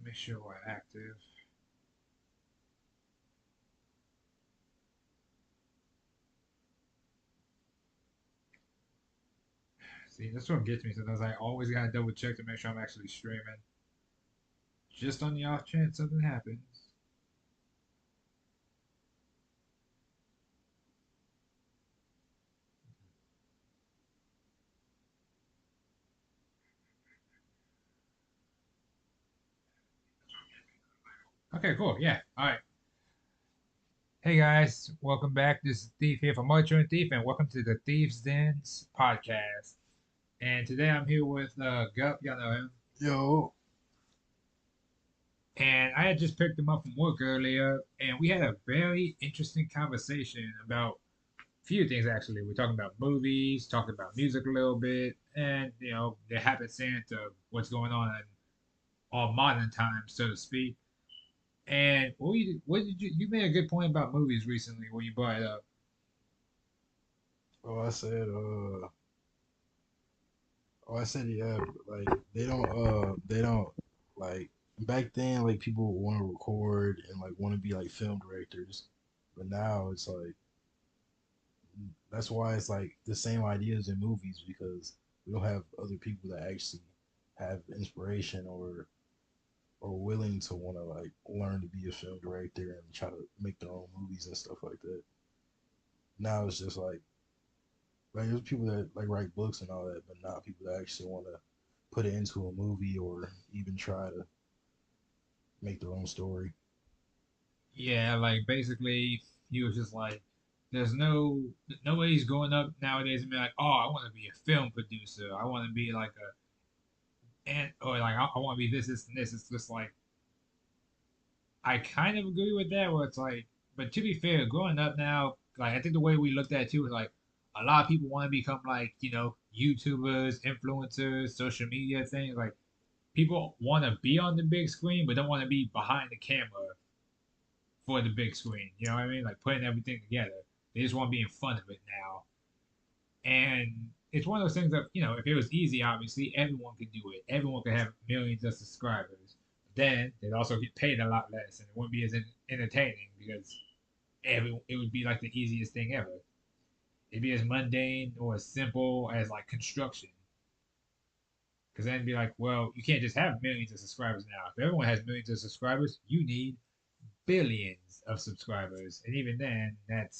Make sure we're active. See, that's what gets me sometimes. I always gotta double check to make sure I'm actually streaming. Just on the off chance something happens. Okay, cool. Yeah. All right. Hey guys, welcome back. This is Thief here from Multi-Millionaires Thief, and welcome to the Thieves Dens podcast. And today I'm here with Gup, y'all know him. Yo, And I had just picked him up from work earlier, and we had a very interesting conversation about a few things actually. We're talking about movies, talking about music a little bit, and the habits and of what's going on in all modern times, so to speak. And what did you made a good point about movies recently when you brought it up. oh, I said, yeah, like they don't, like back then, like people want to record and like want to be like film directors, but now it's like that's why it's like the same ideas in movies because we don't have other people that actually have inspiration or willing to want to like learn to be a film director and try to make their own movies and stuff like that. Now it's just like there's people that like write books and all that, but not people that actually want to put it into a movie or even try to make their own story. Yeah, like basically he was just like, there's nobody's going up nowadays and be like, oh, I want to be a film producer. I want to be like and or like I want to be this, this, and this. It's just like I kind of agree with that. Where it's like, but to be fair, growing up now, like I think the way we looked at it too is like a lot of people want to become like YouTubers, influencers, social media things. Like people want to be on the big screen, but don't want to be behind the camera for the big screen. You know what I mean? Like putting everything together. They just want to be in front of it now. And it's one of those things that, if it was easy, obviously, everyone could do it. Everyone could have millions of subscribers. Then they'd also get paid a lot less and it wouldn't be as entertaining because it would be like the easiest thing ever. It'd be as mundane or as simple as like construction. Because then it'd be like, well, you can't just have millions of subscribers now. If everyone has millions of subscribers, you need billions of subscribers. And even then, that's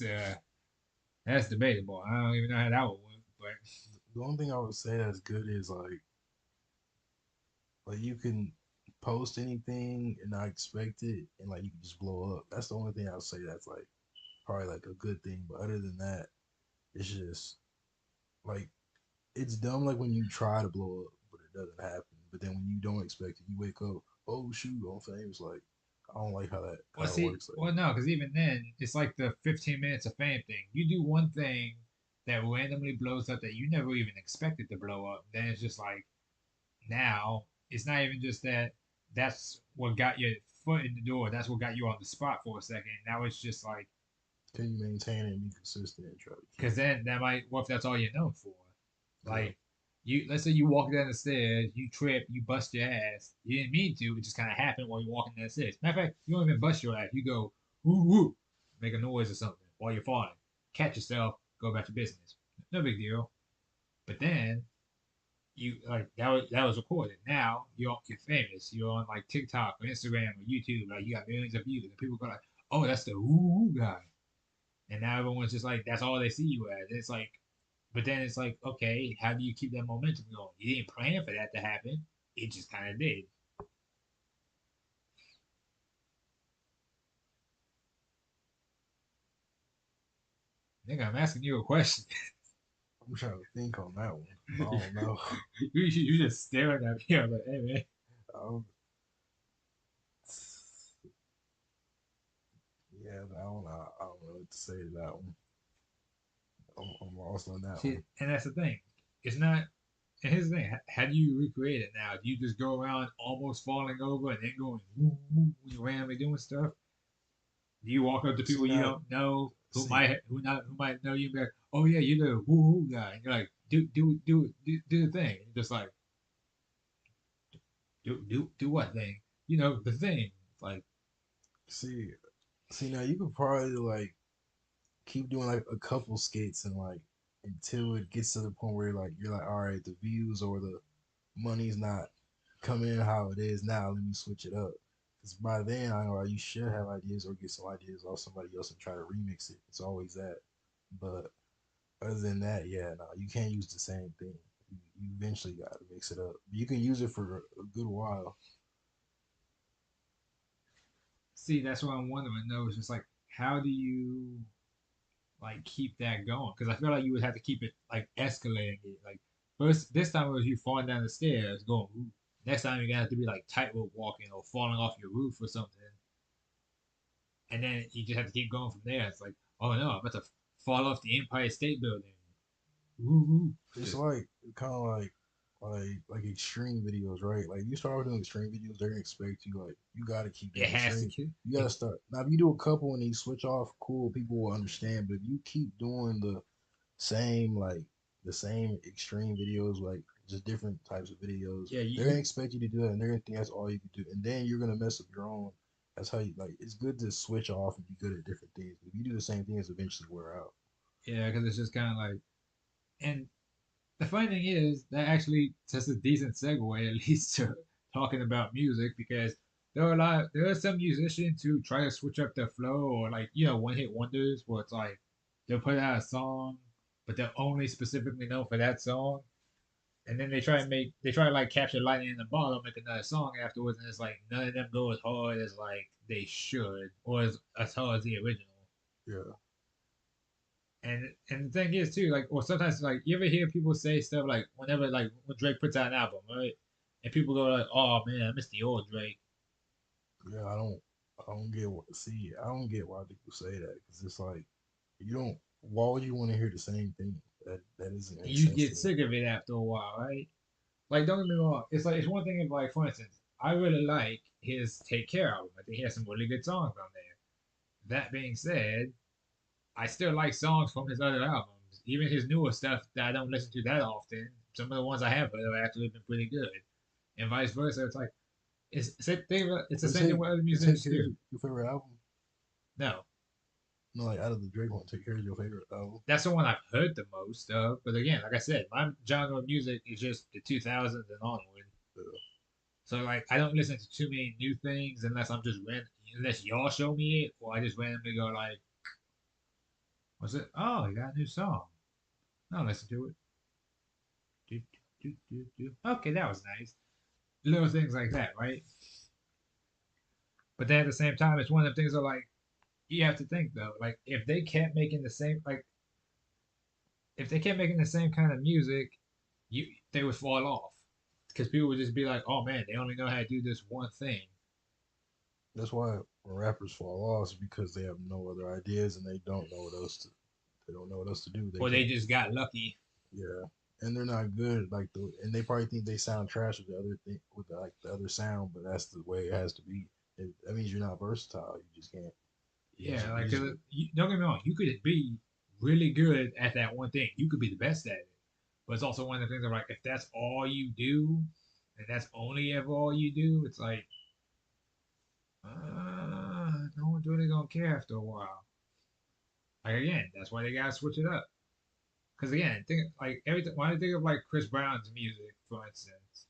debatable. I don't even know how that would work, but The only thing I would say that's good is like you can post anything and not expect it, and like you can just blow up. That's the only thing I would say that's like probably like a good thing. But other than that, it's just like it's dumb. Like when you try to blow up, but it doesn't happen. But then when you don't expect it, you wake up, oh shoot, on fame. It's like I don't like well, how it see, works. Like well, no, because even then, it's like the 15 minutes of fame thing. You do one thing that randomly blows up that you never even expected to blow up. Then it's just like now it's not even just that. That's what got your foot in the door. That's what got you on the spot for a second. Now it's just like can you maintain it and be consistent and try to keep because it? then that might what if that's all you're known for? Yeah. Like let's say you walk down the stairs, you trip, you bust your ass. You didn't mean to, it just kind of happened while you're walking down the stairs. Matter of fact, you don't even bust your ass. You go woo woo, make a noise or something while you're falling. Catch yourself, go about your business. No big deal. But then you like that was recorded. Now you're famous. You're on like TikTok or Instagram or YouTube. Like you got millions of views, and people go like, "Oh, that's the woo woo guy." And now everyone's just like, that's all they see you as. It's like, but then it's like, okay, how do you keep that momentum going? You didn't plan for that to happen. It just kind of did. Nigga, I'm asking you a question. I'm trying to think on that one. I don't know. You just staring at me. I'm like, hey man. Um, yeah, I don't know what to say to that one. I'm lost on that Shit, one. and that's the thing. It's not. And here's the thing: how do you recreate it now? Do you just go around almost falling over and then going woo woo when you're randomly doing stuff? Do you walk up to See people you now, don't know see, who might know you and be like, oh yeah, you're the woo woo guy, and you're like, do the thing, and just like do what thing? the thing. Like, See, see now you could probably like keep doing like a couple skits and like until it gets to the point where you're like, all right, the views or the money's not coming in how it is now. Let me switch it up. Because by then, I know you should have ideas or get some ideas off somebody else and try to remix it. It's always that. But other than that, yeah, no, you can't use the same thing. You eventually got to mix it up. You can use it for a good while. see, that's what I'm wondering. Though, it's just like, how do you like keep that going? Because I feel like you would have to keep it like escalating it. Like first, this time it was you falling down the stairs, going. Ooh. Next time you're gonna have to be like tightrope walking or falling off your roof or something, and then you just have to keep going from there. It's like, oh no, I'm about to fall off the Empire State Building. Ooh, It's just like kind of like extreme videos, right? Like you start doing extreme videos, they're gonna expect you like you got to keep it doing has to extreme. kill. You got to start now. If you do a couple and you switch off, cool, people will understand. But if you keep doing same like the same extreme videos, like just different types of videos, Yeah, they're gonna expect you to do that, and they're gonna think that's all you can do, and then you're gonna mess up your own. That's how you like. It's good to switch off and be good at different things. But if you do the same things, eventually wear out. yeah, because it's just kind of like, and the funny thing is that actually just a decent segue at least to talking about music because there are some musicians who try to switch up their flow or like one hit wonders where it's like they'll put out a song but they're only specifically known for that song and then they try to like capture lightning in the bottle make another song afterwards and it's like none of them go as hard as like they should or as hard as the original. Yeah, And the thing is too, like, or sometimes like you ever hear people say stuff like whenever like when Drake puts out an album, right? And people go like, "Oh man, I miss the old Drake." yeah. I don't get what. See, I don't get why people say that because it's like you don't. Why would you want to hear the same thing? That doesn't And make you sense to get me. sick of it after a while, right? Like, don't get me wrong. It's like it's one thing if like, for instance, I really like his Take Care album. I think he has some really good songs on there. That being said, I still like songs from his other albums, even his newer stuff that I don't listen to that often. Some of the ones I have heard have actually been pretty good, and vice versa. It's like it's the But same thing with other take musicians care too. your favorite album. No, No, like out of the Drake one, take care of your favorite album. that's the one I've heard the most of. But again, like I said, my genre of music is just the 2000s and onward. Yeah. So like, I don't listen to too many new things unless y'all show me it, or I just randomly go like, "What's it? Oh, he got a new song. I'll listen to it." Do, do, do, do. Okay, that was nice. Little things like that, right? But then at the same time, it's one of the things that like you have to think though, like if they kept making the same kind of music, they would fall off because people would just be like, "Oh man, they only know how to do this one thing," That's why when rappers fall off is because they have no other ideas and they don't know what else to. They don't know what else to do. They or they can't. just got lucky. Yeah, and they're not good. And they probably think they sound trash with the other thing like the other sound, but that's the way it has to be. That means you're not versatile. You just can't. Yeah, You like just don't get me wrong, you could be really good at that one thing. You could be the best at it, but it's also one of the things that like if that's all you do, and that's only ever all you do, it's like no one's really gonna care after a while. Like again, that's why they gotta switch it up. Because again, think like everything. When I think of like Chris Brown's music, for instance,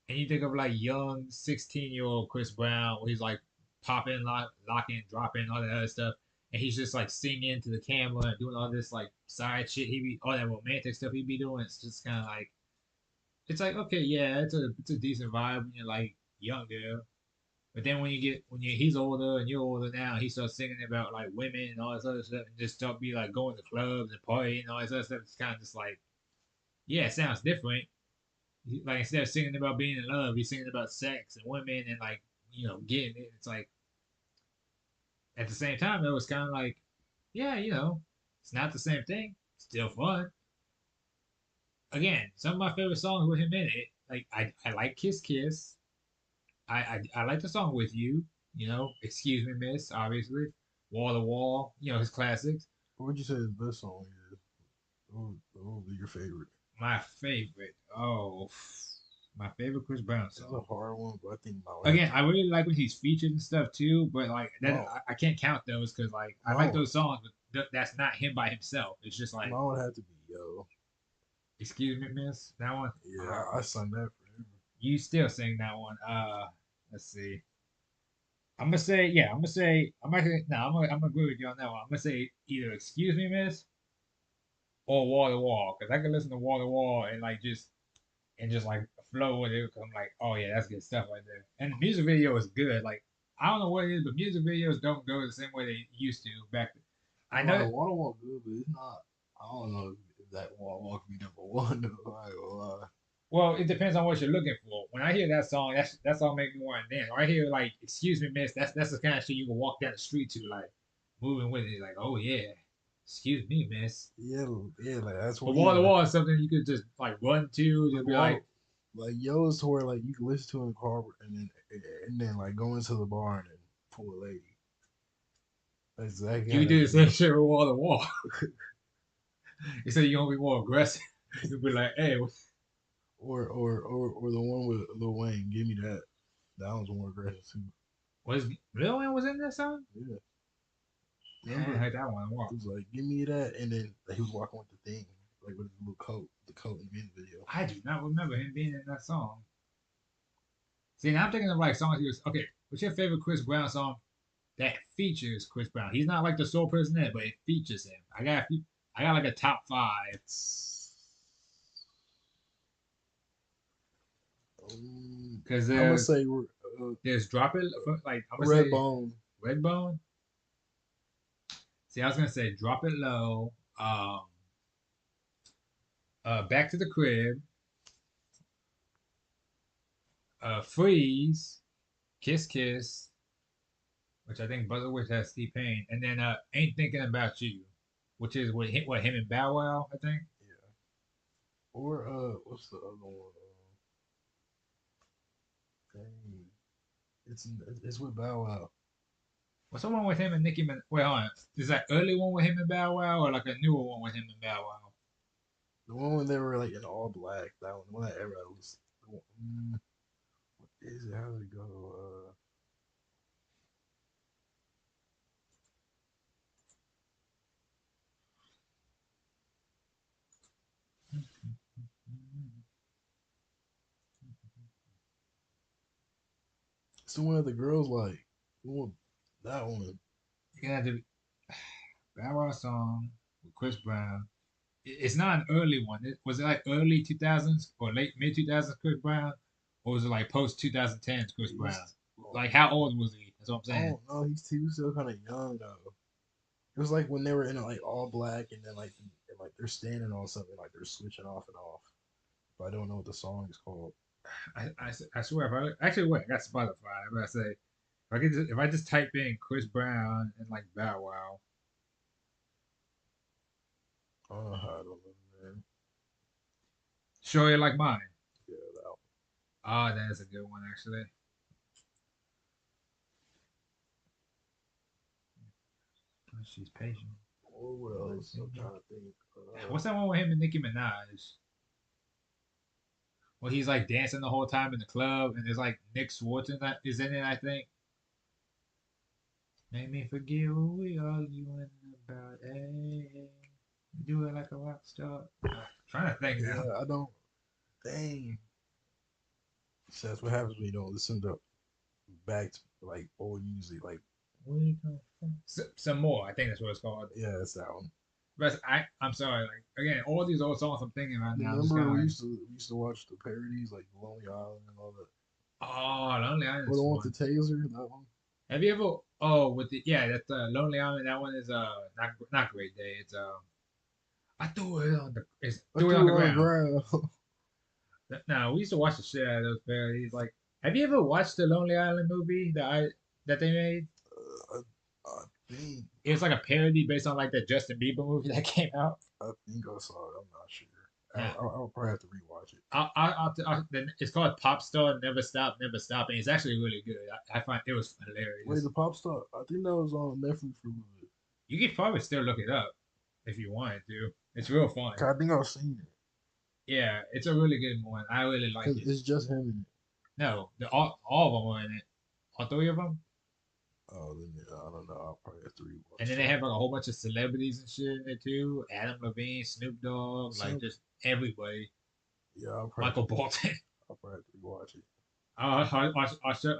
and you think of like young 16-year-old Chris Brown, where he's like popping, locking, dropping, all that other stuff, and he's just like singing to the camera and doing all this like side shit. All that romantic stuff he be doing. It's just kind of like it's like okay, yeah, it's a decent vibe when you're like younger. But then when he's older and you're older now, he starts singing about like women and all this other stuff, and just start be like going to clubs and partying and all this other stuff. It's kind of just like yeah, it sounds different. Like instead of singing about being in love, he's singing about sex and women and like getting it. It's like at the same time though, it's kind of like yeah, it's not the same thing. Still fun. Again, some of my favorite songs with him in it. Like I like Kiss Kiss. I like the song with you. Excuse me, Miss. Obviously, Wall to Wall. His classics. what would you say the best song is? What would be your favorite? My favorite. Oh My favorite Chris Brown It's a song. hard one, but I think my would have Again, to. I really like when he's featured and stuff too, but like that, My I can't count those because like I like my those songs, but that's not him by himself. It's just like, my would have to be Yo. excuse me, miss, that one. Yeah, I sung that forever. You still sing that one. Let's see. I'm gonna say, yeah, I'm gonna say, I'm actually, no, I'm gonna agree with you on that one. I'm gonna say either excuse me, miss, or wall to wall, because I can listen to wall to wall and like just like flow with it. 'Cause I'm like, oh yeah, that's good stuff right there. And the music video is good. Like I don't know what it is, but music videos don't go the same way they used to back then. I I'm know like that. Water Walk good, but it's not. I don't know if that Water Walk be number one. Though, I ain't gonna lie. Well, it depends on what you're looking for. When I hear that song, that's all make me want to dance. When I hear like "Excuse me, miss," that's the kind of shit you can walk down the street to, like moving with it. Like, oh yeah, excuse me, miss. Yeah, yeah, like that's But where wall you to wall is something you could just like run to, like just be Water like, like Yo is to where like you can listen to in the car and then like go into the bar and then pull a lady. That's exactly you how can that do the video. same shit with wall to wall. Instead, you gonna be more aggressive. You'll be like, hey, Or the one with Lil Wayne. Give me that. That one's more aggressive too. was Lil Wayne was in that song? Yeah, I ain't remember heard that one. it was like give me that, and then like, he was walking with the thing, like with his little coat, the coat in the music video. I do not remember him being in that song. See, now I'm thinking of like songs he was okay. What's your favorite Chris Brown song that features Chris Brown? He's not like the sole person in it, but it features him. I got like a top five because I'm gonna say there's Drop It, like I'm gonna say Redbone. Redbone. See, I was gonna say Drop It Low, Back to the Crib, Freeze, Kiss Kiss, which I think Butterworth has Steve Payne, and then Ain't Thinking About You, which is what him and Bow Wow, I think. Yeah. Or what's the other one? Dang. It's with Bow Wow. What's the one with him and Nicki Minaj? Wait, hold on. Is that early one with him and Bow Wow, or like a newer one with him and Bow Wow? The one when they were like in all black. That one. The one that everybody was. What is it? How did it go? It's the one that the girls like. One, that one. You're gonna have to Bow Wow song with Chris Brown. It's not an early one. Was it like early 2000s or late mid 2000s Chris Brown, or was it like post 2010s Chris Brown? He's. Oh, Like how old was he? That's what I'm I saying. don't know. He was still kind of young though. It was like when they were in like all black, and then like they're standing on something, like they're switching off and off. But I don't know what the song is called. I swear, if I actually wait, I got Spotify. I'm gonna say if I just type in Chris Brown and like Bow Wow, I don't know, man. sure you like mine. Yeah, that Ah, that is a good one actually. She's patient. one. Or what else? I'm trying to think. What's that one with him and Nicki Minaj? Well, he's like dancing the whole time in the club, and there's like Nick Swartzen that is in it. I think. Make me forget what we arguing about. Hey, do it like a rock star. Trying to think now. Yeah, I don't. Dang. So that's what happens when you don't listen to back to like old music. Like, Where you come from? Some more. I think that's what it's called. yeah, that's that one. But I'm sorry. Like again, all these old songs I'm thinking right now. I'm just Remember kind of like, we used to watch the parodies like Lonely Island and all that. oh, Lonely Or Island's the one fun. with the taser, that one. Have you ever? Oh, with the yeah, that's Lonely Island. That one is not Great Day. It's I threw it on the it's I threw it on threw the it on the ground. ground. No, we used to watch the shit out of those parodies. Like, have you ever watched the Lonely Island movie that they made? I think It was like a parody based on like the Justin Bieber movie that came out. I think I saw it. I'm not sure. Now, I'll probably have to rewatch it. it's called Pop Star Never Stop Never Stop, and it's actually really good. I find it was Wait, hilarious. the pop star. I think that was on Netflix for a little bit. You could probably still look it up if you wanted to. It's real fun. I think I've seen it. Yeah, it's a really good one. I really like Cause it. it's just him in it. No, all of them are in it. All three of them. Oh, then I don't know. I'll probably have to And rewatch then they that. have like a whole bunch of celebrities and shit in there too. Adam Levine, Snoop Dogg, like Some just everybody. yeah, I'll probably Michael Bolton. I'll probably have to rewatch it.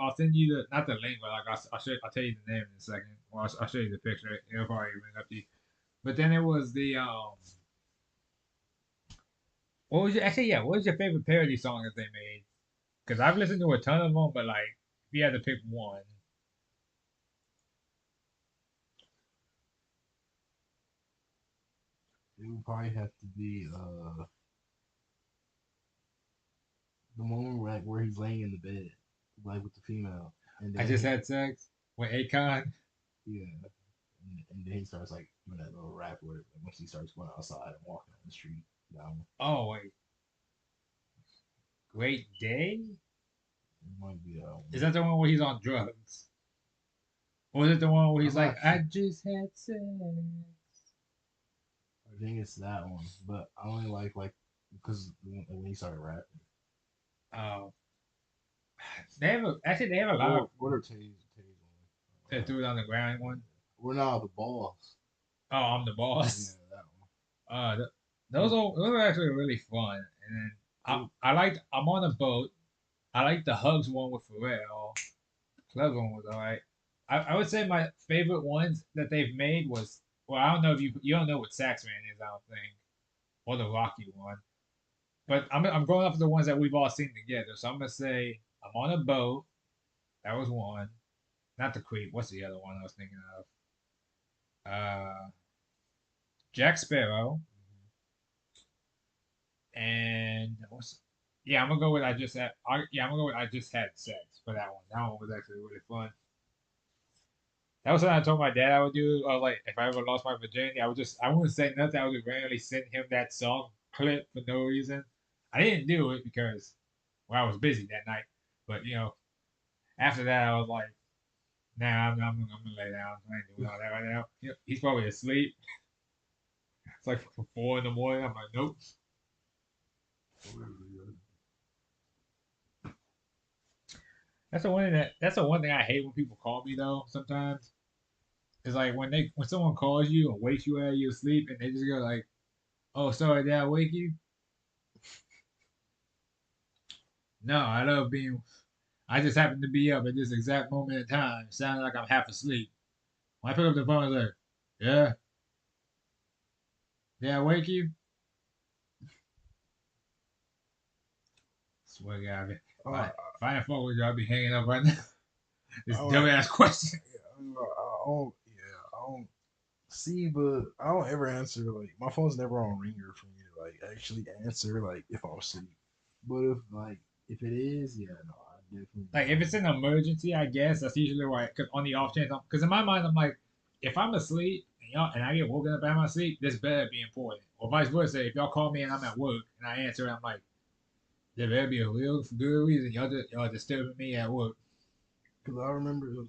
I'll send you the not the link, but like I'll tell you the name in a second. Well, I'll show you the picture. It'll probably bring up to you. But then it was the what was your actually yeah, what was your favorite parody song that they made? Because I've listened to a ton of them, but like if you had to pick one, It would probably have to be the moment where he's laying in the bed, like with the female, and I then just had sex with Akon. yeah, and then he starts like doing that little rap where like, once he starts going outside and walking on the street. Down, Oh wait, Great Day? it might be that Is one. that the one where he's on drugs? Or is it the one where he's I'm like, not I sure. just had sex? I think it's that one, but I only like because when he started rapping, Oh, actually they have a lot of or the Taze one. that threw it on the ground one. We're not the balls. Oh, I'm the Yeah, boss. that Those are actually really fun. And then one. I liked I'm on a boat. I like the hugs one with Pharrell. Club one was alright. I would say my favorite ones that they've made was well I don't know if you don't know what Saxman is I don't think or the Rocky one. But I'm going off of the ones that we've all seen together. So I'm gonna say I'm on a boat. That was one. Not the Creep. What's the other one I was thinking of? Jack Sparrow and what's yeah I'm gonna go with I'm gonna go with I just had sex for that one. That one was actually really fun. That was something I told my dad I would do. I was like, if I ever lost my virginity, I wouldn't say nothing. I would just randomly send him that song clip for no reason. I didn't do it because well I was busy that night. But after that I was like, nah, I'm gonna lay down. I ain't doing all that right now. He's probably asleep. It's like 4 in the morning. I'm like, nope. That's the one thing I hate when people call me though. Sometimes it's like when someone calls you and wakes you out of your sleep and they just go like, "Oh, sorry, did I wake you?" No, I love being. I just happen to be up at this exact moment in time, sounding like I'm half asleep. When I pick up the phone, it's like, "Yeah, did I wake you?" Swear to God, Uh, if I ain't fuck with you, I'd be hanging up right now. This I like. dumbass question. I don't. Yeah, I don't see, but I don't ever answer. Like my phone's never on ringer for me to like actually answer. Like if I'm asleep, but if it is, yeah, no, I definitely Like if it's an emergency, I guess that's usually why. Cause on the off chance, because in my mind, I'm like, if I'm asleep and I get woken up out of my sleep, this better be important. Or vice versa, if y'all call me and I'm at work and I answer, I'm like, there better be a real good reason y'all disturbing me at work. because I remember it was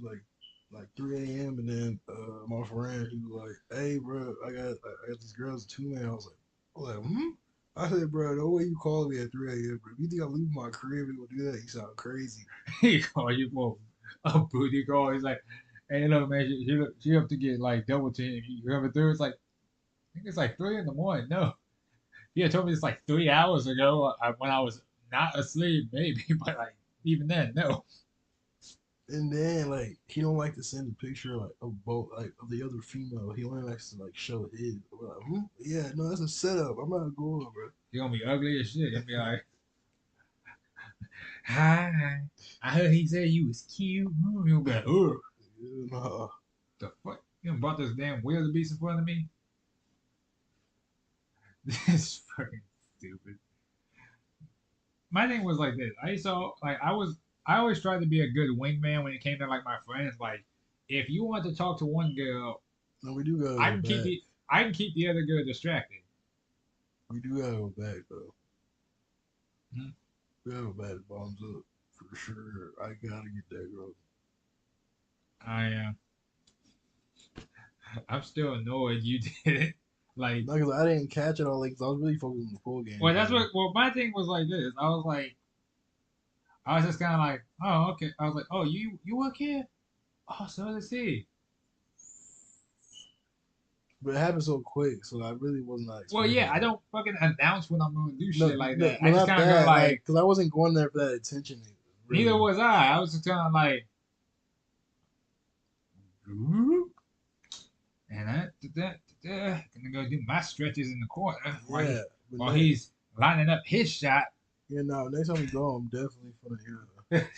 like 3 a.m. and then my friend he was like, "Hey, bro, I got these girls at 2 a.m." I was like, hmm. I said, bro, no way you calling me at 3 a.m. Bro. If you think I'm leaving my crib and gonna do that, you sound crazy. He call you for a booty call. He's like, hey, look, man, she up to get like double team. You ever through? It's like, I think it's like 3 in the morning. No, he had told me this like 3 hours ago when I was not asleep, maybe, but like even then, no. And then like he don't like to send a picture like of both like of the other female. He only likes to like show his. We're like, hmm? Yeah, no, that's a setup. I'm not going, bro. You're gonna be ugly as shit. You'll be like, hi, I heard he said you was cute. You'll be like, ugh, Yeah, nah. the fuck? You done brought this damn wildebeest in front of me? This is fucking stupid. My thing was like this. I used to like I always tried to be a good wingman when it came to like my friends. Like, if you want to talk to one girl, No, we do gotta I go can keep back. the I can keep the other girl distracted. We do gotta go back though. Mhm. We gotta go back to bombs up for sure. I gotta get that girl. I'm still annoyed you did it. Like, No, because I didn't catch it all. Like, 'cause I was really focused on the full well, that's gameplay. what. Well, my thing was like this. I was like, I was just kind of like, oh, okay. I was like, oh, you work here? Oh, so does he. But it happened so quick, so I really was not Well, expecting yeah, I that. don't fucking announce when I'm gonna do No, shit like no, that. no, I just not kind of go that. Like, like, because I wasn't going there for that attention. neither Really. was I. I was just kind of like, "Ooh," and gonna go do my stretches in the corner while Yeah, but he's lining up his shot. you know, next time we go, I'm definitely gonna hear.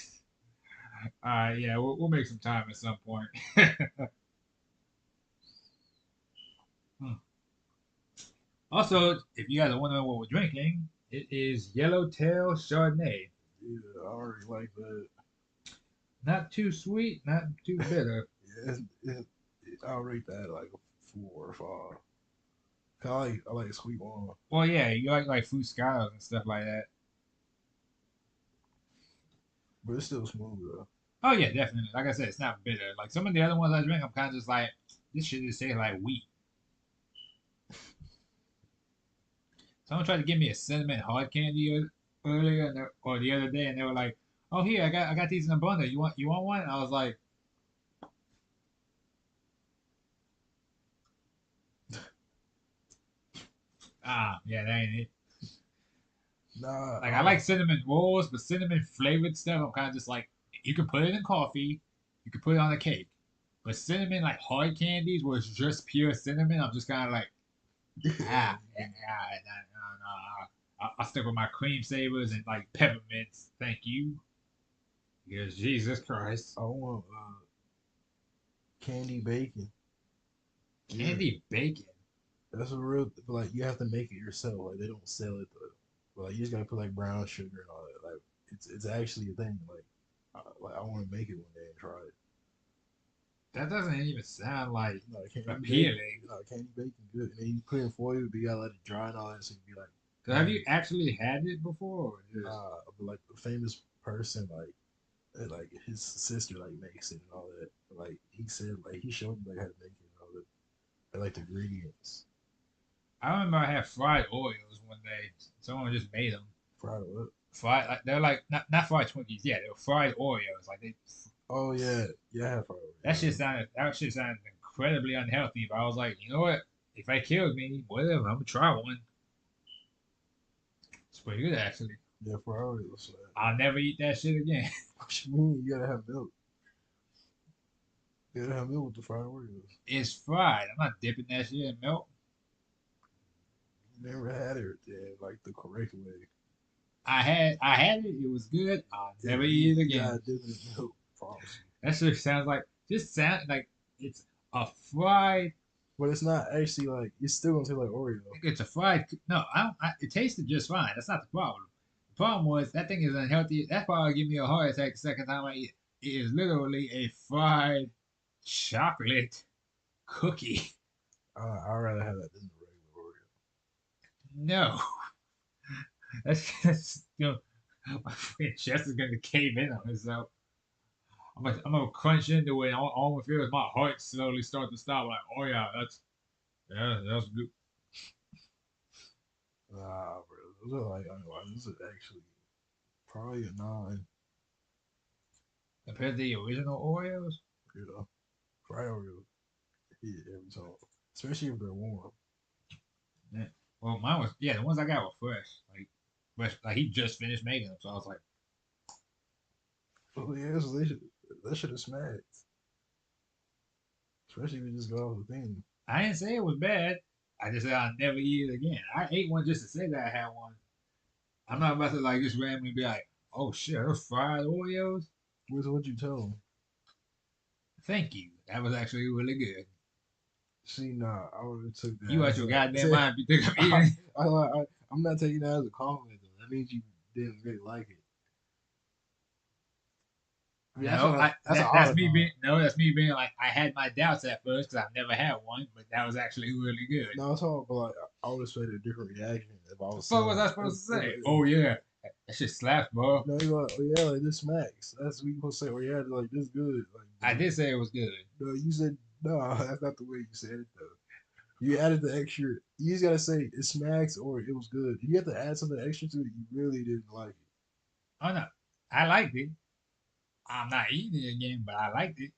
Yeah, we'll make some time at some point. Hmm. Also, if you guys are wondering what we're drinking, it is Yellowtail Chardonnay. Yeah, I already like that. Not too sweet, not too bitter. Yeah, I'll rate that like a 4 or 5. I like sweet wine, Well, yeah, you like fruit scottos and stuff like that. but it's still smooth though. Oh yeah, definitely. Like I said, it's not bitter. Like some of the other ones I drink, I'm kind of just like, this shit just tastes like wheat. Someone tried to give me a cinnamon hard candy earlier or the other day, and they were like, "Oh, here, I got these in a bundle. You want one?" And I was like, yeah, that ain't it. Nah, Like I like cinnamon rolls, but cinnamon flavored stuff, I'm kind of just like, you can put it in coffee, you can put it on a cake, but cinnamon like hard candies where it's just pure cinnamon, I'm just kind of like, no. I'll stick with my cream savers and like peppermints. Thank you. Yes, Jesus Christ. I want candy bacon. Yeah, Candy bacon. that's a real. Like you have to make it yourself. Like they don't sell it though. But like you just gotta put like brown sugar and all that. Like it's actually a thing. Like I want to make it one day and try it. That doesn't even sound like No, candy bacon. appealing. No, candy bacon good. And then you put it in foil, but you gotta let it dry and all that, so you be like, So have you actually had it before? Or just but like a famous person, like his sister like makes it and all that. Like he said, like he showed me like how to make it and all that. And, like the ingredients. I remember I had fried Oreos one day. Someone just made them. Fried what? Fried, like they're like not fried Twinkies. Yeah, they were fried Oreos. Like they, Oh yeah, yeah, I have fried that shit sounded incredibly unhealthy. But I was like, you know what? If it kills me, whatever. I'm gonna try one. It's pretty good actually. Yeah, fried Oreos. I'll never eat that shit again. What you mean? You gotta have milk. You gotta have milk with the fried Oreos. It's fried. I'm not dipping that shit in milk. Never had it like the correct way. I had it. It was good. I'll Yeah, never you, eat it you again. gotta dip it in milk. Promise you. That shit sounds like just sound like it's a fried. But it's not actually like it's still gonna taste like Oreo. It's a fried. No, I don't. It tasted just fine. That's not the problem. The problem was that thing is unhealthy. That's probably give me a heart attack the second time I eat it. It is literally a fried chocolate cookie. I'd rather have that than the regular Oreo. No, that's my friend chest is gonna cave in on itself. I'm gonna crunch into it. And all I feel is my heart slowly start to stop. Like, oh yeah, that's good. Nah, bro. Those are like, I don't know, this is actually probably a 9. Compared to the original Oreos, You know, fried Oreo hit every time, especially if they're warm. yeah. Well, mine was the ones I got were fresh. Like he just finished making them, so I was like, Oh yeah, so they should have smacked, especially if you just go off the thing. I didn't say it was bad. I just said I'll never eat it again. I ate one just to say that I had one. I'm not about to like just randomly be like, oh shit, those fried Oreos. What you tell them? Thank you. That was actually really good. See, nah, I would have took You that out as your a. goddamn mind if you think I'm I, eating. I'm not taking that as a compliment though. That means you didn't really like it. I mean, No, that's an that's honest me no. being that's me being like I had my doubts at first because I've never had one, but that was actually really good. No, it's all, but like I would have expected a different reaction if I The was fuck was saying I if, supposed to if, say? if Oh yeah, that shit slaps, bro. no, you're like, oh yeah, like this smacks. That's what you gonna say. Oh yeah, like this good. Like I did say it was good. no, you said no. That's not the way you said it though. You added the extra. You just gotta say it smacks or it was good. If you have to add something extra to it, you really didn't like it. Oh no, I liked it. I'm not eating it again, but I liked it.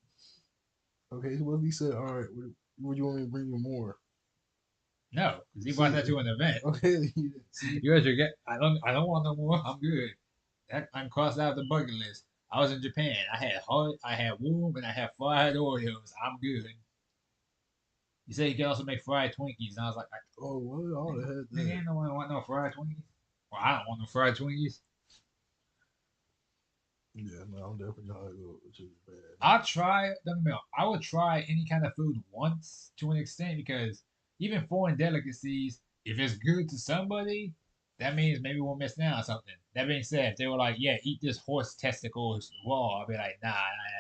Okay, so what if he said, all right, what do you want me to bring you more? No, because he brought See, that to an event. okay, see, You guys should get. I don't want no more. I'm good. That I'm crossed out the bucket list. I was in Japan. I had heart, I had warm, and I had fried Oreos. I'm good. You said you can also make fried Twinkies, and I was like, oh, what? I would have had nigga, that. ain't no one want no fried Twinkies. Well, I don't want no fried Twinkies. Yeah, no, I'm definitely not gonna go to Japan. I'll try. Don't get me wrong, I would try any kind of food once to an extent because even foreign delicacies, if it's good to somebody, that means maybe we're missing out on something. That being said, if they were like, "Yeah, eat this horse testicles raw," I'll be like, "Nah, nah,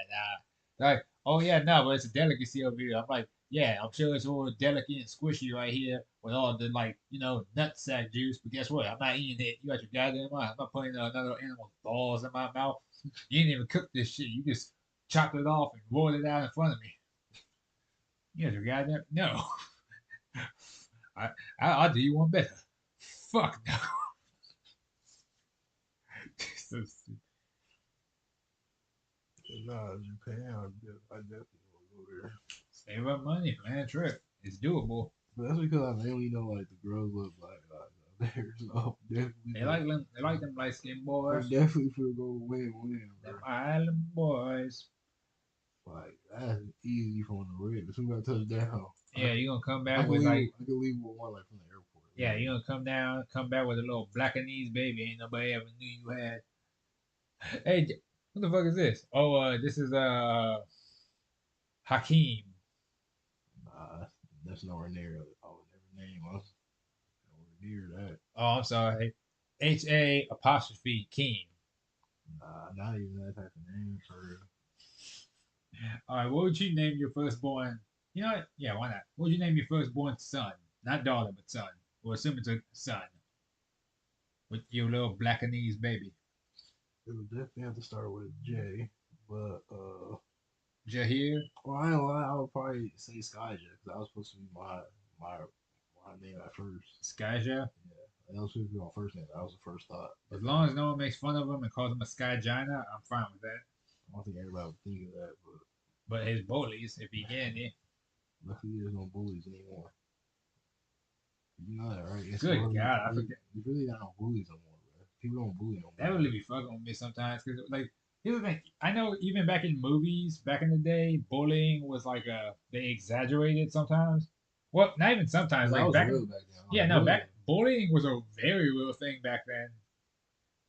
nah." They're like, "Oh yeah, no, but it's a delicacy over here." I'm like, "Yeah, I'm sure it's all delicate and squishy right here with all the like, nutsack juice." But guess what? I'm not eating it. You got your goddamn mind. I'm not putting another animal's balls in my mouth. You didn't even cook this shit. You just chopped it off and rolled it out in front of me. You guys are goddamn no. I, I'll do you one better. Fuck no. So Nah, Japan, I definitely want to go there. save up money, plan a trip. It's doable. But that's because I mainly know like the girls look black guys out there, so definitely They go. like them. They like them light skinned I'm boys. definitely gonna go win, Them bro. island boys. Like that's easy from the red. As soon as I touch down, Yeah, you gonna come I back can with leave. like, I can leave with one like from the airport. yeah, you gonna come down, come back with a little blackanese baby. Ain't nobody ever knew you had. Hey, what the fuck is this? Oh, this is Hakeem. Nah, that's nowhere near. I would never name us. Nowhere near that. Oh, I'm sorry. H A apostrophe Keem. Nah, not even that type of name for. All right, what would you name your firstborn? You know what? Yeah, why not? What would you name your firstborn son? Not daughter, but son. We'll assume it's a son with your little blackanese baby. It would definitely have to start with J, but Jahir, well, I ain't lie. I would probably say Skyja because that was supposed to be my my name at first. Skyja. Yeah, that was supposed to be my first name. That was the first thought, As but long as no one makes fun of him and calls him a Skyjina, I'm fine with that. I don't think everybody would think of that. But But his bullies, if he can, yeah. luckily, there's no bullies anymore. You know that, right? It's Good really, God, I they, forget. they really not no bullies no more, bro. People don't bully no That more. really be fucking with me sometimes because like here's the thing. I know even back in movies, back in the day, bullying was like they exaggerated sometimes. Well, not even sometimes. But that Like was back in real back then. yeah, Like no, bullying. back bullying was a very real thing back then.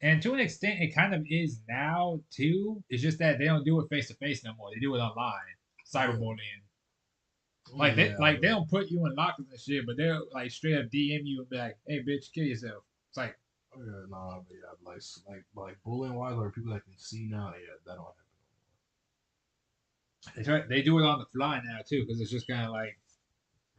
And to an extent, it kind of is now too. It's just that they don't do it face to face no more. They do it online, Yeah. cyberbullying. Oh yeah, Like they but don't put you in lockers and shit, but they'll like straight up DM you and be like, "Hey, bitch, kill yourself." It's like oh yeah, nah, but yeah, like bullying wise, or people that can see now, yeah, that don't happen. they do it on the fly now too, because it's just kind of like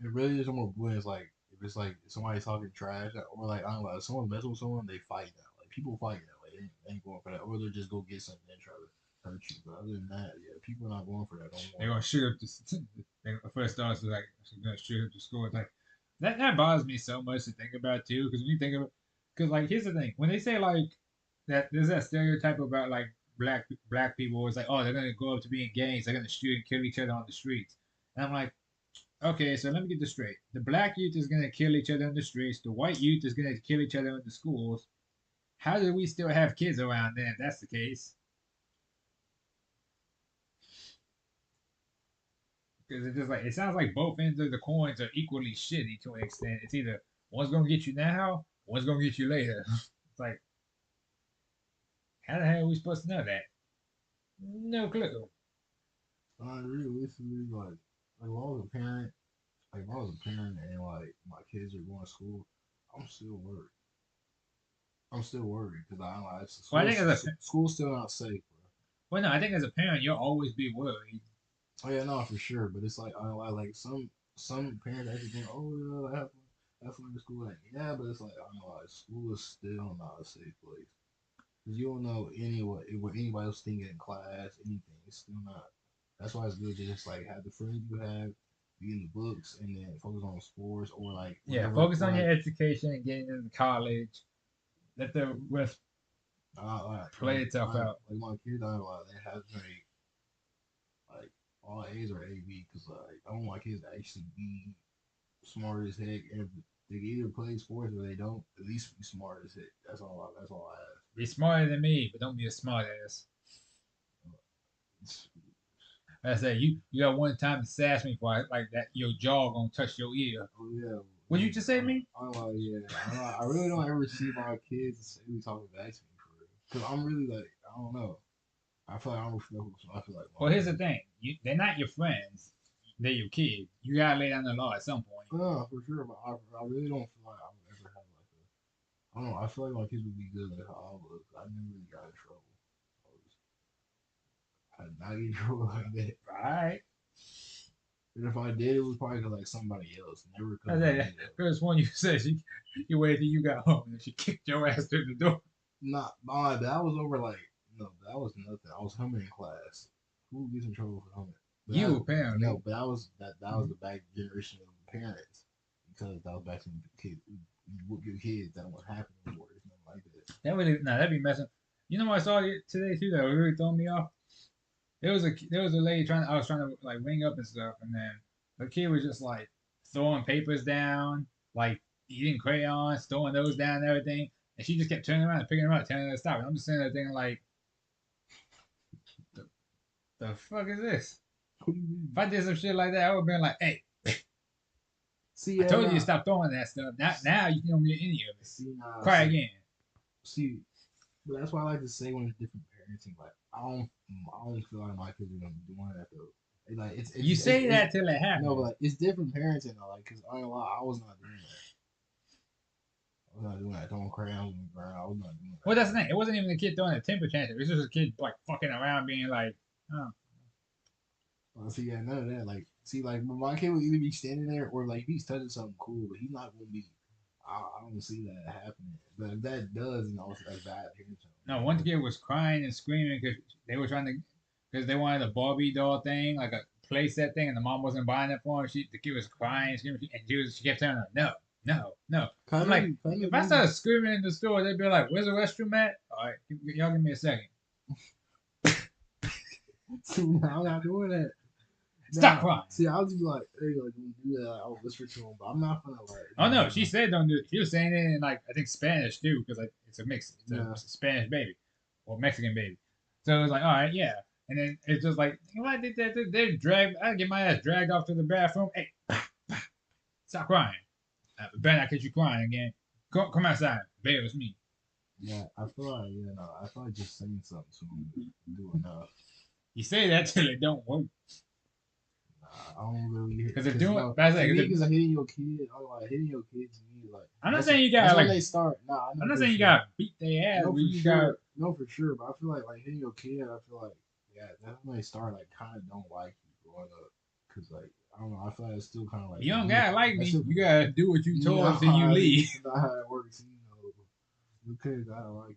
It really is more bullying. It's like if it's like somebody talking trash, or like I don't know, if someone messing with someone, they fight now. Like people fight now. Like they ain't going for that, or they just go get something and try to hurt you. But other than that, yeah, people are not going for that no they're more. gonna shoot up the. They first starts like she's gonna shoot up the school. It's like that bothers me so much to think about too, because when you think of, because like here's the thing, when they say like that, there's that stereotype about like black people. It's like, oh, they're gonna go up to being gangs, they're gonna shoot and kill each other on the streets, and I'm like, okay, so let me get this straight. The black youth is gonna kill each other in the streets. The white youth is gonna kill each other in the schools. How do we still have kids around then if that's the case? Because it's just like it sounds like both ends of the coins are equally shitty to an extent. It's either one's gonna get you now, one's gonna get you later. It's like how the hell are we supposed to know that? No clue. Realistically, like if I was a parent, like if I was a parent and like my kids are going to school, I'm still worried. I'm still worried because I like Well, I think as a school's still not safe, bro. well, no, I think as a parent you'll always be worried. Oh yeah, no, for sure. But it's like I like some parents actually think, oh yeah, have fun in school. Like, yeah, but it's like I don't know, like school is still not a safe place because you don't know what anybody else thinking in class, anything. It's still not. That's why it's good to just like have the friends you have. be in the books and then focus on sports or like Yeah, whatever. focus on your Like education and getting into college. Let the rest play itself out. like my kids, I like they have like all A's or AB because like I want my kids to actually be smart as heck. And if they either play sports or they don't, at least be smart as heck. That's all I ask. Be smarter than me, but don't be a smart ass. It's, I say you got one time to sass me for like that. Your jaw gonna touch your ear. oh yeah, What you just say to me? I'm like yeah. I really don't ever see my kids really talking back to me for real. Cause I'm really like I don't know. I feel like I'm respectful, so I feel like my Well, here's the kids. thing. They're not your friends. They're your kids. You gotta lay down the law at some point. No, for sure, but I really don't feel like I would ever have like a. I don't know. I feel like my kids would be good like how I was. I never really got in trouble. I did not get in trouble like that. Right? And if I did, it was probably cause like somebody else, never I because of said me though. first one you said you waited till you got home and she kicked your ass through the door. Nah, that was over like no, that was nothing. I was humming in class. Who gets in trouble for humming? But You that apparently. no, but that was the back generation of the parents because that was back when the kids you whoop your kids. That don't happen anymore. There's nothing like that. That would nah, that'd be messing. You know what I saw today too that was really throwing me off. There was a lady trying. I was trying to like ring up and stuff, and then the kid was just like throwing papers down, like eating crayons, throwing those down and everything. And she just kept turning around and picking them up, telling her to stop. And I'm just sitting there thinking like, the, the fuck is this? What do you If mean? I did some shit like that, I would have been like, hey, See, I yeah, told you to nah. stop throwing that stuff. Now you don't get any of it. See, nah. Cry again. See. But that's why I like to say when it's different parenting. Like I don't feel like my kids are gonna be doing that though. Like You say it's that till it no, but happens. like it's different parenting though. Like, cause I ain't gonna lie, I was not doing that. I was not doing that. Throwing crayons on the ground. I was not doing Well, that. that's the thing. It wasn't even a kid throwing a temper tantrum. It was just a kid like fucking around, being like, oh, See, yeah, none of that. Like, see, like my kid would either be standing there or like he's touching something cool, but he's not gonna be. I don't see that happening. But if that does, you know, that's bad parenting. no, You one know? kid was crying and screaming because they were trying to, because they wanted a Barbie doll thing, like a playset thing, and the mom wasn't buying it for him. The kid was crying, screaming, and she kept telling her, no, no, no. I'm like, Kind if of I me. started screaming in the store, they'd be like, where's the restroom at? All right, y'all give me a second. See, now I'm not doing that. Stop Now, crying. see, I'll just be like, hey, like, when you do that, I'll whisper to him, but I'm not gonna like, Oh nah, no, she said don't do it. She was saying it in like I think Spanish too, because like it's a mix. It's a yeah. Spanish baby or Mexican baby. So it was like, all right, yeah. And then it's just like, you know what? They dragged. I get my ass dragged off to the bathroom. Hey, stop crying. Better not catch you crying again. Come outside. Babe, it's me. Yeah, I feel like no, I feel like just saying something to him do enough. You say that till it don't work. Nah, I don't really Because if because doing, no but I to say, me because hitting your kid, I'm like hitting your kid to me like I'm not saying you gotta that's when like. they start. Nah, I I'm know not for saying you sure. gotta beat their ass, No, but for you just gotta. sure. No, for sure. But I feel like hitting your kid. I feel like yeah, that's when they start like kind of don't like you growing up. Cause like I don't know. I feel like it's still kind of like You don't weird. gotta like That's me. still You gotta do what you told till you nah. leave. That's not how it works. You know, your kid gotta like you.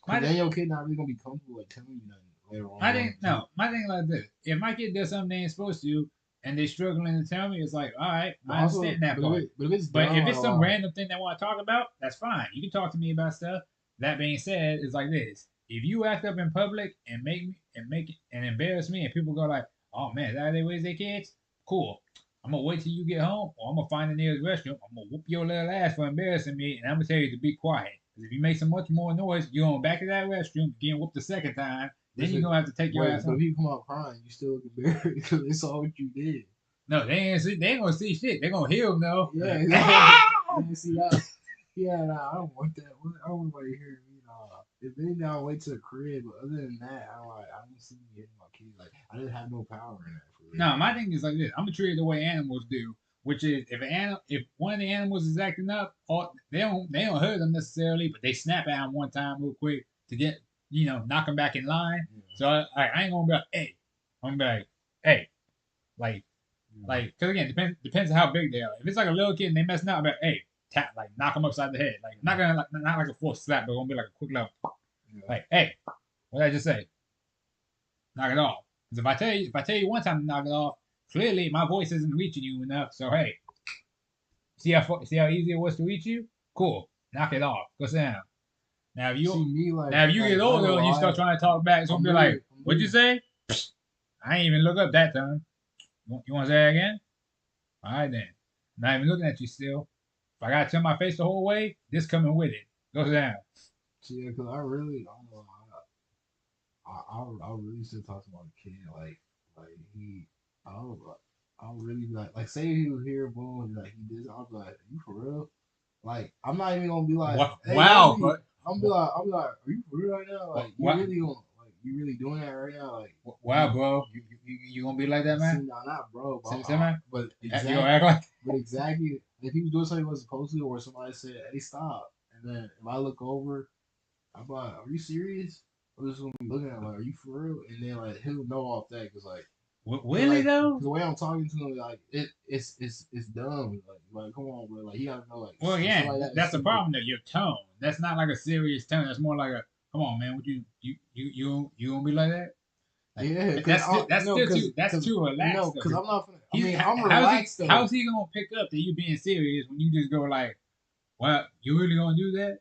Cause My then your kid not really gonna be comfortable like telling you nothing later on My growing thing, up too. no, my thing like this: if my kid does something they ain't supposed to, and they struggling to tell me, it's like, all right, But I also, understand that part. but if it's But done if like it's a some lot, random thing they want to talk about, that's fine. You can talk to me about stuff. That being said, it's like this: if you act up in public and make it and embarrass me, and people go like, "Oh man, is that how they raise their kids?" Cool. I'm gonna wait till you get home, or I'm gonna find the nearest restroom. I'm gonna whoop your little ass for embarrassing me, and I'm gonna tell you to be quiet. Because if you make so much more noise, you're going back to that restroom, getting whooped the second time. Then you're listen, gonna have to take your wait. ass But if home. you come out crying, you still look embarrassed because they saw what you did. No, they ain't see. They ain't gonna see shit. They gonna hear them though. Yeah, exactly. And see that. Yeah, nah, I don't want that. I don't want anybody hearing me. Nah. If anything, I'll wait to the crib. But other than that, I don't see me hitting my kids. Like I didn't have no power in that for real. No, my thing is like this. I'm gonna treat it the way animals do, which is if one of the animals is acting up, or they don't hurt them necessarily, but they snap at them one time real quick to get knock them back in line. Yeah, So I ain't gonna be like, hey, I'm gonna be like, hey, like yeah, like because again depends on how big they are. If it's like a little kid and they messing up, I'm like, hey, tap like knock them upside the head, like not gonna like not like a full slap, but gonna be like a quick level, yeah. like hey, what did I just say? Knock it off. Because if I tell you one time to knock it off, clearly my voice isn't reaching you enough. So hey, see how easy it was to reach you? Cool. Knock it off. Go sit down. Now if See you me now if you get I ain't gonna older and you lie. start trying to talk back, it's gonna be like, I'm what'd you really say? I ain't even look up that time. You want to say that again? All right then. I'm not even looking at you still. If I gotta turn my face the whole way, this coming with it. Go sit down. see because I really I don't know. I really still talk to my kid like he I'll really be like say he was here, boom, and like he did. I'll be like, you for real? Like I'm not even gonna be like, hey, don't Wow, leave. but I'm be like, are you for real right now? Like wow, you really doing that right now? Like wow, bro. You gonna be like that, see, man? nah, not bro, but Say, man. You gonna act exactly, like but exactly. If he was doing something he wasn't supposed to, or somebody said, hey, stop, and then if I look over, I'm like, are you serious? I'm just gonna be looking at him like, are you for real? And then like he'll know off that really cause though? the way I'm talking to him, like it's dumb. Like come on, bro. Like he gotta know like Well, stuff again, like that is that's the stupid. problem. Though your tone. That's not like a serious tone. That's more like a come on, man. Would you gonna be like that? Like Yeah, cause I no, that's too no, relaxed though. cause Cause I'm not. I he's mean, I'm how's he relaxed though. how's he gonna pick up that you being serious when you just go like, well, you really gonna do that?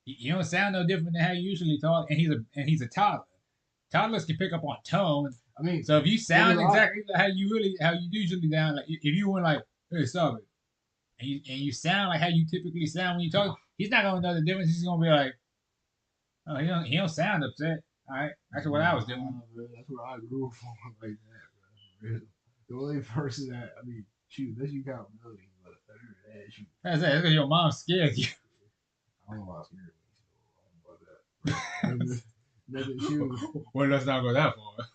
You don't sound no different than how you usually talk, and he's a toddler. Toddlers can pick up on tone. I mean, So if you well, sound exactly like how you usually sound, like if you went like, hey, stop it, and you sound like how you typically sound when you talk, he's not gonna know the difference. He's gonna be like, oh, he don't sound upset. All right, that's what I was doing. nah, bro, that's where I grew from like that, bro. For real. The only person that I mean, shoot, unless you count Melody, but other than that, shoot, That's it. That's because your mom scared you. I don't know about spirit so I don't know about that. But nothing, shoot. Well, let's not go that far.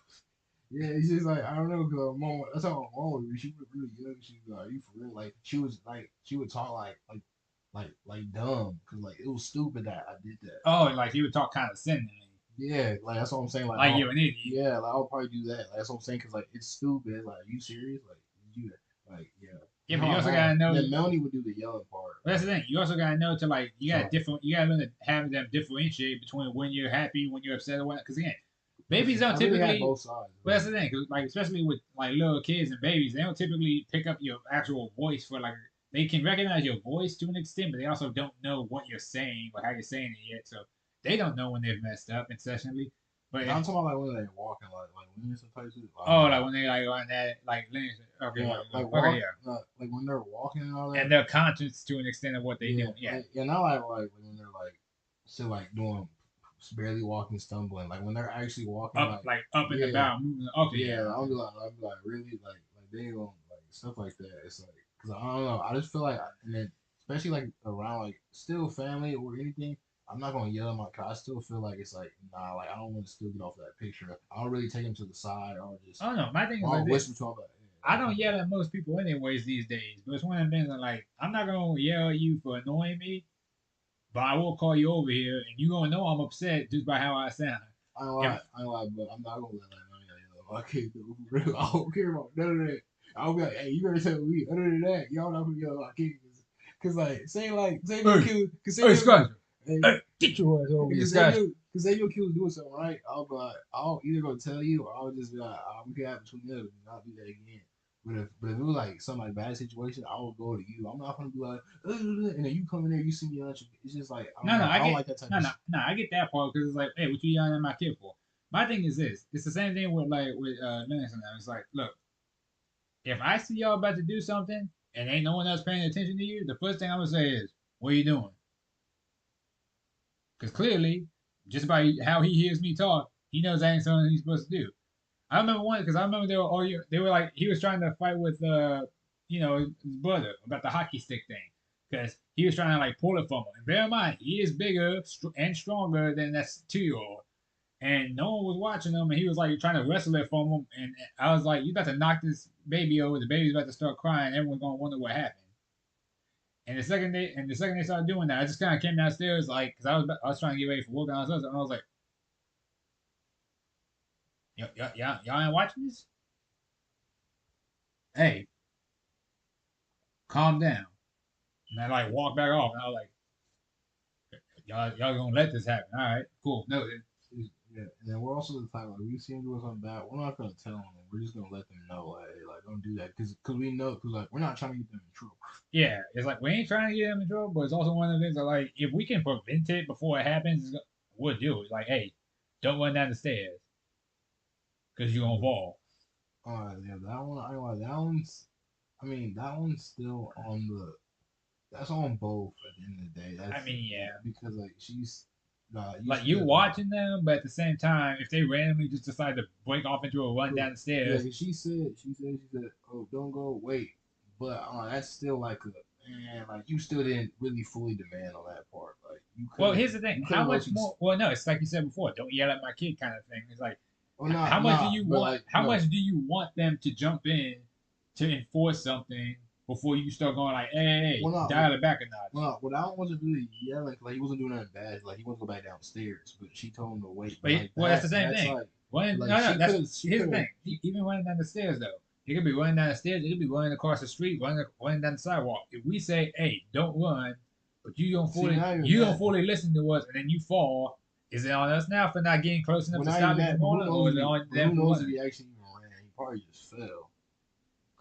Yeah, it's just like I don't know, cause mom. That's how my mom was. She was really young. She was like, "Are you for real?" Like she was like, she would talk like dumb, cause like it was stupid that I did that. Oh, like he would talk condescendingly, Yeah, like that's what I'm saying. Like, like oh, you're an idiot. yeah, like I'll probably do that. Like, that's what I'm saying, cause like it's stupid. Like, are you serious? Like, you like yeah. Yeah, That's but how you my also mom. gotta And know. then Melanie would do the yelling part. That's the thing. You also gotta know to like So you gotta learn to have them differentiate between when you're happy, when you're upset, or what. Because again, babies yeah, don't I really had typically. both sides. Well, that's the thing. 'Cause, like especially with like little kids and babies, they don't typically pick up your actual voice for like they can recognize your voice to an extent, but they also don't know what you're saying or how you're saying it yet. So they don't know when they've messed up incessantly. But Now I'm talking about like when they walking, like when you're some places. oh, like when they like on that like okay, Yeah, like okay, walk, yeah, like when they're walking and all and that. they're conscious to an extent of what they do. Yeah, Yeah, like not like when they're like still like doing barely walking, stumbling. Like when they're actually walking, up and yeah, about, moving. Okay, yeah, yeah. okay. I'll be like really like they don't like stuff like that. It's like because I don't know. I just feel like and then especially like around like still family or anything. I'm not gonna yell at my cause I still feel like it's like nah, like I don't want to still get off that picture. I'll really take him to the side or just Oh no, my thing is or like I'll this. whisper to him like, I hey, don't come on. yell at most people anyways these days, but it's one of the things that like I'm not gonna yell at you for annoying me, but I will call you over here, and you gonna know I'm upset just by how I sound. If I ain't lie, but I'm not gonna let like none of y'all yell. I can't do it for real. I don't care about none of that. I'll be like, hey, you better tell me. Other than that, y'all not gonna yell about kids. Cause say your hey, kid, cause say hey, your, Scott, hey, hey, get your ass over here, cause say Scott. your, cause say your kid was doing something right. I'll be like, I'll either gonna tell you or I'll just be like, we can have between us and not do that again. But if it was like some like bad situation, I will go to you. I'm not gonna be like, and then you come in there, you see me lunch. It's just like I don't No, no, know. I I don't get like that type no, of no, shit. no, I get that part because it's like, hey, what you yelling at my kid for? My thing is this. It's the same thing with like with Linux and that. It's like, look, if I see y'all about to do something and ain't no one else paying attention to you, the first thing I'm gonna say is, what are you doing? Because clearly, just by how he hears me talk, he knows that ain't something he's supposed to do. I remember one because I remember they were all they were like he was trying to fight with his brother about the hockey stick thing because he was trying to like pull it from him. And bear in mind, he is bigger and stronger than that 2 year old, and no one was watching him, and he was like trying to wrestle it from him. And I was like, you got to knock this baby over. The baby's about to start crying. Everyone's gonna wonder what happened. And the second they started doing that, I just kind of came downstairs like because I was trying to get ready for work downstairs, and I was like, y'all ain't watching this? Hey, calm down. And I like walked back off, and I was like, y'all gonna let this happen? All right, cool. No, Yeah, and then we're also the type like we see him doing something bad. We're not gonna tell them. We're just gonna let them know, like, hey, like don't do that, cause we know, cause like we're not trying to get them in trouble. Yeah, it's like we ain't trying to get them in trouble, but it's also one of the things that like if we can prevent it before it happens, we'll do it. Like, hey, don't run down the stairs because you're gonna Yeah. fall. Yeah, that one. I like that one's. I mean, that one's still on the. That's on both at the end of the day. I That's mean, yeah, because like she's. You like you still got. watching them, but at the same time, if they randomly just decide to break off into a run But down the yeah, stairs, she said, oh, don't go, wait. But that's still like a man, like you still didn't really fully demand on that part. Like well, here's the thing: you could how have low much key. more? Well, no, it's like you said before, don't yell at my kid, kind of thing. It's like, Oh, how not much do not, you but want? like How much no, do you want them to jump in to enforce something before you start going like, hey, well not. dial it back a notch? Well, that one wasn't really yelling. Like he wasn't doing nothing bad. Like he wanted to go back downstairs, but she told him to wait. But like Well, that's the that, same that's thing. like, but Running, like no, no, that's she here's could the have. thing. Even running down the stairs though, he could be running down the stairs. He could be running across the street, running down the sidewalk. If we say, "Hey, don't run," but See, not even you don't that. fully listen to us, and then you fall, is it on us now for not getting close enough Well, to not even stop you from that. But who falling, knows or if is it he? on But them who for knows if running? he actually even ran? He probably just fell.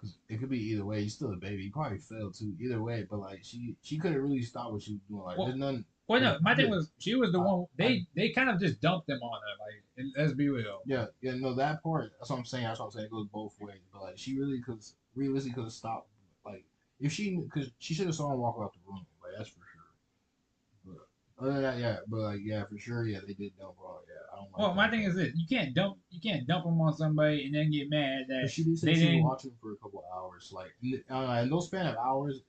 Cause it could be either way. He's still a baby. He probably fell too. Either way, but like she couldn't really stop what she was doing. Like Well, there's none. well, Cause no, my thing yeah, was she was the I, one. I They kind of just dumped them on her. Like, let's be real. yeah, no, that part. That's what I'm saying. That's what I'm saying. It goes both ways. But like she really, cause realistically could have stopped. Like if she, cause she should have saw him walk out the room. Like that's for sure. But other than that, yeah. But like yeah, for sure, yeah, they did dump her. Yeah, I don't like Well, my that thing is part. this: you can't dump them on somebody and then get mad But that she did say they she was didn't. watching for a couple of hours. Like in those span of hours,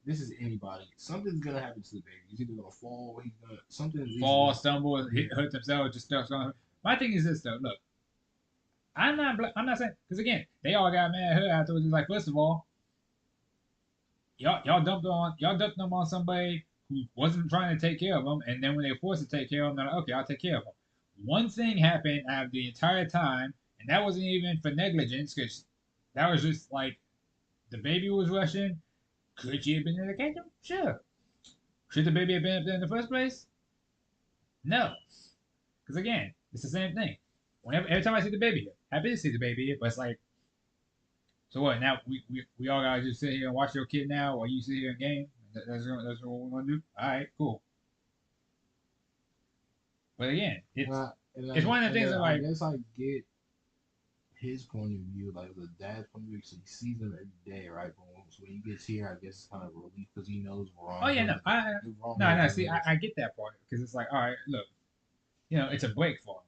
this is anybody. Something's gonna happen to the baby. He's either gonna fall. He's gonna something. He's Fall, stumble, yeah. hurt themselves, just stuff going. My thing is this though. Look, I'm not saying because again, they all got mad at her afterwards. It's like, first of all, y'all dumped them on somebody who wasn't trying to take care of them, and then when they were forced to take care of them, they're like, okay, I'll take care of them. One thing happened out of the entire time, and that wasn't even for negligence, because that was just like the baby was rushing. Could she have been in the kitchen? Sure. Should the baby have been up there in the first place? No. Because again, it's the same thing. Whenever every time I see the baby here, happy to see the baby here, but it's like, so what? Now we all gotta just sit here and watch your kid now while you sit here and game. That's what we're gonna do. All right, cool. But again, And I, and it's then one of the and things then that I like, guess I get his point of view, like the dad's point of view, because he sees them every day, right? But so when he gets here, I guess it's kind of a relief because he knows oh wrong. yeah, no, He'll no. just See, let us. I get that part because it's like, all right, look, it's a break for him.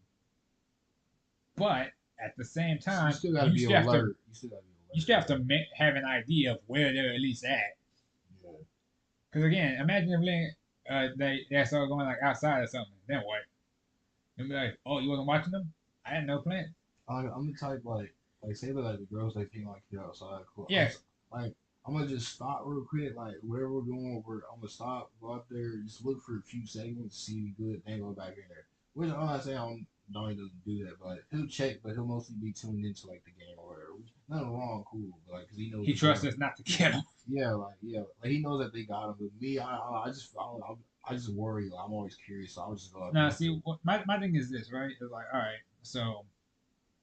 But at the same You time, still got to be alert. You still got to be you alert. still have to have an idea of where they're at least at. Yeah. Because again, imagine if they started going like outside or something. Then what? And be like, oh, you wasn't watching them? I had no plan. I'm the type like say that like the girls that came like here outside. Cool. Yeah, Like I'm gonna just stop real quick. Like wherever we're going, I'm gonna stop, go out there, just look for a few seconds, see we good, then go back in there. Which I'm not saying Donnie doesn't do that, but he'll check, but he'll mostly be tuned into like the game or whatever. Which, nothing wrong, cool, but like because he knows he the game. trusts us not to get him. Like he knows that they got him. But me, I just worry. Like, I'm always curious, so I'll just go out there Now, and see. see, my thing is this, right? It's like, all right, so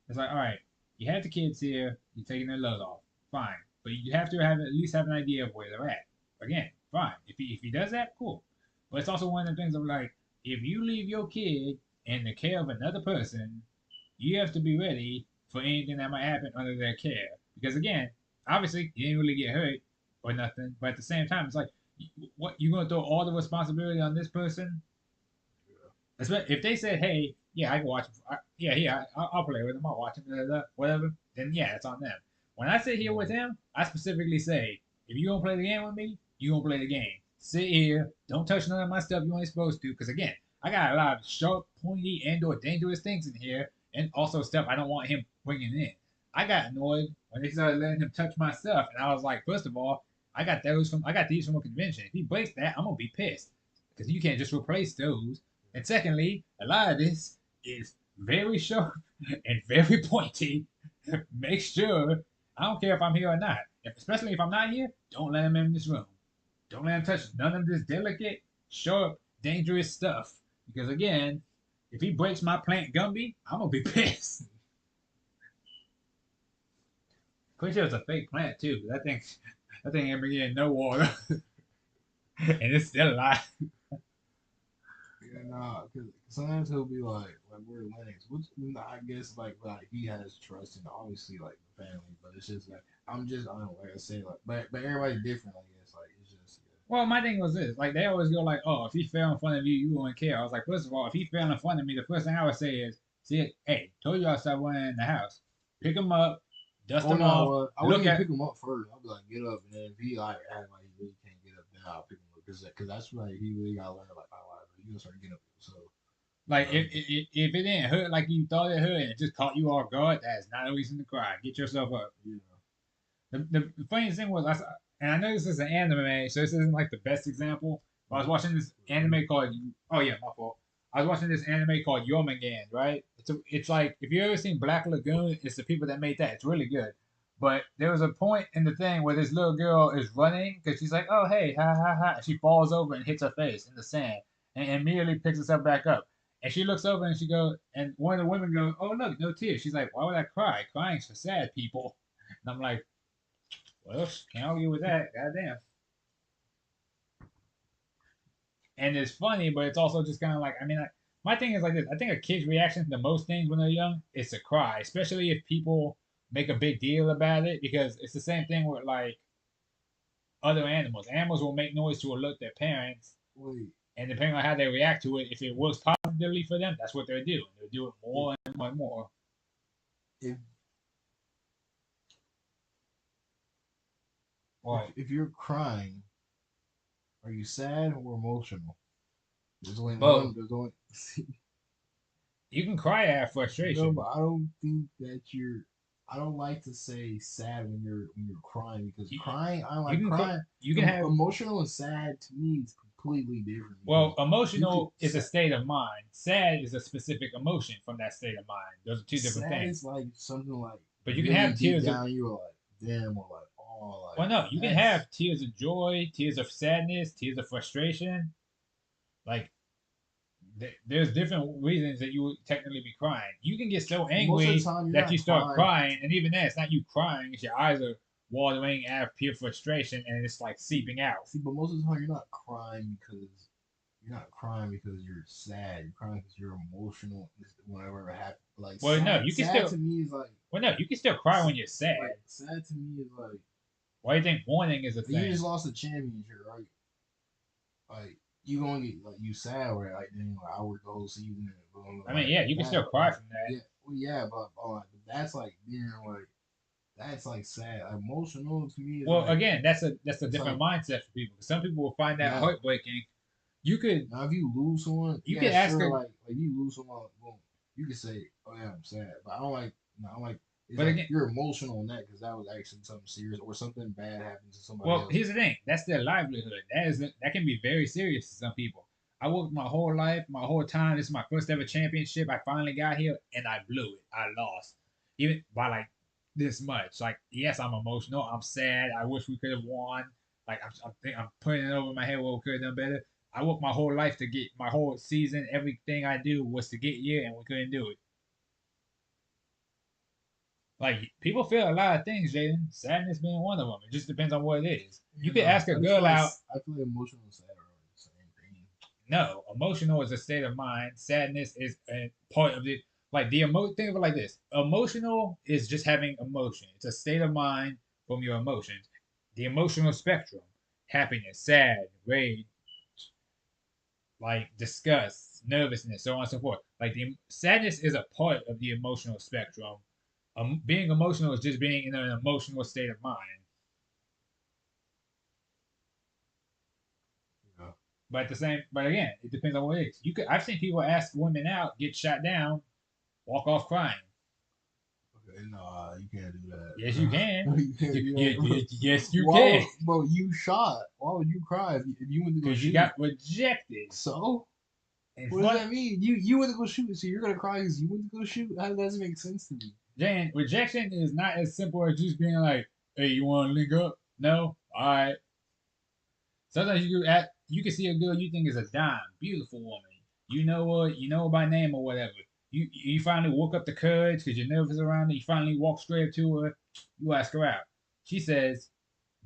it's like, all right, you had the kids here, you're taking their load off, fine, but you have to have at least have an idea of where they're at. Again, fine. If he does that, cool. But it's also one of the things of like, if you leave your kid in the care of another person, you have to be ready for anything that might happen under their care. Because again, obviously, you didn't really get hurt or nothing, but at the same time, it's like, what you gonna throw all the responsibility on this person? If they said, "Hey, yeah, I can watch him. Yeah, I'll play with him. I'll watch him, blah, blah, blah, whatever." Then yeah, it's on them. When I sit here with him, I specifically say, "If you gonna play the game with me, you gonna play the game. Sit here, don't touch none of my stuff you ain't supposed to." Because again, I got a lot of sharp, pointy, and/or dangerous things in here, and also stuff I don't want him bringing in. I got annoyed when they started letting him touch my stuff, and I was like, first of all, I got these from a convention. If he breaks that, I'm gonna be pissed because you can't just replace those. And secondly, a lot of this is very sharp and very pointy. Make sure, I don't care if I'm here or not, especially if I'm not here, don't let him in this room. Don't let him touch none of this delicate, sharp, dangerous stuff. Because again, If he breaks my plant Gumby, I'm gonna be pissed. Pretty sure it's a fake plant too. That thing ain't been getting no water, and it's still alive. Yeah, nah, because sometimes he'll be like we're Linux, which I guess like he has trust in obviously like the family, but it's just like I don't know, like I say like, but everybody's different, I guess. Like it's just Well, my thing was this: like they always go like, "Oh, if he fell in front of you, you wouldn't care." I was like, first of all, if he fell in front of me, the first thing I would say is, "See, hey, told you I stop running in the house. Pick him up, dust oh him no, off, well I wouldn't look even at pick him up first. I'll be like get up, and then if he like act like he really can't get up, then I'll pick him up because that's like he really gotta learn like my life. He gonna start getting up, so like uh, if it didn't hurt like you thought it hurt and it just caught you off guard, that's not a reason to cry. Get yourself up." you The funniest thing was, and I know this is an anime, so this isn't like the best example. But I was watching this know, anime called, oh yeah, my fault. I was watching this anime called Yomengan, right? It's like if you ever seen Black Lagoon, it's the people that made that. It's really good. But there was a point in the thing where this little girl is running because she's like, "Oh hey, ha ha ha!" And she falls over and hits her face in the sand, and immediately picks herself back up. And she looks over and she goes, and one of the women goes, "Oh look, no tears." She's like, "Why would I cry? Crying's for sad people." And I'm like, well, can't argue with that. Goddamn. And it's funny, but it's also just kind of like, I mean, my thing is like this. I think a kid's reaction to most things when they're young is to cry, especially if people make a big deal about it, because it's the same thing with like other animals. Animals will make noise to alert their parents, wait, and depending on how they react to it, if it works positively for them, that's what they'll do. They'll do it if more and more and more. if Like, if you're crying, are you sad or emotional? There's only one. both. There's only You can cry out of no, but frustration. I don't think that you're. I don't like to say sad when you're crying because You, crying. I don't you like can crying. you can have. Emotional and sad to me is completely different Well, because you could emotional is a state of mind. Sad is a specific emotion from that state of mind. Those are two different sad things. is like something like But you can really have deep tears of, down. You're like damn or like oh well, like no, you can that's have tears of joy, tears of sadness, tears of frustration. Like, there's different reasons that you would technically be crying. You can get so but most of the angry time you're that not you start crying. crying, and even then, it's not you crying, it's your eyes are watering out of pure frustration, and it's like seeping out. See, but most of the time you're not crying because you're sad. You're crying because you're emotional. Whenever it happens, like Well, no, you can sad still, to me is like well, no, you can still cry when you're sad. sad to me is Why do you think mourning is a like you thing? just lost a championship, right? Like you gonna get like you sad right? Like then like I worked the whole season and blah, blah, I blah, mean, like yeah, you can that. still cry from that. Yeah, well, yeah, but that's like being like that's like sad. Like, emotional to me is Well, like again, that's a it's different like mindset for people. Some people will find that now heartbreaking. You could now if you lose someone, you yeah, could ask sure, a, like you lose someone, boom, you can say, oh yeah, I'm sad, but I don't like no, I'm like it's but like again, you're emotional in that because that was actually something serious or something bad happened to somebody well, else. here's the thing. That's their livelihood. That can be very serious to some people. I worked my whole life, my whole time. This is my first ever championship. I finally got here and I blew it. I lost, even by like this much. Like, yes, I'm emotional. I'm sad. I wish we could have won. Like, I'm putting it over my head. Well, we could have done better. I worked my whole life to get my whole season. Everything I do was to get here, and we couldn't do it. Like, people feel a lot of things, Jaden. Sadness being one of them. It just depends on what it is. You You could know, ask a I just feel girl like out. emotional and sad are the same thing. No, emotional is a state of mind. Sadness is a part of the, like the think of it like this. Emotional is just having emotion. It's a state of mind from your emotions. The emotional spectrum: happiness, sad, rage, like disgust, nervousness, so on and so forth. Like the sadness is a part of the emotional spectrum. Being emotional is just being in an emotional state of mind. You know, But at the same, but again, it depends on what it is. You could, I've seen people ask women out, get shot down, walk off crying. okay, no, you can't do Yes, you that. can. You can't do that. Yes, you Why can. would, bro? You shot. Why would you cry if you went to go Because you shoot? got rejected. So And what does fun, that mean? You went to go shoot, so you're gonna cry because you went to go shoot? How does that make sense to me? Jan, rejection is not as simple as just being like, "Hey, you want to link up?" No, all right. Sometimes you can see a girl you think is a dime, beautiful woman. you know her by name or whatever. You finally woke up the courage because you're nervous around her. You finally walk straight up to her. You ask her out. She says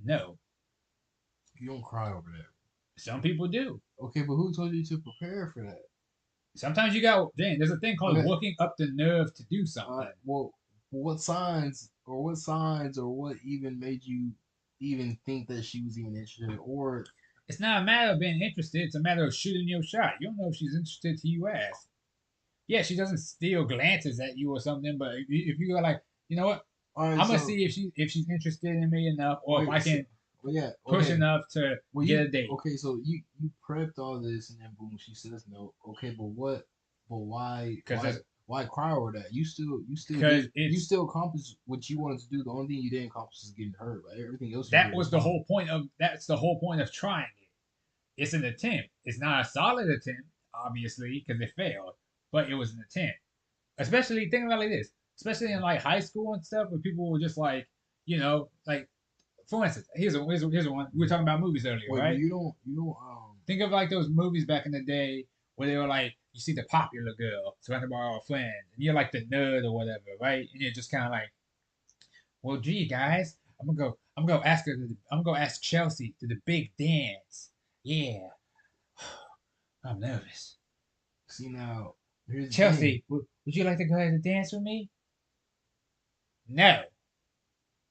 no. You don't cry over that. Some people do. Okay, but who told you to prepare for that? Sometimes you got dang. There's a thing called Okay, working up the nerve to do something. well, what signs or what even made you even think that she was even interested, or It's not a matter of being interested. It's a matter of shooting your shot. You don't know if she's interested till you ask. Yeah, she doesn't steal glances at you or something. But if you go like, you know what, all right, I'm gonna so see if she's interested in me enough, or if wait, I so can well, yeah, push okay. enough to Well, get you a date. okay? So you prepped all this, and then boom, she says no. Okay, but what? But why? Because that's Why cry over that? because you it's still accomplished what you wanted to do. The only thing you didn't accomplish is getting hurt. Like everything else you that did was was the fine. whole point of that's the whole point of trying it. It's an attempt. It's not a solid attempt, obviously, because it failed, but it was an attempt. Especially think about it like this, especially in like high school and stuff, where people were just like, like for instance, here's a one. We were talking about movies earlier, Wait, but right? you don't. Think of like those movies back in the day where they were like, you see the popular girl surrounded by all friends, and you're like the nerd or whatever, right? And you're just kind of like, well, gee, guys, I'm gonna go ask Chelsea to the big dance. Yeah, I'm nervous. See now, here's the thing. Chelsea, would you like to go ahead and dance with me? No,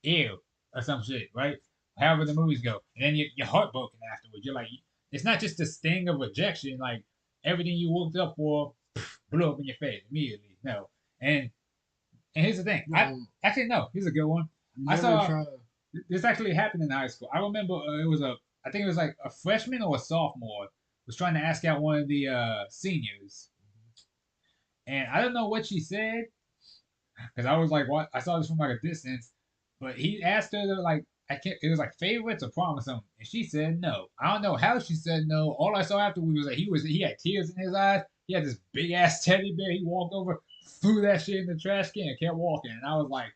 ew, or some shit, right? However the movies go, and then you're heartbroken afterwards. You're like, it's not just the sting of rejection, like everything you worked up for blew up in your face immediately. No, and and here's the thing. You I don't. actually no. Here's a good one. You I never saw try. this actually happened in high school. I remember it was I think it was like a freshman or a sophomore was trying to ask out one of the seniors, and I don't know what she said because I was like, what? I saw this from like a distance, but he asked her to like, I can't. It was like favorites or prom or something, and she said no. I don't know how she said no. All I saw afterwards was that he had tears in his eyes. He had this big ass teddy bear. He walked over, threw that shit in the trash can, and kept walking. And I was like,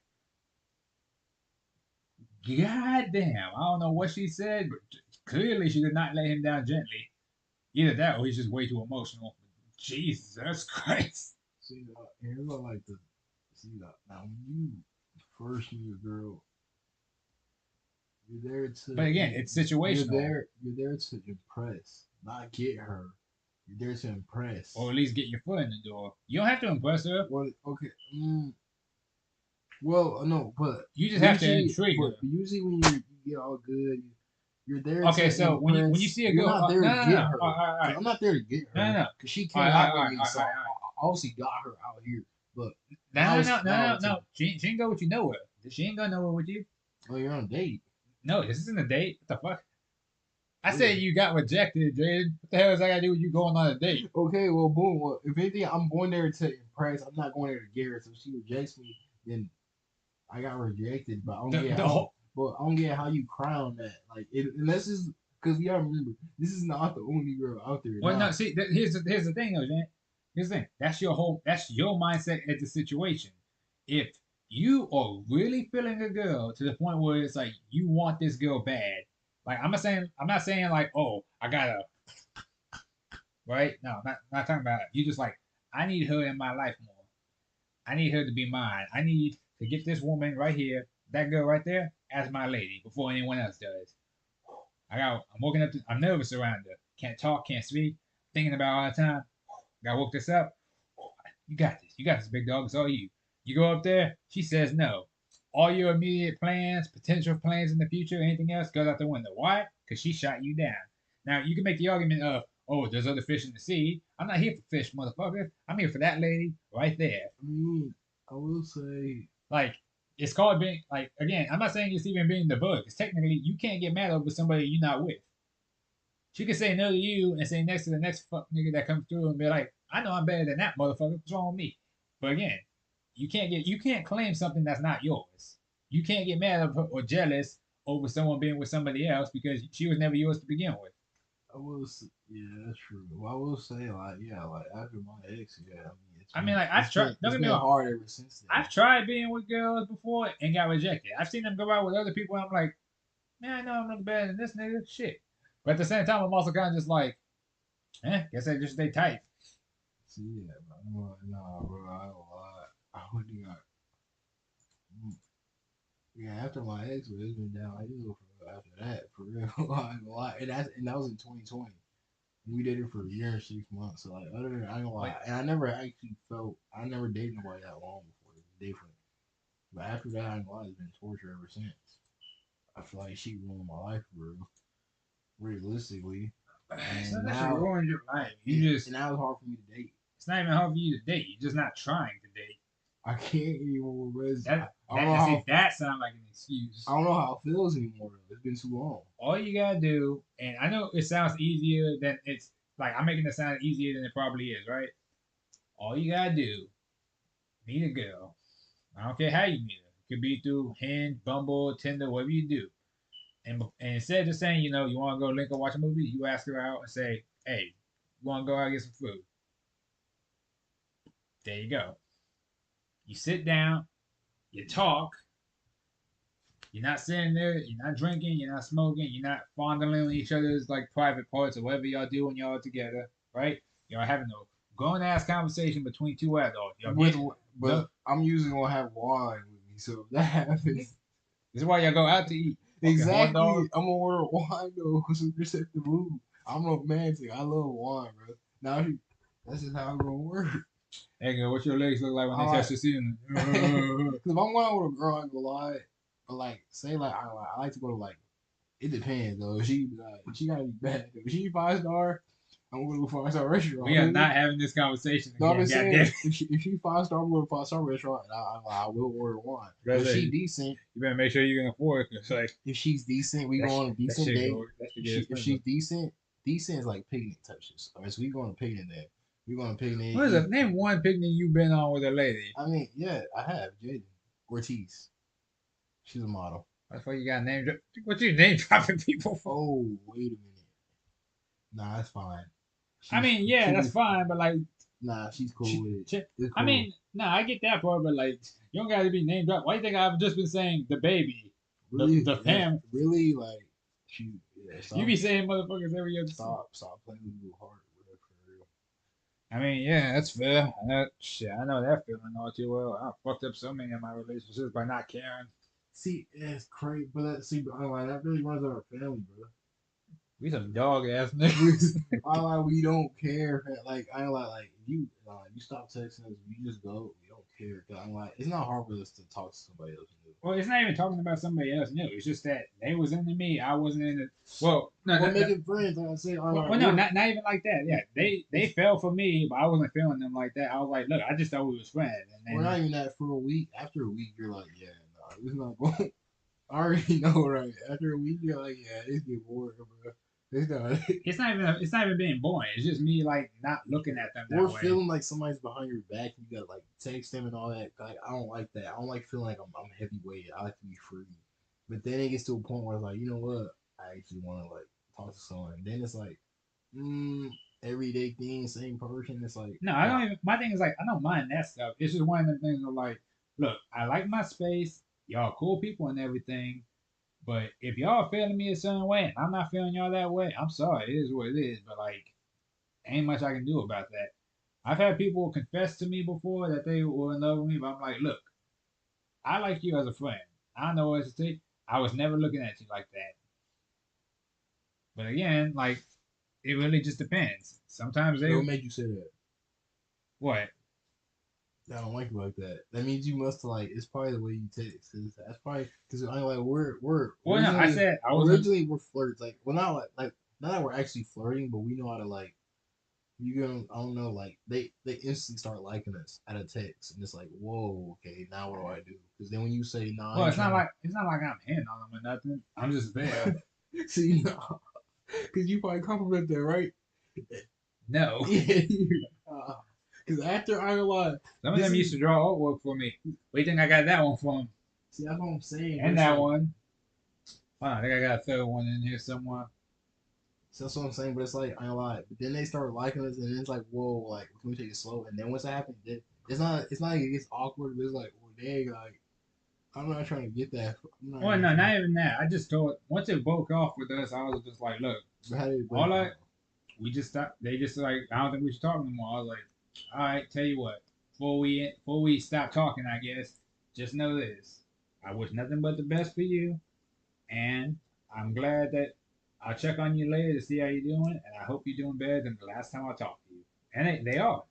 God damn, I don't know what she said, but clearly she did not lay him down gently. Either that or he's just way too emotional. Jesus Christ. See, here's what I like to see that now when you first meet a girl, you're there But to again, it's situational, you're there to impress, not get her. You're there to or impress. at least get your foot in the door. You don't have to impress her. Well, okay. Well, no, You just have to intrigue but her. usually when you get all good, you're there Okay, to so when you impress. see a You're girl, not there no, to no, get no, her. all right, all Cause right, I'm not there to get no, no, her. no, Cause she all came right, out all with right, me, all so right, all right. I obviously got her out here. But No, no, no, no, now no, it's a no. She ain't go with you nowhere. She ain't going nowhere with you. oh you're on a date. No, this isn't a date. What the fuck? I Yeah. said you got rejected, Jaden. What the hell is that got to do with you going on a date? Okay, well, boom. Well, if anything, I'm going there to impress. I'm not going there to get her. So if she rejects me, then I got rejected. But The whole I don't get how you cry on that. Like, unless it's because you gotta remember, this is not the only girl out there. well, no. Now, See, here's the thing, though, Jan. Here's the thing. That's your mindset at the situation. If you are really feeling a girl to the point where it's like you want this girl bad, like I'm not saying like, oh, I gotta right. No, not talking about it. You just like, I need her in my life more. I need her to be mine. I need to get this woman right here, that girl right there, as my lady before anyone else does. I'm working up. I'm nervous around her. Can't talk. Can't speak. Thinking about her all the time. Gotta work this up. You got this. You got this, big dog. It's all you. You go up there. She says no. All your immediate plans, potential plans in the future, anything else goes out the window. Why? Because she shot you down. Now you can make the argument of, oh, there's other fish in the sea. I'm not here for fish, motherfucker. I'm here for that lady right there. I mean, I will say, Like, it's called being like again. I'm not saying it's even being the bug. Because technically, you can't get mad over somebody you're not with. She could say no to you and say next to the next fuck nigga that comes through and be like, I know I'm better than that motherfucker. What's wrong with me? But again, you can't claim something that's not yours. You can't get mad or jealous over someone being with somebody else because she was never yours to begin with. yeah, that's true. Well, I will say, like, yeah, like after my ex, yeah, I mean, I mean, like I've tried. Don't it's get me been wrong. hard ever since then. I've tried being with girls before and got rejected. I've seen them go out with other people and I'm like, man, I know I'm not better than this nigga. Shit. But at the same time, I'm also kind of just like, guess I just stay tight. See that, bro. Nah, bro. I don't lie. I would do that. Yeah, after my ex, bro, it's been downhill for after that, for real. I ain't gonna lie. And that was in 2020. We dated for a year and 6 months. So like, other than I ain't gonna But lie, and I never actually felt I never dated nobody that long before. It was different. But after that, I ain't gonna lie, it's been torture ever since. I feel like she ruined my life, bro. Realistically, it's not and that she now ruined your life. it You just and now it's hard for me to date. it's not even hard for you to date. You're just not trying to date. I can't anymore, bro. I don't That know now see how that sounds like an excuse. I don't know how it feels anymore. Though. It's been too long. All you gotta do, and I know it sounds easier than it's like I'm making it sound easier than it probably is, right? All you gotta do, meet a girl. I don't care how you meet her. It could be through Hinge, Bumble, Tinder, whatever you do. And instead of just saying, you want to go link or watch a movie, you ask her out and say, hey, you want to go out and get some food? There you go. You sit down, you talk. You're not sitting there, you're not drinking, you're not smoking, you're not fondling each other's like private parts or whatever y'all do when y'all are together, right? Y'all having a grown ass conversation between two adults. Y'all With getting but no. I'm usually gonna have wine with me, so if that happens. This is why y'all go out to eat. Fucking horn Exactly. dog. I'm gonna order wine though, because you set the mood. I'm romantic. I love wine, bro. Now that's just how it's gonna work. Hey, girl, what your legs look like when I they touch like the ceiling? because if I'm going out with a girl, I ain't gonna lie. But like, say like I like to go to like it depends though. If she gotta be bad. If she 5 star, I'm gonna go to a 5 star We restaurant. are not having this conversation No, I'm again. just saying Goddamn. if she 5 star, I'm going to a 5 star restaurant. And I will order wine. But if she You decent, better make sure you can afford it. It's like if she's decent, we that, go on a that decent shit date. go. That should get If expensive. she's decent, decent is like picnic touches. All right, so we go on a picnic day. We go on a picnic. What is it? Name one picnic you've been on with a lady. I mean, yeah, I have Jaden Ortiz. She's a model. That's why you got name. What you name dropping people for? Oh, wait a minute. Nah, that's fine. I mean, yeah, She that's just fine, but like, nah, she's cool with it. It's I cool. mean, no, I get that part, but like, you don't gotta be named dropped. Why do you think I've just been saying the baby, Really, the that's fam? really like she. Yeah, You be saying motherfuckers every other. stop playing with your heart, bro, for real. I mean, yeah, that's fair. Shit, I know that feeling all too well. I fucked up so many of my relationships by not caring. See, it's crazy, but but I'm like, that really runs our family, bro. We some dog ass We, niggas. I like we don't care. Like I ain't like if you you stop texting us, we just go. We don't care. Cause I'm like, it's not hard for us to talk to somebody else. Well, it's not even talking about somebody else new. It's just that they was into me. I wasn't into. Well, no, We're no, making friends. Like I say, I'm like, no, not even like that. Yeah, they it's, fell for me, but I wasn't feeling them like that. I was like, look, I just thought we was friends, we're and not then even that for a week. After a week, you're like, yeah, no, it's not going. I already know, right? After a week, you're like, yeah, this get boring, bro. It's not. it's not even being boring. It's just me like not looking at them Or that way. feeling like somebody's behind your back and you gotta like text them and all that. Like I don't like that. I don't like feeling like I'm heavyweight. I like to be free. But then it gets to a point where it's like, you know what? I actually want to like talk to someone. And then it's like, mm, everyday thing, same person. It's like, No, I don't even. My thing is like I don't mind that stuff. It's just one of them things of like, look, I like my space. Y'all cool people and everything. But if y'all feeling me a certain way and I'm not feeling y'all that way, I'm sorry. It is what it is. But like, ain't much I can do about that. I've had people confess to me before that they were in love with me, but I'm like, look, I like you as a friend. I don't know what to say. I was never looking at you like that. But again, like, it really just depends. Sometimes it they, will make you say that. what? I don't like you like that. That means you must like. It's probably the way you text. Cause that's probably because I like we're Well, no, I said I wasn't. originally we're flirts. Like well not like not that we're actually flirting, but we know how to like you gonna I don't know like they instantly start liking us at a text and it's like whoa okay now what do I do? Because then when you say nah I Well, ain't trying it's not like I'm hitting on them or nothing. I'm just there. to see no because you probably compliment that right No, yeah because after I ain't lie some of this them is used to draw artwork for me. Where you think I got that one from? see that's what I'm saying but And it's that like one. Wow, I think I got a third one in here somewhere. so that's what I'm saying, but it's like I ain't lie. But then they start liking us, and then it's like, whoa, like can we take it slow? And then once that happens, then it's not like it gets awkward, but it's like, well, dang, like I'm not trying to get that. I'm not Well, even no, trying. not even that. I just told once it broke off with us, I was just like, look, But how did it break all I off? we just stopped. They just like I don't think we should talk no more. I was like, All right, tell you what. Before we stop talking, I guess just know this. I wish nothing but the best for you, and I'm glad that I'll check on you later to see how you're doing, and I hope you're doing better than the last time I talked to you. And they all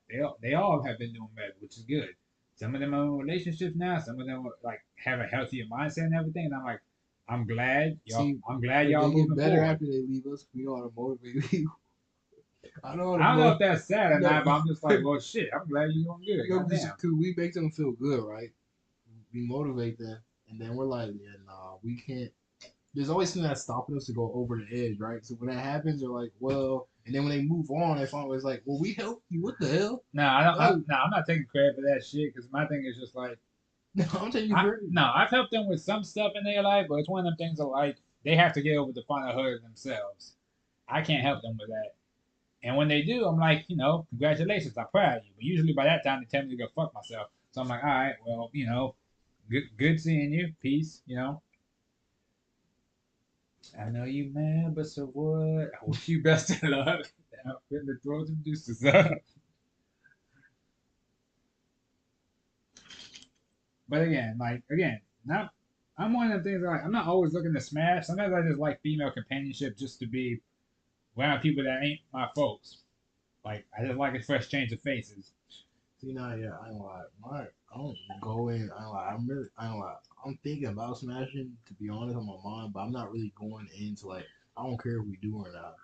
have been doing better, which is good. Some of them are in relationships now. Some of them are, like have a healthier mindset and everything. And I'm like, I'm glad y'all. See, I'm glad but y'all they get moving better forward. after they leave us. We know how to motivate people. I know how to I don't know if that's sad or no, not, but I'm just like, well, shit. I'm glad you're doing good. no, Goddamn. because we make them feel good, right? We motivate them, and then we're like, yeah, nah, we can't. There's always something that's stopping us to go over the edge, right? So when that happens, they're like, well, and then when they move on, it's always like, well, we helped you. What the hell? No, I don't. No, No, I'm not taking credit for that shit because my thing is just like, no, I'm telling you, crazy. no, I've helped them with some stuff in their life, but it's one of them things that like they have to get over the final hurdle themselves. I can't help them with that. And when they do, I'm like, congratulations, I'm proud of you. But usually by that time, they tell me to go fuck myself. So I'm like, all right, well, good seeing you. Peace. I know you mad, but so what? I wish you best of luck. I'm finna throw some deuces up. But again, not. I'm one of the things like I'm not always looking to smash. Sometimes I just like female companionship just to be around people that ain't my folks. Like I just like a fresh change of faces. See, now, yeah, I ain't lie. I don't go in. I ain't lie. I ain't lie. I'm thinking about smashing, to be honest, on my mind, but I'm not really going into like, I don't care if we do or not.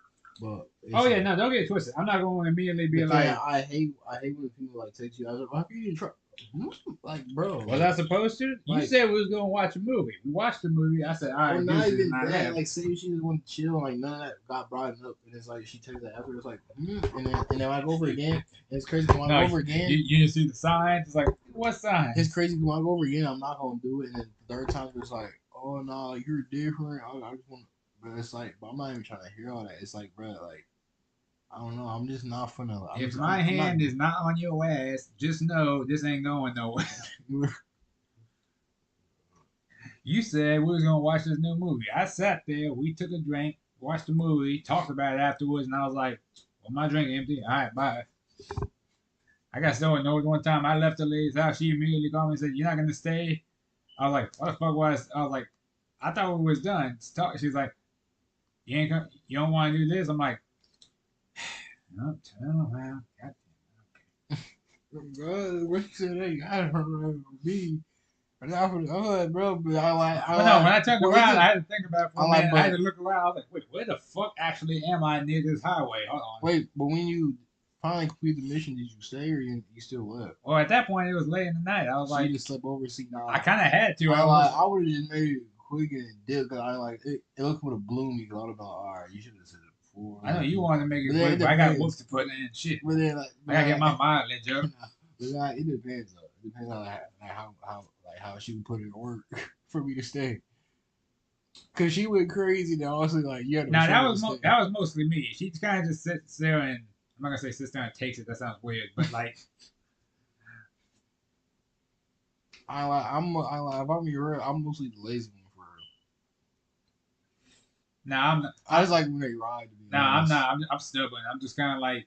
But Oh it's yeah, like, no, don't get it twisted. I'm not going to immediately the be thing like, I hate when people like text you. I was like, why you didn't try? Hmm? Like, bro, was I supposed to? You like, said we was gonna watch a movie. We watched the movie. I said, all or right, not deuces, and even I that. left. Like, say she just want to chill, like none of that got brought up, and it's like she takes that after. It's like, and then I go over again. And it's crazy when I No, go you, over again. you didn't see the signs. It's like, what It's signs? crazy when I go over again. I'm not gonna do it, and then the third time it's like, oh no, you're different. I just want, but it's like, but I'm not even trying to hear all that. It's like, bro, like I don't know. I'm just not finna. If my I'm not. hand is not on your ass, just know this ain't going nowhere. You said we was gonna watch this new movie. I sat there, we took a drink, watched the movie, talked about it afterwards, and I was like, well, my drink empty. All right, bye. I got so annoyed one time. I left the lady's house. She immediately called me and said, "You're not gonna stay." I was like, "What the fuck was?" I was like, "I thought we was done." She's like, You don't want to do this?" I'm like, "No, tell man. Bro, what you said? Hey, I don't remember me. But now I'm like, bro, but I But no, when like, I turned well, is around, it? I had to think about it I for a like, minute. I had but to look around. I was like, "Wait, where the fuck actually am I near this highway? Hold on." wait, but when you finally complete the mission, did you stay or you still left? Well, at that point, it was late in the night. I was So you like, just slept over. See, I nah. kind of had to. I I like, was I would have just made it quick and dip because I like it looked would have blew me because I would have been like, all right, you should have said it I know before. you wanted to make But it then quick, it but I got work depends. to put in. Shit, But then like, I gotta get my mileage up. but like, it depends though. It depends on like how she would put in work for me to stay. Cause she went crazy. Then also like you had to Now show me to stay. that was mostly me. She kind of just sits there and I'm not gonna say sits there and takes it. That sounds weird, but like, I like if I'm real, I'm mostly the lazy one for real. now I'm I I, just like when they ride to be now I'm honest. not. I'm stubborn. I'm just kind of like,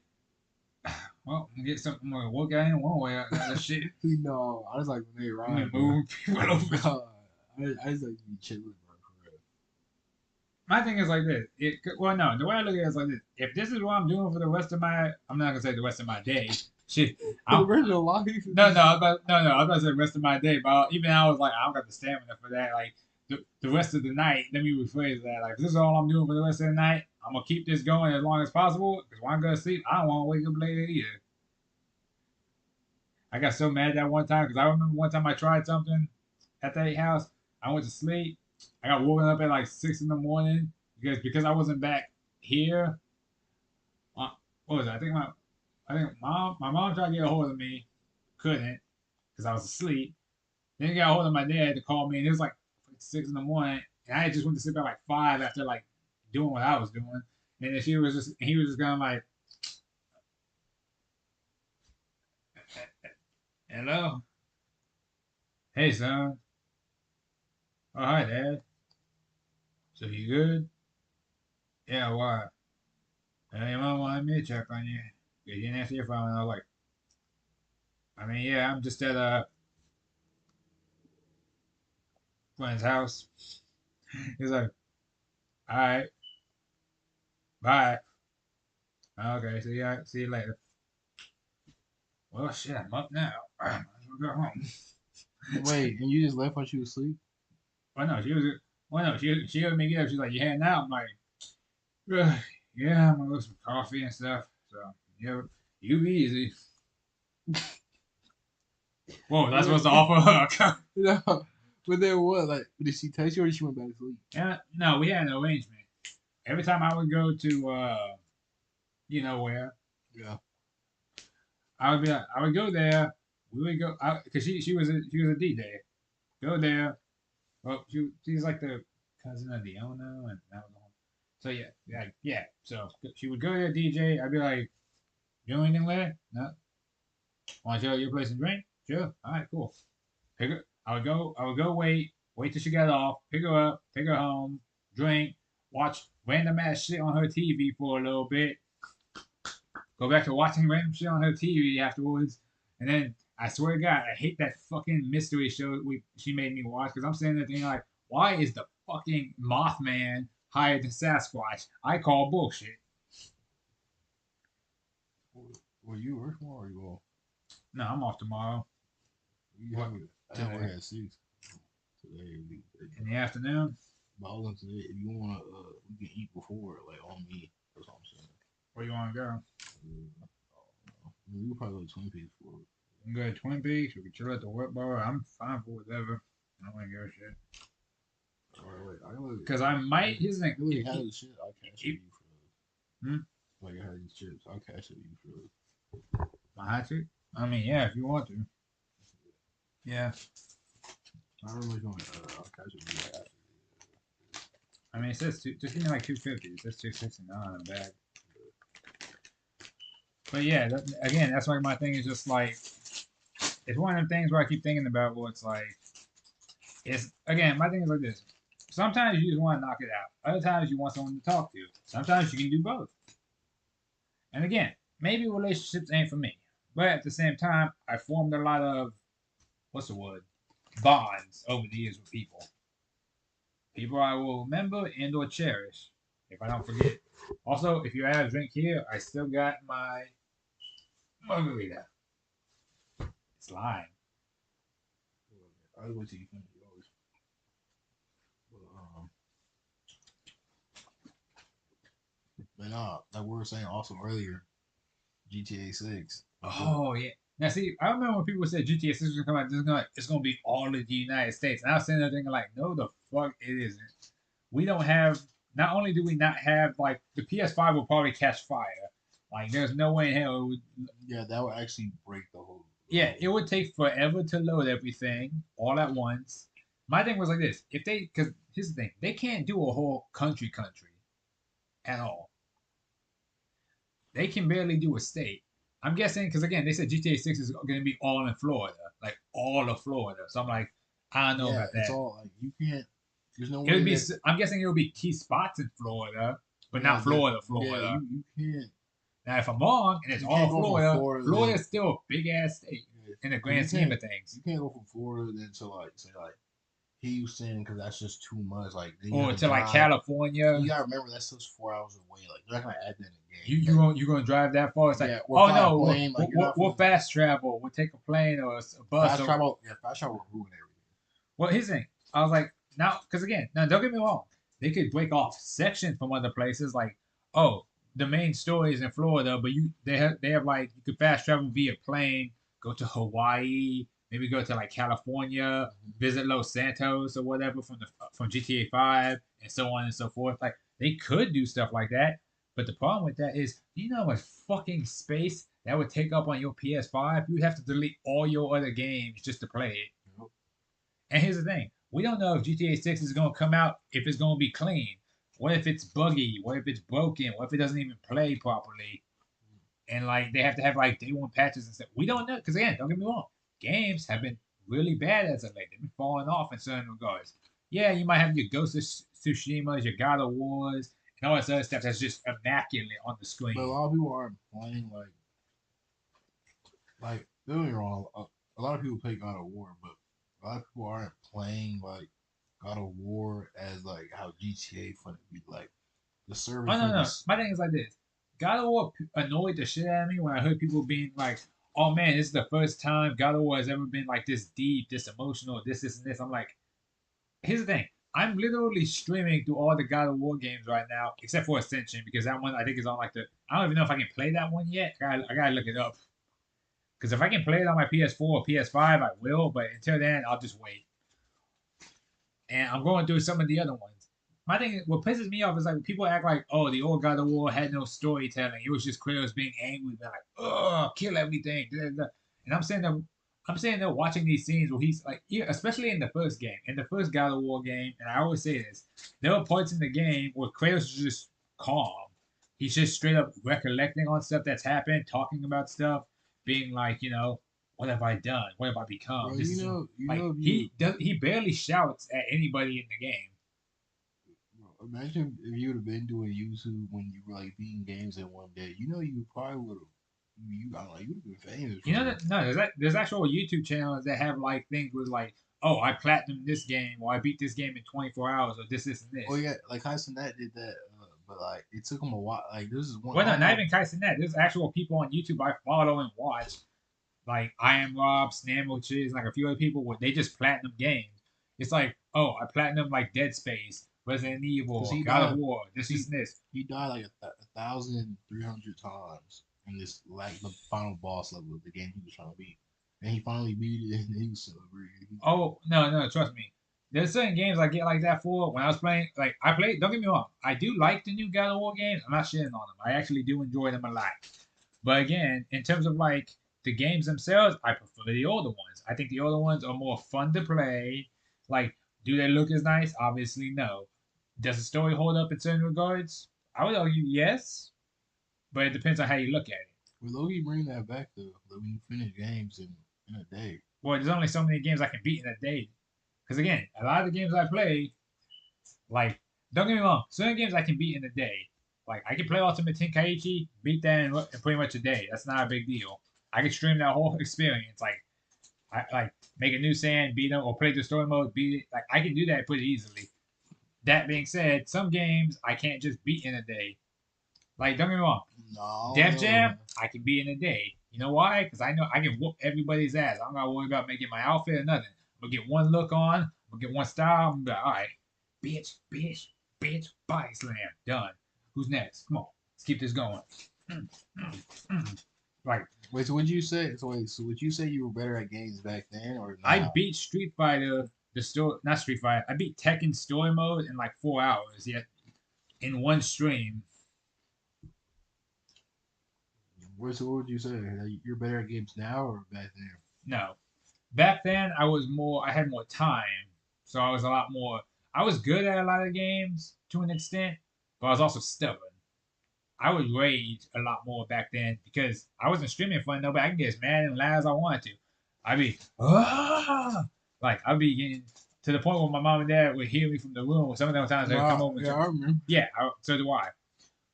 well, I'm gonna get something. I'm gonna work out in one way or another. Shit, You know, I just like when they I'm gonna ride, bro. move people over. No, I just like to be chilling, bro, for real. My thing is like this. Well, no, the way I look at it is like this. If this is what I'm doing for the rest of I'm not gonna say the rest of my day. Shit, For the I'm, rest of your life, no, no, no. I was about to say the rest of my day, but even I was like, I don't got the stamina for that. Like the rest of the night. Let me rephrase that. Like, if this is all I'm doing for the rest of the night, I'm gonna keep this going as long as possible. Because when I go to sleep, I don't want to wake up later either. I got so mad that one time because I remember one time I tried something at that house. I went to sleep. I got woken up at like 6 in the morning because I wasn't back here. What was it? I think my mom tried to get a hold of me, couldn't because I was asleep. Then he got a hold of my dad to call me, and it was like 6 in the morning, and I just went to sleep at like 5 after like doing what I was doing. And then he was just kind of like, "Hello, hey son, oh hi dad, so you good? Yeah, why? Your mom wanted me to check on you. You didn't answer your phone." And I was like, I mean, yeah, I'm just at a friend's house. He's like, all right, bye. Okay, see you later. Well, shit, I'm up now. I might as well go home. Wait, and you just left while she was asleep? Well, no, she was. Well, no, she heard me get up. She's like, you heading out? I'm like, ugh, yeah, I'm gonna go some coffee and stuff. So, yeah, you be easy. Whoa, that's supposed to Wait, offer her. no, but then what? Like, did she text you or she went back to sleep? Yeah, no, we had an arrangement. Every time I would go to, you know where, Yeah. I would be like, I would go there. We would go because she was a DJ. Go there. Well, she's like the cousin of the owner, and that was all. So yeah. So she would go there, DJ. I'd be like, you doing anything later? No. Want to show your place and drink? Sure. All right, cool. Pick her. I would go. Wait till she got off. Pick her up. Take her home. Drink. Watch random ass shit on her TV for a little bit. Go back to watching random shit on her TV afterwards, and then I swear to God, I hate that fucking mystery show she made me watch because I'm sitting there thinking like, why is the fucking Mothman higher than Sasquatch? I call bullshit. Were you work tomorrow or you off? No, I'm off tomorrow. You What have it. I have work today? at 6 today. In the afternoon? But I was gonna say, if you wanna, we can eat before, like on me. That's what I'm saying. Where you want to go? We could probably go to Twin Peaks for it. We can go to Twin Peaks. We can chill at the Wet Bar. I'm fine for whatever. I don't want to go shit. Alright, wait. I really, Because I might. really, Here's the thing. really had this shit. I'll cash it If, you for hmm? like I had these chips. I'll cash it you for My hot chick? I mean, yeah, if you want to. Yeah. I don't really going. I'll cash it you like after. I mean, it says just give me like 250. It says 269 in a bag. But yeah, again, that's like my thing is just like it's one of them things where I keep thinking about. Well, it's like it's again, my thing is like this. Sometimes you just want to knock it out. Other times you want someone to talk to. Sometimes you can do both. And again, maybe relationships ain't for me, but at the same time, I formed a lot of what's the word bonds over the years with people. People I will remember and or cherish if I don't forget. Also, if you add a drink here, I still got my margarita. It's lime. I'll wait till you finish yours. But, but nah, like we were saying also earlier, GTA 6. Oh yeah. Now see, I remember when people said GTA 6 was gonna come out, it's gonna be all of the United States. And I was sitting there thinking like, no, the fuck it isn't. We don't have. Not only do we not have like the PS5 will probably catch fire. Like there's no way in hell it would. Yeah, that would actually break the whole. Yeah, it would take forever to load everything all at once. My thing was like this: if they, because here's the thing, they can't do a whole country at all. They can barely do a state. I'm guessing because again they said GTA 6 is going to be all in Florida, like all of Florida. So I'm like, I don't know Yeah, about it's that. all like you can't. There's no It would way be. that. I'm guessing it would be key spots in Florida, but Yeah, not Florida, yeah, Florida. you can't. Now if I'm wrong and it's You all can't go from Florida, Florida Florida then. is still a big ass state Yeah, in the cause grand scheme of things. you can't go from Florida then to like say like Houston because that's just too much. Like then you Or have to to like drive. California. You gotta remember that's just 4 hours away. Like they're not gonna add that in the You game. you gonna you gonna drive that far? It's like, Yeah, or oh fly a no, plane. Like you're not we'll finna fast travel. We'll take a plane or a bus. fast Or travel. Yeah, fast travel will ruin everything. well, here's the thing. I was like, now, because again, now don't get me wrong, they could break off sections from other places. Like, oh, the main story is in Florida, but they have like you could fast travel via plane, go to Hawaii, maybe go to like California, visit Los Santos or whatever from GTA 5 and so on and so forth. Like they could do stuff like that, but the problem with that is, you know how much fucking space that would take up on your PS5? You'd have to delete all your other games just to play it. Mhm. And here's the thing: we don't know if GTA 6 is going to come out if it's going to be clean. What if it's buggy? What if it's broken? What if it doesn't even play properly? And like they have to have like day one patches and stuff. We don't know because again, don't get me wrong, games have been really bad as of late. They've been falling off in certain regards. Yeah, you might have your Ghost of Tsushima's, your God of Wars, and all this other stuff that's just immaculate on the But a screen. lot of people aren't playing like don't get me wrong. A lot of people play God of War, but a lot of people aren't playing like God of War as like how GTA fun to be. Like the Oh server's no, gonna be no. My thing is like this. God of War annoyed the shit out of me when I heard people being like, "Oh man, this is the first time God of War has ever been like this deep, this emotional, this, and this." I'm like, here's the thing. I'm literally streaming through all the God of War games right now, except for Ascension, because that one I think is on like the. I don't even know if I can play that one yet. I gotta look it up. Because if I can play it on my PS4 or PS5, I will. But until then, I'll just wait. And I'm going through some of the other ones. My thing, what pisses me off is like people act like, oh, the old God of War had no storytelling. It was just Kratos being angry, being like, oh, kill everything. Da, da, da. And I'm saying they're watching these scenes where he's like, yeah, especially in the first game, in the first God of War game, and I always say this, there were parts in the game where Kratos is just calm. He's just straight up recollecting on stuff that's happened, talking about stuff, being like, what have I done? What have I become? bro. This isn't You like know if you he does. He barely shouts at anybody in the game. bro, imagine if you would have been doing YouTube when you were like beating games in one day. You know you probably would have. I don't know. You would have been famous, You know bro. that no, there's actual YouTube channels that have like things with like, oh, I platinum this game, or I beat this game in 24 hours, or this and Oh this. yeah, like Net did that, but like it took him a while. Like this is one. Well, I no, don't not know even Kaisen Net. There's actual people on YouTube I follow and watch, like I Am Rob, Snammleches, like a few other people where they just platinum games. It's like, oh, I platinum like Dead Space, Resident because Evil, he God of died. War, He and this. he died like 1,300 times in this like the final boss level of the game he was trying to beat, and he finally beat it, and he was celebrating. Oh no, no, trust me. There's certain games I get like that for when I was playing. Like I played. Don't get me wrong. I do like the new God of War games. I'm not shitting on them. I actually do enjoy them a lot. But again, in terms of like the games themselves, I prefer the older ones. I think the older ones are more fun to play. Like, do they look as nice? Obviously, no. Does the story hold up in certain regards? I would argue yes, but it depends on how you look at it. Well, Loki bring that back though. Like when you finish games in a day. Well, there's only so many games I can beat in a day. Because again, a lot of the games I play, like, don't get me wrong, certain games I can beat in a day. Like, I can play Ultimate Tenkaichi, beat that in pretty much a day. That's not a big deal. I can stream that whole experience. Like, I like make a new sand, beat them, or play the story mode, beat it. Like, I can do that pretty easily. That being said, some games I can't just beat in a day. Like, don't get me wrong, No, I don't Def know, Jam man. I can beat in a day. You know why? Because I know I can whoop everybody's ass. I'm not worried about making my outfit or nothing. I'm gonna get one look on. I'm gonna get one style. I'm gonna be like, all right, bitch, bitch, bitch, body slam, done. Who's next? Come on, let's keep this going. Mm, mm, mm. Like Wait, so would you say? So wait, so would you say you were better at games back then or I now? beat Street Fighter, the story, not Street Fighter. I beat Tekken story mode in like 4 hours. Yet in one stream. So what would you say? Like, you're better at games now or back then? No, back then I was more. I had more time, so I was a lot more. I was good at a lot of games to an extent, but I was also stubborn. I would rage a lot more back then because I wasn't streaming for nobody. I can get as mad and loud as I wanted to. I'd be like I'd be getting to the point where my mom and dad would hear me from the room. Some of them times they'd come over and Yeah, I remember. yeah, so do I.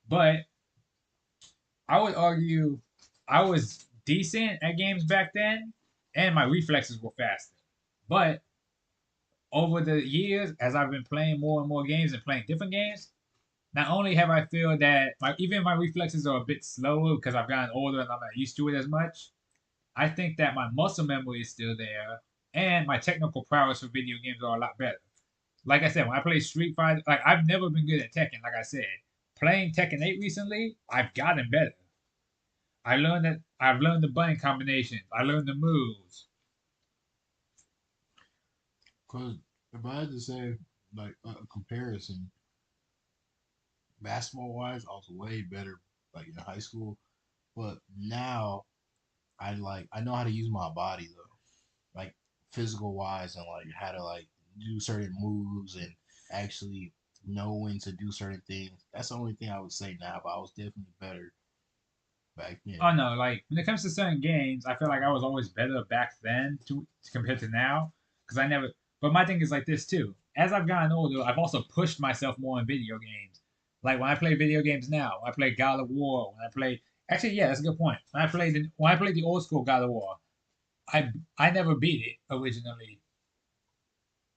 But I would argue I was decent at games back then, and my reflexes were faster. But over the years, as I've been playing more and more games and playing different games, not only have I feel that even my reflexes are a bit slower because I've gotten older and I'm not used to it as much. I think that my muscle memory is still there, and my technical prowess for video games are a lot better. Like I said, when I play Street Fighter, like I've never been good at Tekken. Like I said, playing Tekken 8 recently, I've gotten better. I've learned the button combinations. I learned the moves. Because if I had to say like a comparison, basketball wise, I was way better like in high school. But now I know how to use my body though, like physical wise, and like how to like do certain moves and actually know when to do certain things. That's the only thing I would say now. But I was definitely better back then. Oh no, like when it comes to certain games, I feel like I was always better back then compared to now because I never. But my thing is like this too. As I've gotten older, I've also pushed myself more in video games. Like when I play video games now, when I play God of War, when I play. Actually, yeah, that's a good point. When I played the old school God of War, I never beat it originally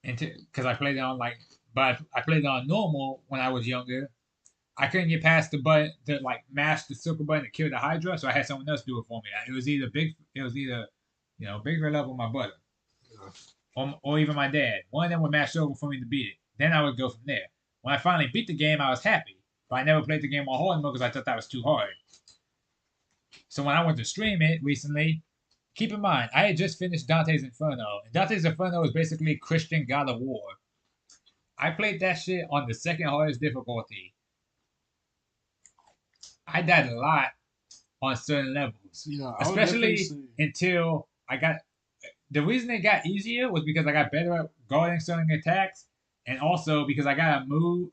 until because I played it on like, but I played it on normal when I was younger. I couldn't get past the button to like mash the circle button to kill the Hydra, so I had someone else do it for me. It was either, Big Red Level, my brother, Yeah. or even my dad. One of them would mash over for me to beat it. Then I would go from there. When I finally beat the game, I was happy, but I never played the game on hard mode because I thought that was too hard. So when I went to stream it recently, keep in mind I had just finished Dante's Inferno, and Dante's Inferno is basically Christian God of War. I played that shit on the second hardest difficulty. I died a lot on certain levels, I would definitely especially say, until I got. The reason it got easier was because I got better at guarding certain attacks, and also because I got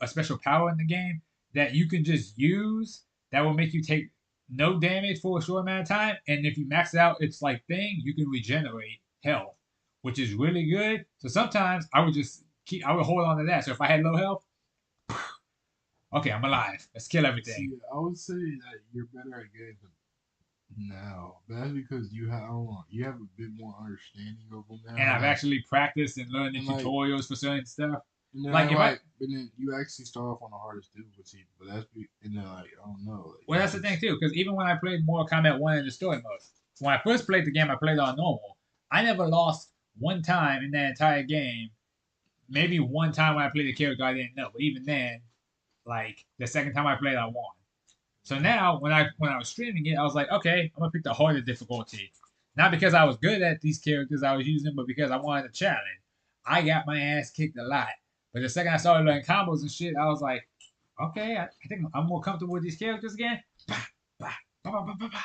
a special power in the game that you can just use that will make you take no damage for a short amount of time, and if you max out its like thing, you can regenerate health, which is really good. So sometimes I would hold on to that. So if I had low health, okay, I'm alive. Let's kill everything. see, I would say that you're better at games now. But that's because you have, I don't know, you have a bit more understanding of them And now. I've actually practiced and learned the And like, tutorials for certain stuff. and then Like if I but then you actually start off on the hardest difficulty. But and then like, I don't know, like Well, you that's the thing just, too, because even when I played Mortal Kombat 1 in the story mode, when I first played the game, I played on normal. I never lost one time in that entire game. Maybe one time when I played the character I didn't know, but even then, like the second time I played, I won. So now when I was streaming it, I was like, okay, I'm gonna pick the harder difficulty. Not because I was good at these characters I was using, but because I wanted a challenge. I got my ass kicked a lot. But the second I started learning combos and shit, I was like, okay, I think I'm more comfortable with these characters again. Bah, bah, bah, bah, bah, bah, bah.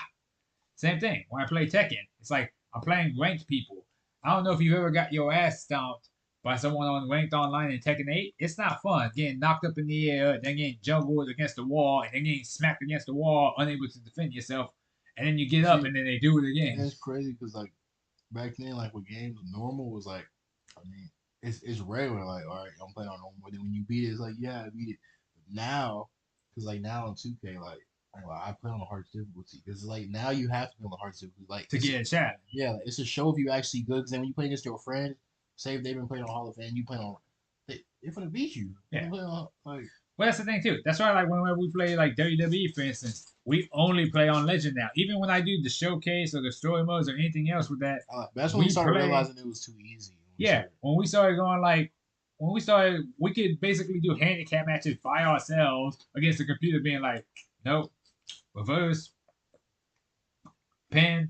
Same thing when I play Tekken. It's like I'm playing ranked people. I don't know if you've ever got your ass stomped by someone on ranked online in Tekken 8. It's not fun getting knocked up in the air, then getting juggled against the wall, and then getting smacked against the wall, unable to defend yourself. And then you get up see, and then they do it and again. it's crazy because like back then, like with games, normal was like, I mean, it's regular. Like, all right, I'm playing on normal. But then when you beat it, it's like, yeah, I beat it. But now, because like now in 2K, like, oh, I play on the hardest difficulty. Because like now you have to play on the hardest difficulty. Like, To get a challenge. yeah, like, it's a show if you actually good. Because then when you play against your friend, say if they've been playing on Hall of Fame, you play on, they're gonna beat you. Yeah. Like, Well, that's the thing too. That's why, like, whenever we play like WWE, for instance, we only play on Legend now. Even when I do the showcase or the story modes or anything else with that, that's when we we started play. realizing it was too easy. Yeah, when we started going like, when we started, we could basically do handicap matches by ourselves against the computer, being like, nope, reverse, pin,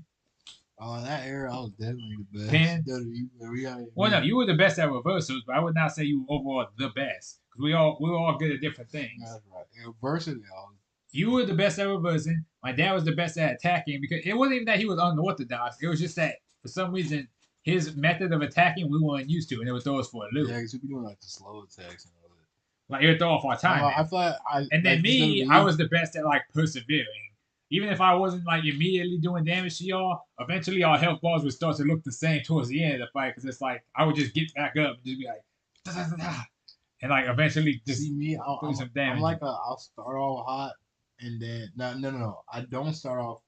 In that era, I was definitely the best. pin. We got Well, no, you were the best at reversals, but I would not say you were overall the best because we were all good at different things. that's right. Yeah, versatile. You were the best at reversing. My dad was the best at attacking because it wasn't even that he was unorthodox. It was just that for some reason his method of attacking we weren't used to, and it would throw us for a loop. Yeah, because we be doing like the slow attacks and all that. Like it would throw off our timing. I feel like I And then like this me, I WWE. was the best at like persevering. Even if I wasn't like immediately doing damage to y'all, eventually our health bars would start to look the same towards the end of the fight because it's like I would just get back up and just be like, da, da, da, da, and like eventually just See me, do some I'm damage. like I'll start off hot and then no. I don't start off.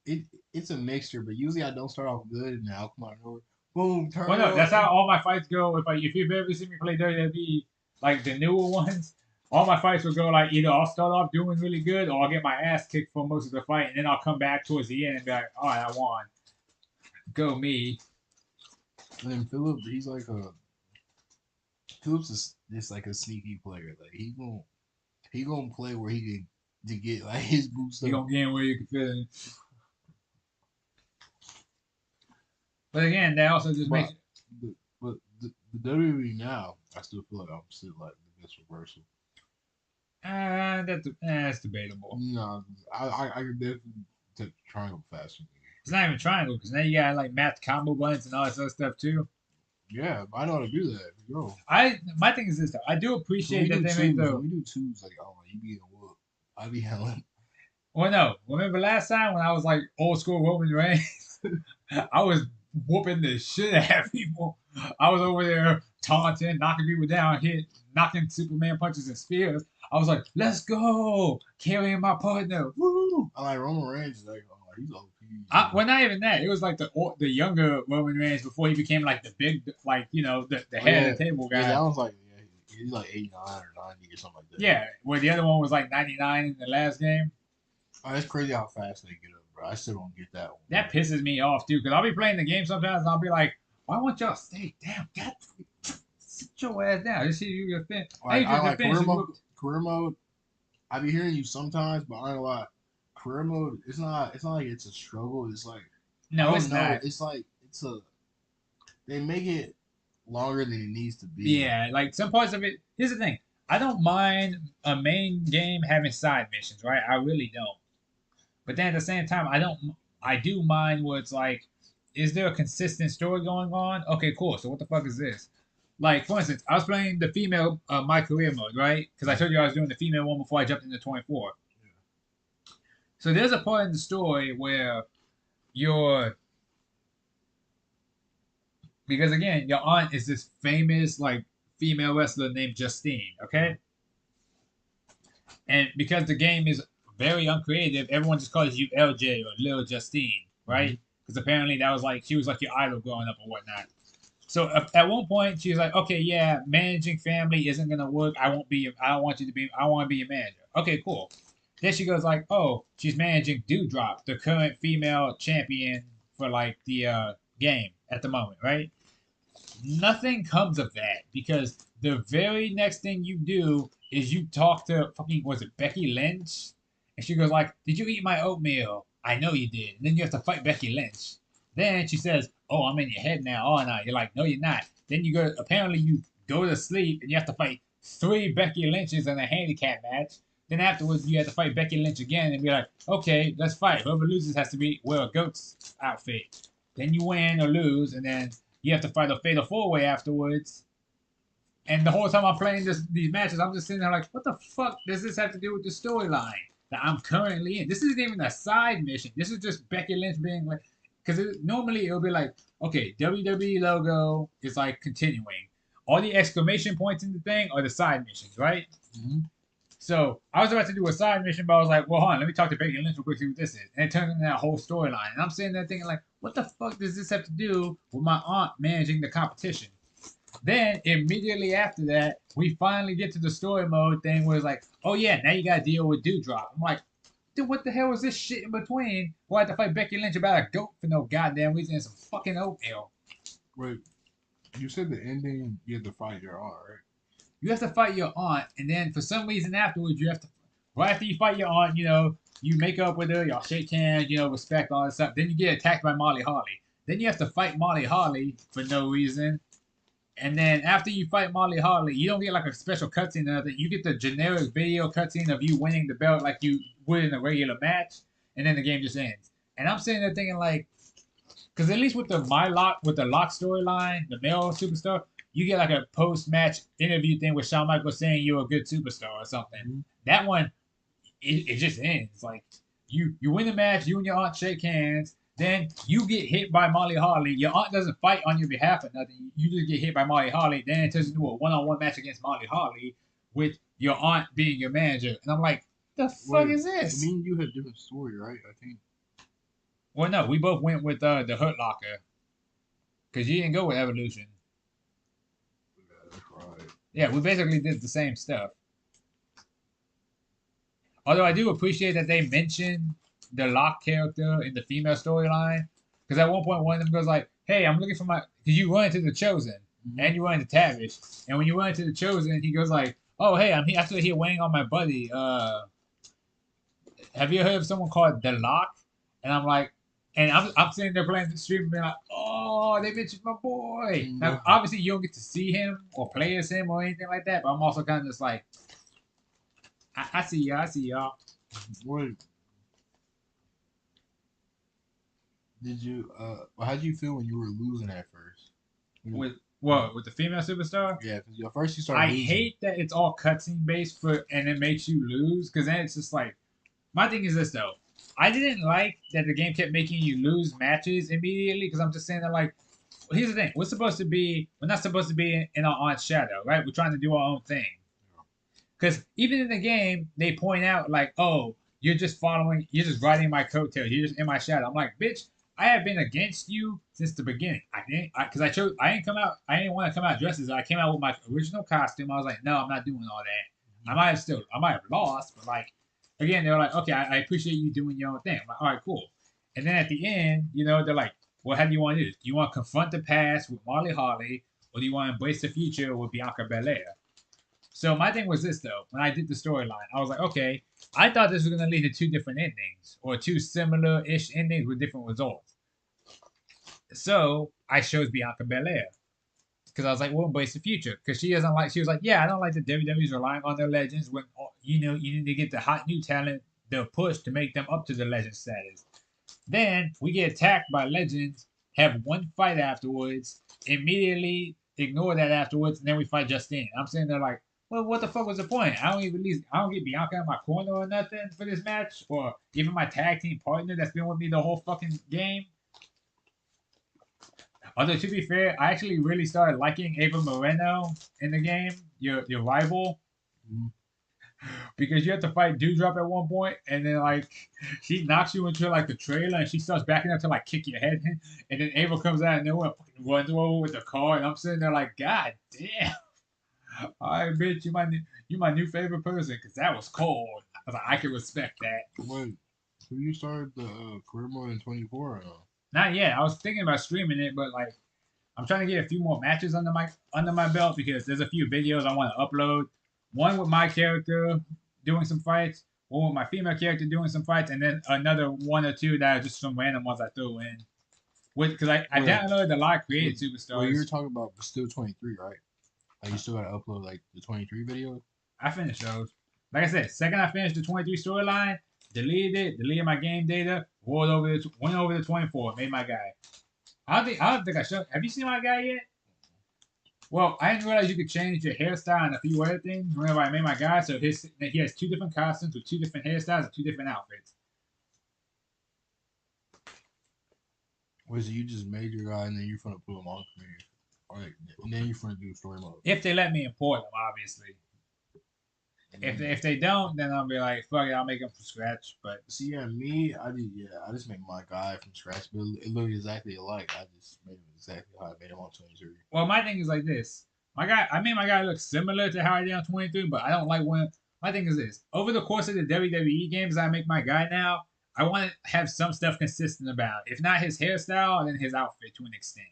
It it's a mixture, but usually I don't start off good and then I'll come out of nowhere. Boom, Well, turn no, up. that's how all my fights go. If you've ever seen me play WWE, like the newer ones, all my fights will go like either I'll start off doing really good or I'll get my ass kicked for most of the fight, and then I'll come back towards the end and be like, all right, I won. Go me. And then Philip, Phillips is just like a sneaky player. Like he gonna play where he can to get like his boost You up. gonna get in where you can feel it. But again, that also just But makes the WWE now, I still feel like I'm still like the best reversal. that's debatable. No, I could definitely take the triangle faster. It's not even triangle because now you got like match combo buttons and all this other stuff too. Yeah, I know how to do that. Yo, My thing is this though. I do appreciate that they made the. when we do twos, like oh, you be a whoop. I be hella. Well, no. Remember last time when I was like old school Roman Reigns? I was whooping the shit out of people. I was over there taunting, knocking people down, knocking Superman punches and spears. I was like, "Let's go!" Carrying my partner. Woo! I like Roman Reigns. Like oh, he's OP. easy. Well, not even that. It was like the younger Roman Reigns before he became like the big, like the Oh head yeah, of the table yeah. guy. That was like yeah, he's like 89 or 90 or something like that. Yeah, where the other one was like 99 in the last game. Oh, it's crazy how fast they get up, bro. I still don't get that one, bro. That pisses me off too, because I'll be playing the game sometimes and I'll be like, why won't y'all stay? Damn, God, sit your ass down. Just see you get finished. I Like need you I to like finish. career You mode. look. Career mode. I be hearing you sometimes, but I ain't a lot. Career mode. It's not. It's not like it's a struggle. It's like I No, don't it's know. not. It's like it's a. They make it longer than it needs to be. Yeah, like some parts of it. Here's the thing. I don't mind a main game having side missions, right? I really don't. But then at the same time, I don't. I do mind where it's like, is there a consistent story going on? Okay, cool. So what the fuck is this? Like for instance, I was playing the female my career mode, right? Because I told you I was doing the female one before I jumped into 24. So there's a part in the story where you're because again, your aunt is this famous like female wrestler named Justine, okay? And because the game is very uncreative, everyone just calls you LJ or Lil Justine, Mm-hmm. right? Because apparently that was like she was like your idol growing up or whatnot. So at one point she was like, okay, yeah, managing family isn't gonna work. I won't be. I don't want you to be. I want to be a manager. Okay, cool. Then she goes like, oh, she's managing Dewdrop, the current female champion for like the game at the moment, right? Nothing comes of that because the very next thing you do is you talk to fucking was it Becky Lynch, and she goes like, "Did you eat my oatmeal? I know you did." And then you have to fight Becky Lynch. Then she says, "Oh, I'm in your head now, aren't I?" You're like, "No, you're not." Then you go. Apparently, you go to sleep and you have to fight three Becky Lynches in a handicap match. Then afterwards, you have to fight Becky Lynch again and be like, "Okay, let's fight. Whoever loses has to be wear a goat's outfit." Then you win or lose, and then you have to fight a fatal four way afterwards. And the whole time I'm playing these matches, I'm just sitting there like, what the fuck does this have to do with the storyline that I'm currently in? This isn't even a side mission. This is just Becky Lynch being like, because normally it'll be like, okay, WWE logo is like continuing. All the exclamation points in the thing are the side missions, right? Mm-hmm. So I was about to do a side mission, but I was like, well, hold on, let me talk to Becky Lynch real quick, see what this is. And it turned into that whole storyline. And I'm sitting there thinking, like, what the fuck does this have to do with my aunt managing the competition? Then immediately after that, we finally get to the story mode thing where it's like, oh yeah, now you gotta deal with Dewdrop. I'm like, dude, what the hell was this shit in between? Why I had to fight Becky Lynch about a goat for no goddamn reason and some fucking oatmeal? Wait, you said the ending. You had to fight your aunt, right? You have to fight your aunt, and then for some reason afterwards, you have to, right after you fight your aunt, you make up with her, y'all shake hands, respect all that stuff. Then you get attacked by Molly Holly. Then you have to fight Molly Holly for no reason. And then after you fight Molly Holly, you don't get like a special cutscene or nothing. You get the generic video cutscene of you winning the belt like you would in a regular match, and then the game just ends. And I'm sitting there thinking like, because at least with the lock storyline, the male superstar, you get like a post match interview thing with Shawn Michaels saying you're a good superstar or something. Mm-hmm. That one, it just ends. Like you win the match, you and your aunt shake hands. Then you get hit by Molly Holly. Your aunt doesn't fight on your behalf or nothing. You just get hit by Molly Holly. Then it turns into a one-on-one match against Molly Holly with your aunt being your manager. And I'm like, the fuck Wait, is this? me and you had different story, right? I think. Well, no, we both went with the Hurt Locker because you didn't go with Evolution. Yeah, that's right. Yeah, we basically did the same stuff. Although I do appreciate that they mentioned the Locke character in the female storyline, because at one point one of them goes like, "Hey, I'm looking for my," because you run into the Chosen Mm-hmm. and you run into Tavish, and when you run into the Chosen, he goes like, "Oh, hey, I'm actually here waiting on my buddy. Have you heard of someone called the Locke?" And I'm like, and I'm sitting there playing the stream and being like, "Oh, they mentioned my boy." Now, Mm-hmm. obviously, you don't get to see him or play as him or anything like that, but I'm also kind of just like, I see y'all, I see y'all. Wait, did you? How did you feel when you were losing at first? With When, what with the female superstar. yeah, because at first you started I losing. hate that it's all cutscene based for and it makes you lose because then it's just like my thing is this though. I didn't like that the game kept making you lose matches immediately because I'm just saying that like well, here's the thing we're not supposed to be in our aunt's shadow right we're trying to do our own thing because even in the game they point out like oh you're just following, you're just riding my coattails. You're just in my shadow. I'm like, bitch, I have been against you since the beginning. I didn't, because I chose, I didn't come out, I didn't want to come out dressed as I came out with my original costume. I was like, no, I'm not doing all that. I might have lost, but like, again, they were like, okay, I appreciate you doing your own thing. I'm like, all right, cool. And then at the end, they're like, well, how do you want to do this? Do you want to confront the past with Marley Harley, or do you want to embrace the future with Bianca Belair? So my thing was this though, when I did the storyline, I was like, okay, I thought this was gonna lead to two different endings or two similar-ish endings with different results. So I chose Bianca Belair because I was like, we'll embrace the future because she doesn't like. She was like, yeah, I don't like the WWE's relying on their legends when you need to get the hot new talent they'll push to make them up to the legend status. Then we get attacked by legends, have one fight afterwards, immediately ignore that afterwards, and then we fight Justine. I'm sitting there like, well, what the fuck was the point? I don't get Bianca in my corner or nothing for this match, or even my tag team partner that's been with me the whole fucking game. Although to be fair, I actually really started liking Ava Moreno in the game, your rival, Mm-hmm. because you have to fight Dewdrop at one point, and then like she knocks you into like the trailer, and she starts backing up to like kick your head in, and then Ava comes out and nowhere, fucking runs over with the car, and I'm sitting there like, God damn! All right, bitch, you my new favorite person, cause that was cold. I was like, I can respect that. Wait, so you started the career mode in 24 or no? Not yet. I was thinking about streaming it, but like I'm trying to get a few more matches under my belt because there's a few videos I want to upload. One with my character doing some fights, one with my female character doing some fights, and then another one or two that are just some random ones I threw in. Because I Wait, downloaded a lot of wait, created wait, you were superstars. talking about still 23, right? Like you still gotta upload like the 23 video. I finished those. Like I said, second I finished the 23 storyline, deleted my game data, went over the 24, made my guy. I don't think I showed. Have you seen my guy yet? Well, I didn't realize you could change your hairstyle and a few other things whenever I made my guy. So he has two different costumes with two different hairstyles and two different outfits. Was you just made your guy and then you're gonna put him on career, or like, and then you're gonna do story mode. If they let me import them, obviously. If they don't, then I'll be like, fuck it, I'll make them from scratch. But See, yeah, me, I just made my guy from scratch, but it looked exactly alike. I just made him exactly how I made him on 23. well, my thing is like this. I made my guy look similar to how I did on 23, but I don't like when. My thing is this. Over the course of the WWE games I make my guy now, I want to have some stuff consistent about it. If not his hairstyle, then his outfit to an extent.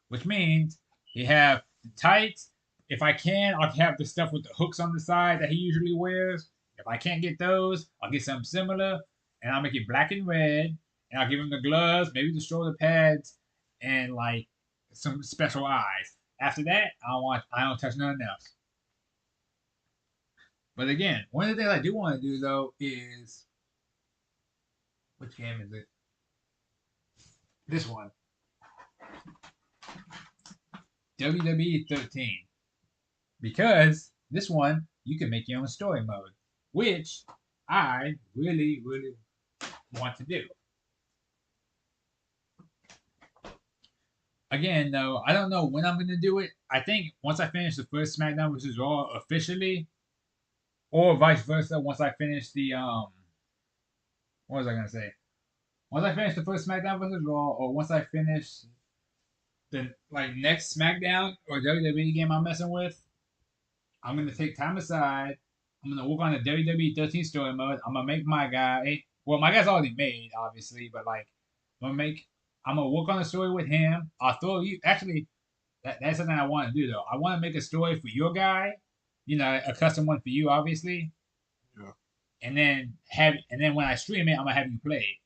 Which means he have the tights. If I can, I'll have the stuff with the hooks on the side that he usually wears. If I can't get those, I'll get something similar, and I'll make it black and red, and I'll give him the gloves, maybe the shoulder pads, and like some special eyes. After that, I don't touch nothing else. But again, one of the things I do want to do though is which game is it? This one. WWE 13. Because this one, you can make your own story mode, which I really, really want to do. Again, though, I don't know when I'm going to do it. I think once I finish the first SmackDown vs. Raw officially, or vice versa, once I finish the what was I going to say? Once I finish the first SmackDown vs. Raw, or once I finish the like next SmackDown or WWE game I'm messing with, I'm gonna take time aside. I'm gonna work on the WWE 13 story mode. I'm gonna make my guy. Well, my guy's already made, obviously, but like I'm gonna make. I'm gonna work on the story with him. I'll throw you. Actually, that's something I want to do though. I want to make a story for your guy. A custom one for you, obviously. Yeah. And then when I stream it, I'm gonna have you play it.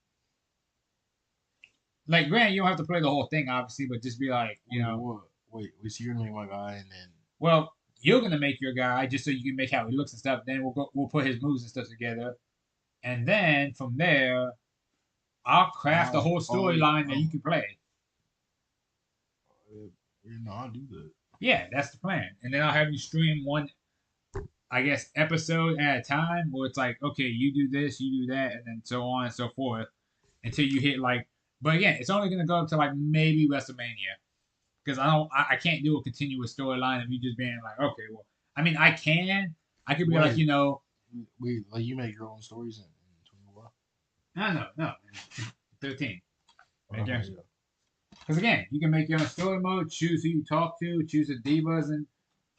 Like, granted, you don't have to play the whole thing, obviously, but just be like, Wait, what? Wait, so you're gonna make my guy and then well, you're gonna make your guy just so you can make how he looks and stuff. Then we'll put his moves and stuff together, and then from there, I'll craft a I'll, whole oh, wait, storyline that you can play. I'll do that. Yeah, that's the plan. And then I'll have you stream one, I guess, episode at a time, where it's like, okay, you do this, you do that, and then so on and so forth until you hit like. But again, it's only gonna go up to like maybe WrestleMania because I can't do a continuous storyline of you just being like, okay, well, I mean, I can. I could be like, Wait, wait, like you make your own stories in No, no, no. 13. Okay, yeah. Because again, you can make your own story mode, choose who you talk to, choose the divas and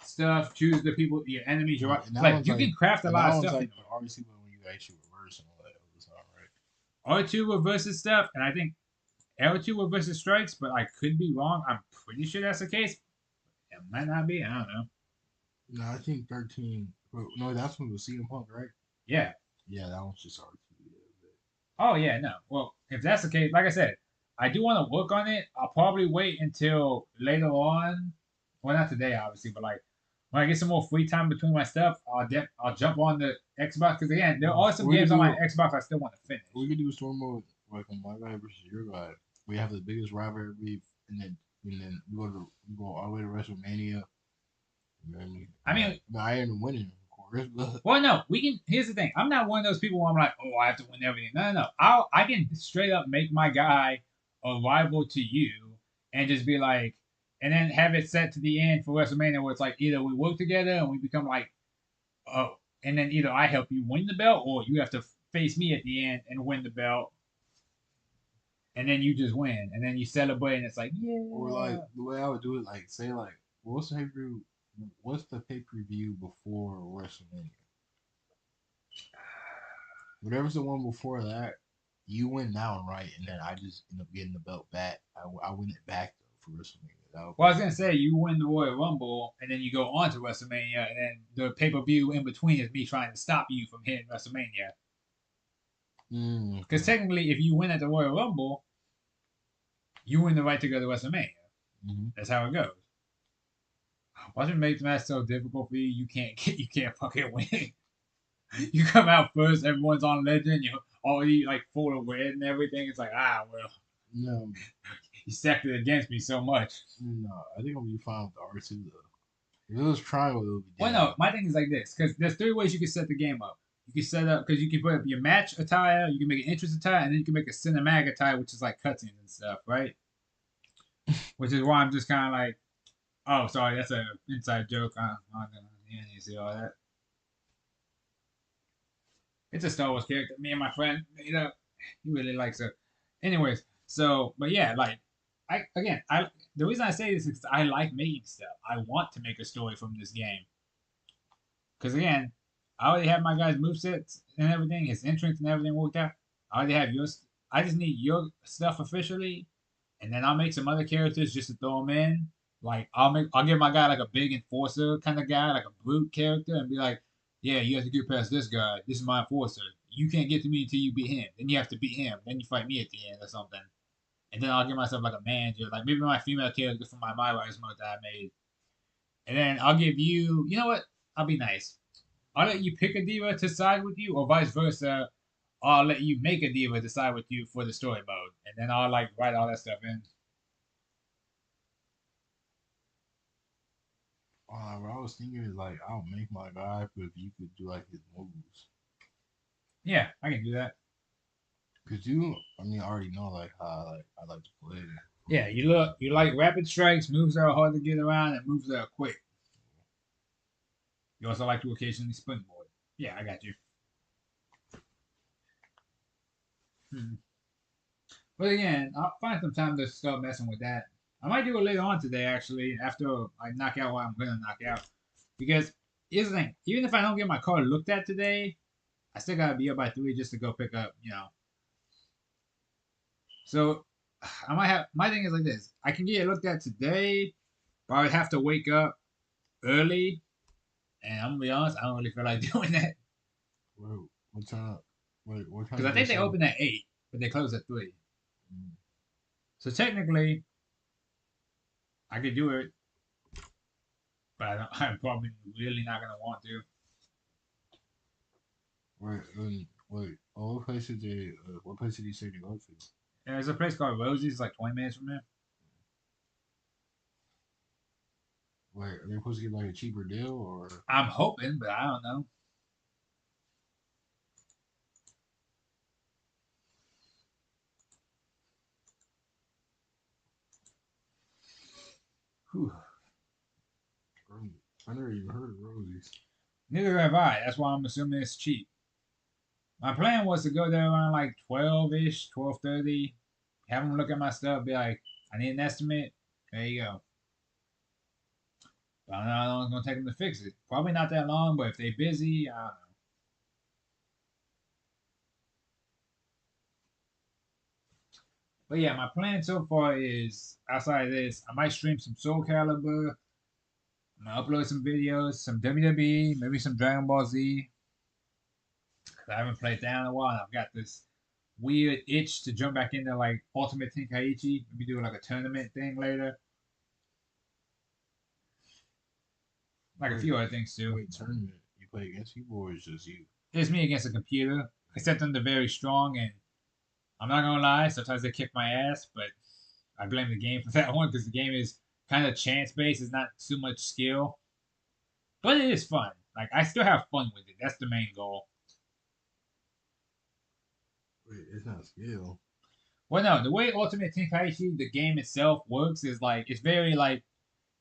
stuff, choose the people, your enemies. Your Right. And that like, one's you like, can craft a and lot that of one's stuff in like the RC one when you actually reverse and all that other time, right? R2 reverses stuff, and I think L2 reverses strikes, but I could be wrong. I'm pretty sure that's the case. It might not be. I don't know. No, I think 13. No, that's when it was CM Punk, right? Yeah. Yeah, that one's just R2. Yeah, Oh yeah, no. Well, if that's the case, like I said, I do want to work on it. I'll probably wait until later on. Well, not today, obviously, but like when I get some more free time between my stuff, I'll jump on the Xbox because again, there are some we could games on my do Xbox I still want to finish. we could do a story mode like on my guy versus your guy. We have the biggest rivalry, we go all the way to WrestleMania. You know what I mean? I mean, I ain't winning, of course, but well, no, we can. Here's the thing. I'm not one of those people where I'm like, oh, I have to win everything. No, no, no. I can straight up make my guy a rival to you, and just be like, and then have it set to the end for WrestleMania where it's like either we work together and we become like, oh, and then either I help you win the belt or you have to face me at the end and win the belt, and then you just win, and then you celebrate, and it's like, or like yeah. the way I would do it, like say like what's the pay per view before WrestleMania? Whatever's the one before that, you win that one, right? And then I just end up getting the belt back. I win it back though for WrestleMania. That would Well, be I was gonna say you win the Royal Rumble, and then you go on to WrestleMania, and then the pay per view in between is me trying to stop you from hitting WrestleMania. Because okay. technically, if you win at the Royal Rumble, you win the right to go to WrestleMania. Mm-hmm. That's how it goes. Watch it make the match so difficult for you, you can't fucking win. You come out first, everyone's on legend, you already like full of red and everything. It's like well, No, he stacked it against me so much. no, I think I'm gonna be fine with the R2 though. If it was triangle, it would be Well, dead. no, my thing is like this because there's three ways you can set the game up. You can set up because you can put up your match attire, you can make an entrance attire, and then you can make a cinematic attire, which is like cutscenes and stuff, right? Which is why I'm just kind of like, oh, sorry, that's a inside joke. I'm not gonna see all that. It's a Star Wars character. Me and my friend made up. He really likes it. Anyways, so but yeah, like I the reason I say this is I like making stuff. I want to make a story from this game. Because again, I already have my guy's movesets and everything, his entrance and everything worked out. I already have yours. I just need your stuff officially, and then I'll make some other characters just to throw them in. Like I'll give my guy like a big enforcer kind of guy, like a brute character, and be like, yeah, you have to get past this guy. This is my enforcer. You can't get to me until you beat him. Then you have to beat him. Then you fight me at the end or something. And then I'll give myself like a manager, like maybe my female character from my Rise mode that I made. And then I'll give you, you know what? I'll be nice. I'll let you pick a diva to side with you, or vice versa. I'll let you make a diva to side with you for the story mode, and then I'll like write all that stuff in. What I was thinking is like I'll make my guy, but if you could do like his moves, Yeah, I can do that. cause you, I mean, I already know like how I like to play. Yeah, you like rapid strikes, moves that are hard to get around, and moves that are quick. You also like to occasionally springboard. Yeah, I got you. Hmm. But again, I'll find some time to start messing with that. I might do it later on today, actually, after I knock out what I'm gonna knock out. Because here's the thing: even if I don't get my car looked at today, I still gotta be up by 3 just to go pick up, So I might have my thing is like this. I can get it looked at today, but I would have to wake up early, and I'm gonna be honest, I don't really feel like doing that Wait, what time? Wait, what time because I did they think they say? open at 8, but they close at 3. Mm. So technically, I could do it, but I'm probably really not gonna want to. Wait. Oh, what place did they? What place did he say to go to? And there's a place called Rosie's, like 20 minutes from here. Wait, are they supposed to get like a cheaper deal or? I'm hoping, but I don't know. Whew. I never even heard of Rosie's. Neither have I. That's why I'm assuming it's cheap. My plan was to go there around like 12-ish, 12:30. Have them look at my stuff, be like, I need an estimate. There you go. But I don't know how long it's gonna take them to fix it. Probably not that long, but if they busy, I don't know. But yeah, my plan so far is outside of this, I might stream some Soul Calibur. I'm gonna upload some videos, some WWE, maybe some Dragon Ball Z. 'Cause I haven't played that in a while. I've got this weird itch to jump back into like Ultimate Tenkaichi. Maybe do like a tournament thing later. Like a Wait, few other things too. wait, tournament. You play against people or it's just you? It's me against a computer. Except I'm very strong, and I'm not gonna lie. Sometimes they kick my ass, but I blame the game for that one because the game is kind of chance based. It's not too much skill, but it is fun. Like I still have fun with it. That's the main goal. Wait, it's not skill. Well, no, the way Ultimate Tenkaichi the game itself works is like it's very like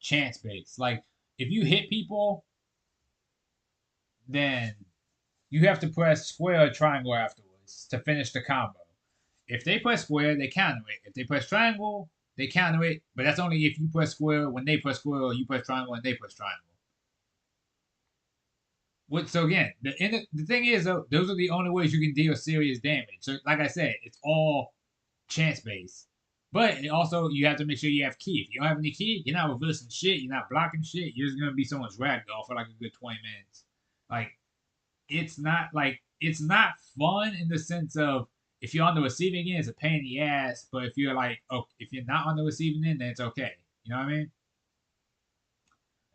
chance based. Like if you hit people, then you have to press square or triangle afterwards to finish the combo. If they press square, they counter it. If they press triangle, they counter it. But that's only if you press square when they press square, or you press triangle when they press triangle. So again, the thing is though, those are the only ways you can deal serious damage. So like I said, it's all chance based. But also you have to make sure you have key. If you don't have any key, you're not reversing shit. You're not blocking shit. You're just gonna be someone's ragdoll for like a good 20 minutes. Like it's not fun in the sense of if you're on the receiving end, it's a pain in the ass. But if you're like, oh, if you're not on the receiving end, then it's okay. You know what I mean?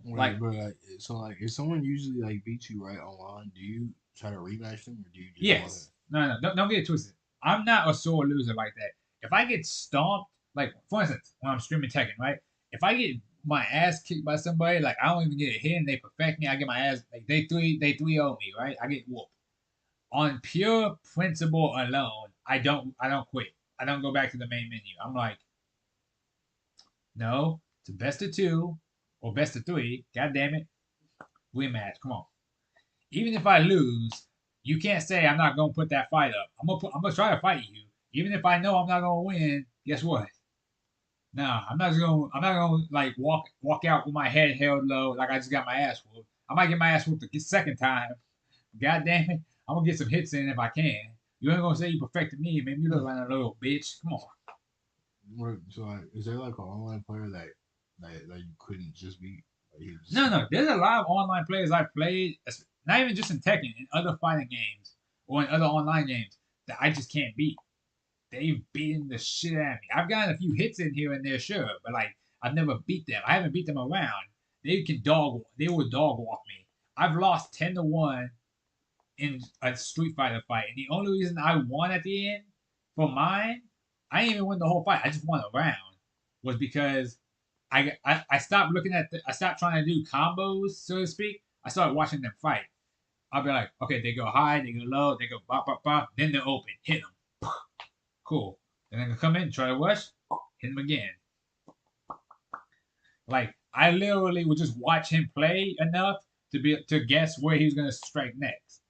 Like, Wait, but so like, if someone usually like beats you right online, do you try to rematch them or do you just want to? yes, no, don't get it twisted. I'm not a sore loser like that. If I get stomped, like for instance, when I'm streaming Tekken, right? If I get my ass kicked by somebody, like I don't even get a hit and they perfect me, I get my ass like they 3-0 me, right? I get whooped. On pure principle alone, I don't quit. I don't go back to the main menu. I'm like, no, it's a best of two or best of three. God damn it, rematch. Come on. Even if I lose, you can't say I'm not gonna put that fight up. I'm gonna try to fight you, even if I know I'm not gonna win. Guess what? No, I'm not gonna like walk out with my head held low like I just got my ass whooped. I might get my ass whooped the second time. God damn it, I'm gonna get some hits in if I can. You ain't gonna say you perfected me, man. You look like a little bitch. Come on. So like, is there like an online player that you couldn't just beat? Like, he just No, no. There's a lot of online players I've played, not even just in Tekken, in other fighting games or in other online games that I just can't beat. They've beaten the shit out of me. I've gotten a few hits in here and there, sure, but like I've never beat them. I haven't beat them around. They will dog walk me. I've lost 10-1 in a Street Fighter fight, and the only reason I won at the end for mine, I didn't even win the whole fight. I just won a round, was because I stopped I stopped trying to do combos, so to speak. I started watching them fight. I'll be like, okay, they go high, they go low, they go bop bop bop, then they're open, hit them, cool. Then they can come in, try to rush, hit them again. Like I literally would just watch him play enough to guess where he was gonna strike next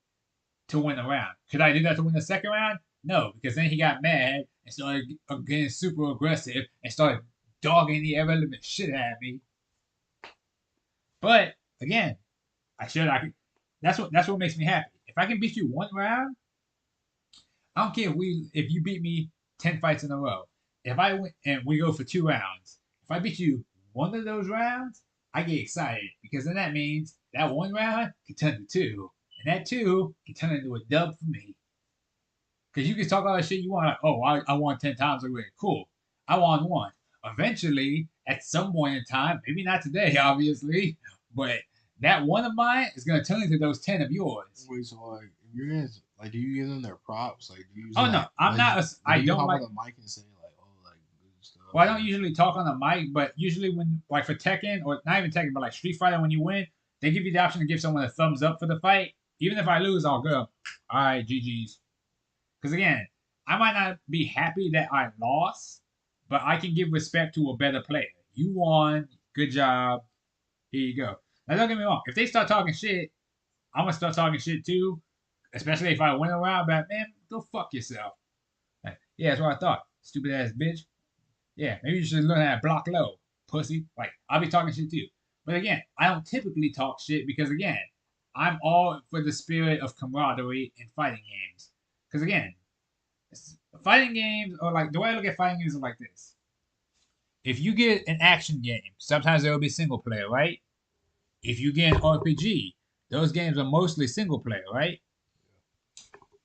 to win the round. Could I do that to win the second round? No, because then he got mad and started getting super aggressive and started dogging the ever living shit out of me. But again, I could. That's what makes me happy. If I can beat you one round, I don't care if you beat me 10 fights in a row. If I win and we go for 2 rounds, if I beat you one of those rounds, I get excited because then that means that one round can turn to two, and that two can turn into a dub for me. Because you can talk all that shit you want. Like, oh, I won 10 times already. Cool. I won one. Eventually, at some point in time, maybe not today, obviously, but that one of mine is going to turn into those 10 of yours. wait. So like, if you're in, like, do you give them their props? Like, do you Oh, usually no. I'm like not. do I you don't hop on like. the mic and say like, oh, like good stuff? Well, I Or, don't usually talk on the mic, but usually when, like for Tekken, or not even Tekken, but like Street Fighter, when you win, they give you the option to give someone a thumbs up for the fight. Even if I lose, I'll go, all right, GG's. Because again, I might not be happy that I lost, but I can give respect to a better player. You won. Good job. Here you go. Now, don't get me wrong. If they start talking shit, I'm going to start talking shit too. Especially if I went around, but man, go fuck yourself. Like, yeah, that's what I thought. Stupid ass bitch. Yeah, maybe you should learn how to block low, pussy. Like, I'll be talking shit too. But again, I don't typically talk shit because, again, I'm all for the spirit of camaraderie in fighting games. Because, again, fighting games, or like, the way I look at fighting games is like this. If you get an action game, sometimes there will be single player, right? If you get an RPG, those games are mostly single player, right?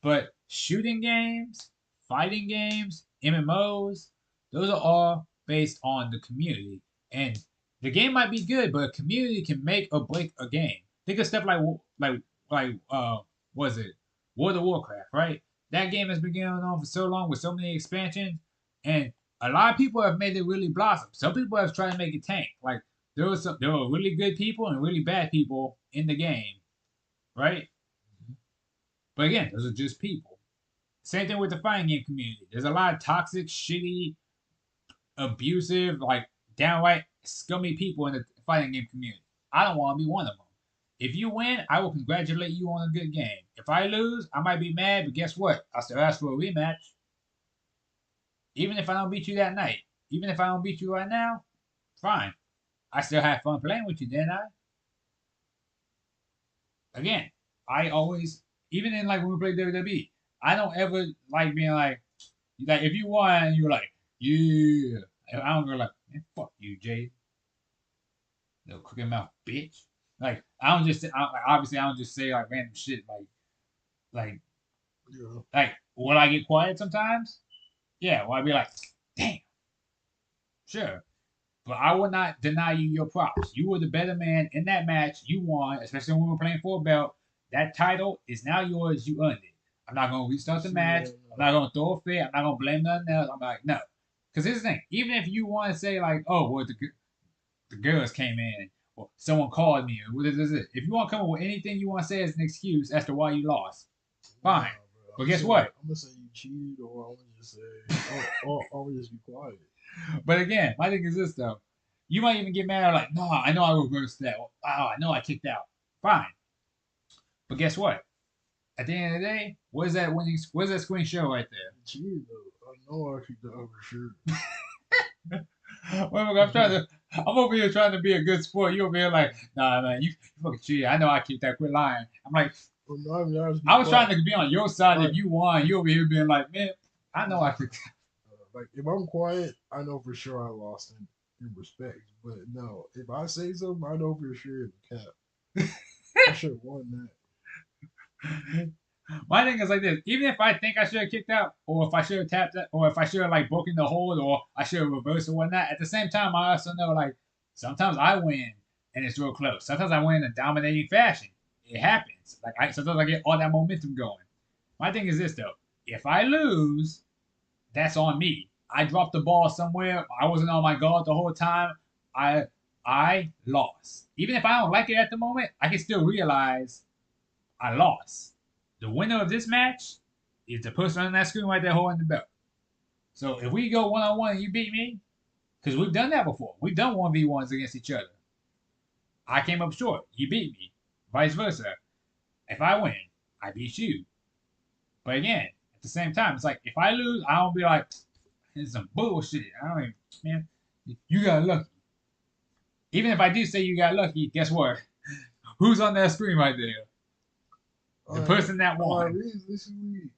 But shooting games, fighting games, MMOs, those are all based on the community. And the game might be good, but a community can make or break a game. Think of stuff like what is it? World of Warcraft, right? That game has been going on for so long with so many expansions, and a lot of people have made it really blossom. Some people have tried to make it tank. Like there were really good people and really bad people in the game, right? But again, those are just people. Same thing with the fighting game community. There's a lot of toxic, shitty, abusive, like downright scummy people in the fighting game community. I don't want to be one of them. If you win, I will congratulate you on a good game. If I lose, I might be mad, but guess what? I still ask for a rematch. Even if I don't beat you that night. Even if I don't beat you right now, fine. I still had fun playing with you, didn't I? Again, I always, even in like when we play WWE, I don't ever like being like if you won, you're like, yeah. I don't go like, man, fuck you, Jay. No cooking mouth bitch. Like I don't just obviously I don't just say like random shit like Yeah. like will I get quiet sometimes? Yeah, well I'd be like, damn, sure. But I will not deny you your props. You were the better man in that match. You won, especially when we were playing for a belt. That title is now yours. You earned it. I'm not gonna restart the See, match. I'm not gonna throw a fit. I'm not gonna blame nothing else. I'm like, no. Because here's the thing. Even if you want to say like, oh, well, the girls came in, or someone called me, or what is it? If you want to come up with anything you want to say as an excuse as to why you lost, nah, fine. bro. But guess what? I'm gonna say you cheated, or I'm gonna just say, or I'm gonna just be quiet. But again, my thing is this though. You might even get mad like, no, I know I reversed that. Oh, I know I kicked out. Fine. But guess what? At the end of the day, what is that winning? What is that screen show right there? You cheated though. I know I kicked the over shirt. Well, I'm trying to. I'm over here trying to be a good sport. You over here like, nah, man, you fucking cheated. I know I kicked that. Quit lying. I'm like, Well, no, I mean, I just be I was trying quiet. to be on your side. If Like, you won, you over here being like, man, I know I nah. kicked. Like if I'm quiet, I know for sure I lost in respect. But no, if I say something, I know for sure it's a cap. I should have won that. My thing is like this: even if I think I should have kicked out, or if I should have tapped it, or if I should have like broken the hold, or I should have reversed or whatnot. At the same time, I also know like sometimes I win and it's real close. Sometimes I win in a dominating fashion. It happens. Like sometimes I get all that momentum going. My thing is this though: if I lose, that's on me. I dropped the ball somewhere. I wasn't on my guard the whole time. I I lost. Even if I don't like it at the moment, I can still realize I lost. The winner of this match is the person on that screen right there holding the belt. So if we go one on one and you beat me, because we've done that before, we've done 1v1s against each other. I came up short. You beat me. Vice versa. If I win, I beat you. But again, at the same time, it's like if I lose, I don't be like, it's some bullshit. I don't even, man, you got lucky. Even if I do say you got lucky, guess what? Who's on that screen right there? The person that won. Realistically,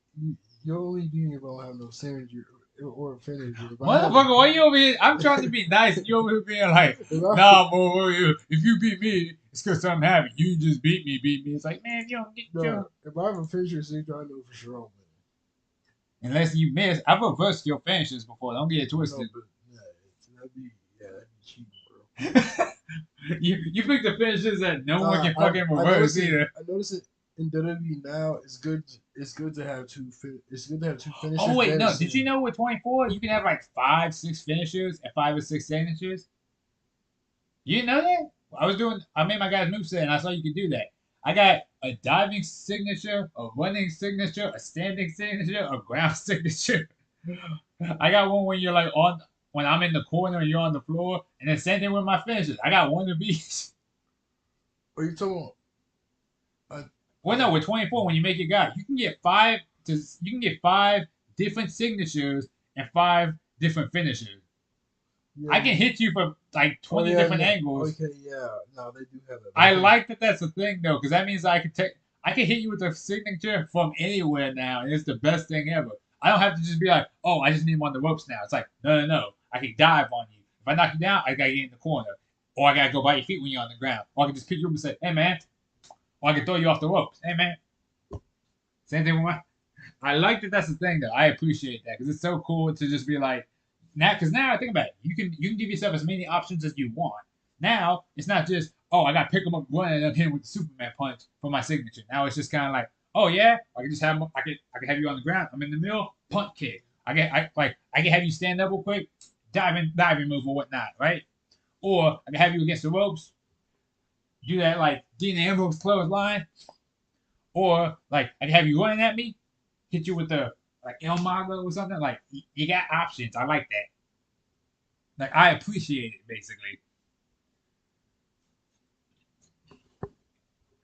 you only game don't have no synergy or finisher. If I had a Motherfucker, why you finish, over here? I'm trying to be nice. You over here being like, if I nah, boy, if you beat me, it's because something happened. You just beat me. It's like, man, you don't get no, your. if I have a finisher signature, I know for sure I'm winning. Unless you miss. I've reversed your finishes before. Don't get it I know, twisted. but that'd be cheating, bro. You pick the finishes that no one Nah, can fucking I reverse noticed it. either. I noticed it in WWE now. It's good to have it's good to have two Oh, finishers. wait, Better no. Did you signature. know with 24, you can have like 5, 6 finishers and 5 or 6 signatures? You didn't know that? I made my guys move set and I saw you could do that. I got a diving signature, a running signature, a standing signature, a ground signature. I got one when you're like when I'm in the corner and you're on the floor, and then same thing with my finishes. I got one of each. Are you talking about? Well, no, with 24, when you make your guy, you can get five different signatures and five different finishes. Yeah, I can you. hit you from like Oh 20 yeah, different no. angles. Okay, yeah. No, they do have that. But I I think. like that that's a thing though, because that means I can hit you with a signature from anywhere now, and it's the best thing ever. I don't have to just be like, oh, I just need him on the ropes now. It's like, no, no, no. I can dive on you. If I knock you down, I gotta get in the corner, or I gotta go by your feet when you're on the ground, or I can just pick you up and say, hey man, or I can throw you off the ropes. Hey man, same thing with my. I like that that's the thing though. I appreciate that because it's so cool to just be like now. Because now I think about it, you can give yourself as many options as you want. Now it's not just oh I got to pick them up one and I'm hitting with the Superman punch for my signature. Now it's just kind of like oh yeah I can just have I can have you on the ground. I'm in the middle punt kick. I can have you stand up real quick, diving move or whatnot, right? Or I can have you against the ropes, do that like Dean Ambrose clothesline, or like I can have you running at me, hit you with the like El Mago or something. Like you got options. I like that. Like I appreciate it basically.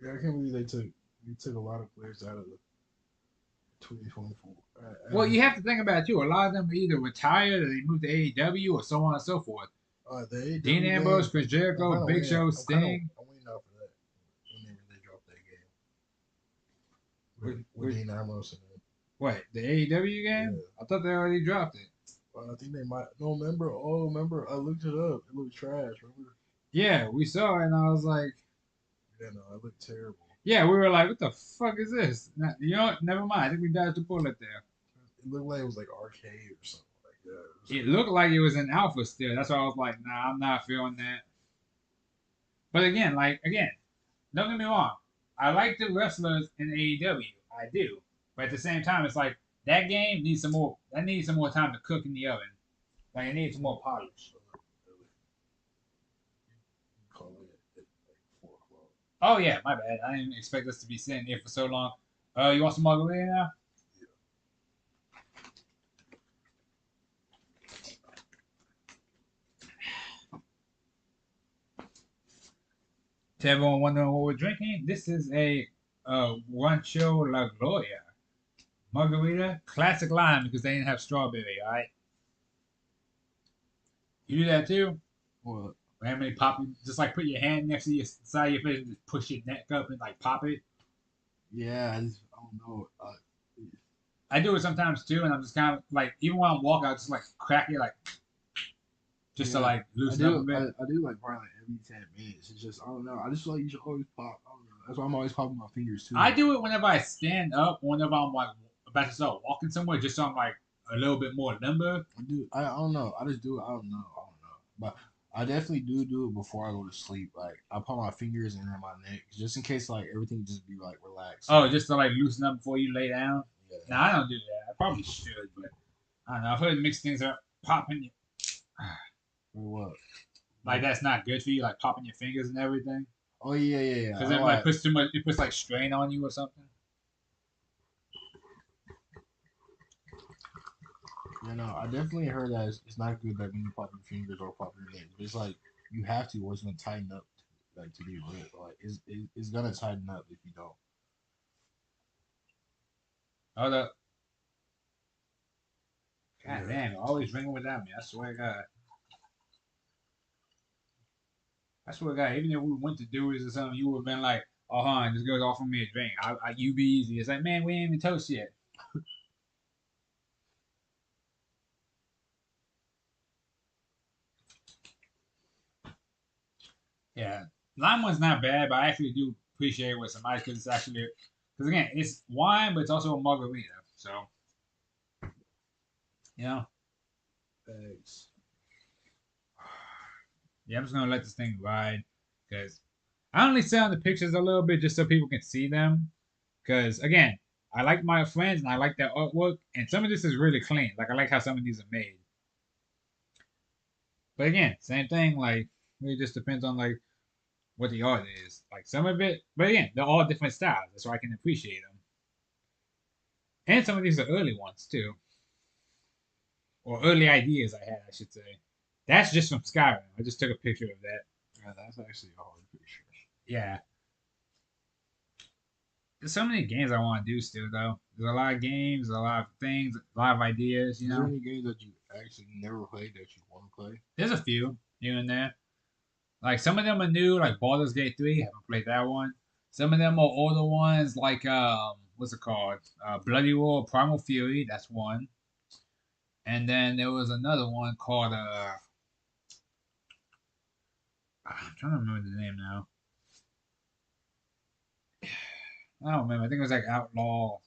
Yeah, I can't believe they took a lot of players out of the 2024. Well, As you of have to think about it too. A lot of them are either retired or they moved to AEW or so on and so forth. the Dean AEW Ambrose, game, Chris I'm Jericho, kind of Big waiting. Show, I'm kind of Sting. I'm waiting out for that when they really drop that game With, with with Dean Ambrose in it. what the AEW game? Yeah, I thought they already dropped it. I think they might. No, remember? Oh, remember? I looked it up. It looked trash. Remember? Yeah, we saw it, and I was like, Yeah, no, it looked terrible. yeah, we were like, what the fuck is this? You know, what? Never mind. I think we dodged the bullet there. It looked like it was like arcade or something like that. It was It like, looked like it was an alpha still. That's why I was like, nah, I'm not feeling that. But again, don't get me wrong. I like the wrestlers in AEW. I do. But at the same time, it's like that game needs some more. That needs some more time to cook in the oven. Like it needs some more polish. call it at like 4 o'clock. Oh yeah, my bad. I didn't expect us to be sitting here for so long. You want some margarita now? To everyone wondering what we're drinking, this is a Rancho La Gloria margarita, classic lime because they didn't have strawberry. All right, you do that too. Well, Randomly pop it, just like put your hand next to your side of your face and just push your neck up and like pop it. yeah, I don't know. I do it sometimes too, and I'm just kind of like even when I'm walking, I just like crack it like just to Yeah, like I loosen up a do. bit. I do like probably like every 10 minutes. It's just I don't know. I just feel like you should always pop. I don't know. That's why I'm always popping my fingers too. I do it whenever I stand up, whenever I'm like about to start walking somewhere, just so I'm like a little bit more limber. I do. I don't know. I just do it. I don't know. I don't know. But I definitely do it before I go to sleep. Like I put my fingers in my neck just in case like everything just be like relaxed. Oh, just to like loosen up before you lay down. Yeah. Nah, I don't do that. I probably should, but I don't know. I've heard mix things up, popping For what? like Like that's not good for you, like popping your fingers and everything, oh yeah. because I it like like puts too much. It puts like strain on you or something. you know I definitely heard that it's not good that when you pop your fingers or pop your neck. But it's like you have to or it's gonna tighten up. Like to be real, like it's gonna tighten up if you don't. Hold up. God Yeah. damn, always ringing without me. I swear to God. I swear to God, even if we went to Dewey's or something, you would have been like, oh, hon, this girl's offering me a drink. You be easy. It's like, man, we ain't even toast yet. Yeah. Lime one's not bad, but I actually do appreciate it with some ice because it's actually, because again, it's wine, but it's also a margarita. So, you know, Thanks. yeah, I'm just going to let this thing ride because I only sell the pictures a little bit just so people can see them. Because, again, I like my friends and I like their artwork, and some of this is really clean. Like, I like how some of these are made. But again, same thing. Like, it just depends on like what the art is. Like some of it, but again, they're all different styles. That's why I can appreciate them. And some of these are early ones too, or early ideas I had, I should say. That's just from Skyrim. I just took a picture of that. Yeah, that's actually a hard picture. Yeah, There's so many games I want to do still though. There's a lot of games, a lot of things, a lot of ideas. You Is there know, any games that you actually never played that you want to play? there's a few here and there. Like some of them are new, like Baldur's Gate 3. Haven't played that one. Some of them are older ones, like what's it called? Bloody Roar, Primal Fury. That's one. And then there was another one called I'm trying to remember the name now. I don't remember. I think it was like Outlaw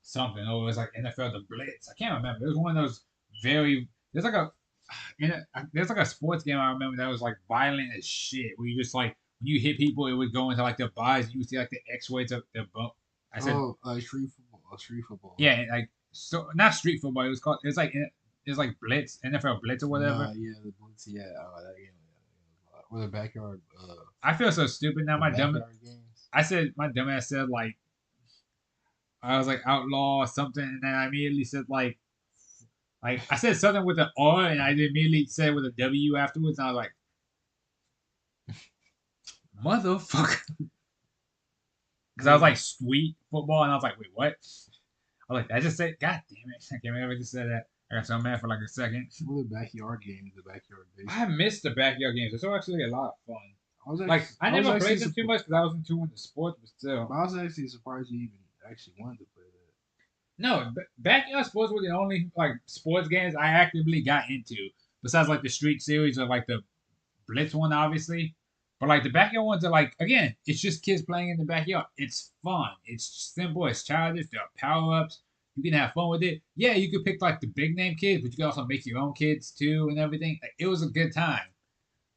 something. Or it was like NFL The Blitz. I can't remember. It was one of those very. There's like a sports game I remember that was like violent as shit. Where you just like when you hit people, it would go into like their bodies. And you would see like the X-rays of their bump. I said, Oh, street football. Street football. yeah, like so not street football. It was called. It's like Blitz, NFL Blitz or whatever. Nah, yeah, the Blitz, yeah, that game, or the backyard, I feel so stupid now. the backyard games. I said my dumbass said like I was like outlaw or something, and then I immediately said like I said something with an R, and I immediately said with a W afterwards, and I was like, motherfucker, because I was Yeah, like sweet football, and I was like, wait, what? I was like, I just said, God damn it, I can't remember I just said that. I got so mad for like a second. what the backyard games, the backyard I baseball. missed the backyard games. They're actually a lot of fun. Actually, Like I I was never actually played them too much because I wasn't too into sports, but still. I was actually surprised you even actually wanted to play that. No, backyard sports were the only like sports games I actively got into. Besides like the Street Series or like the Blitz one, obviously. But like the backyard ones are like again, it's just kids playing in the backyard. It's fun. It's simple. It's childish. There are power ups. You can have fun with it. Yeah, you could pick like the big name kids, but you can also make your own kids too and everything. Like, it was a good time.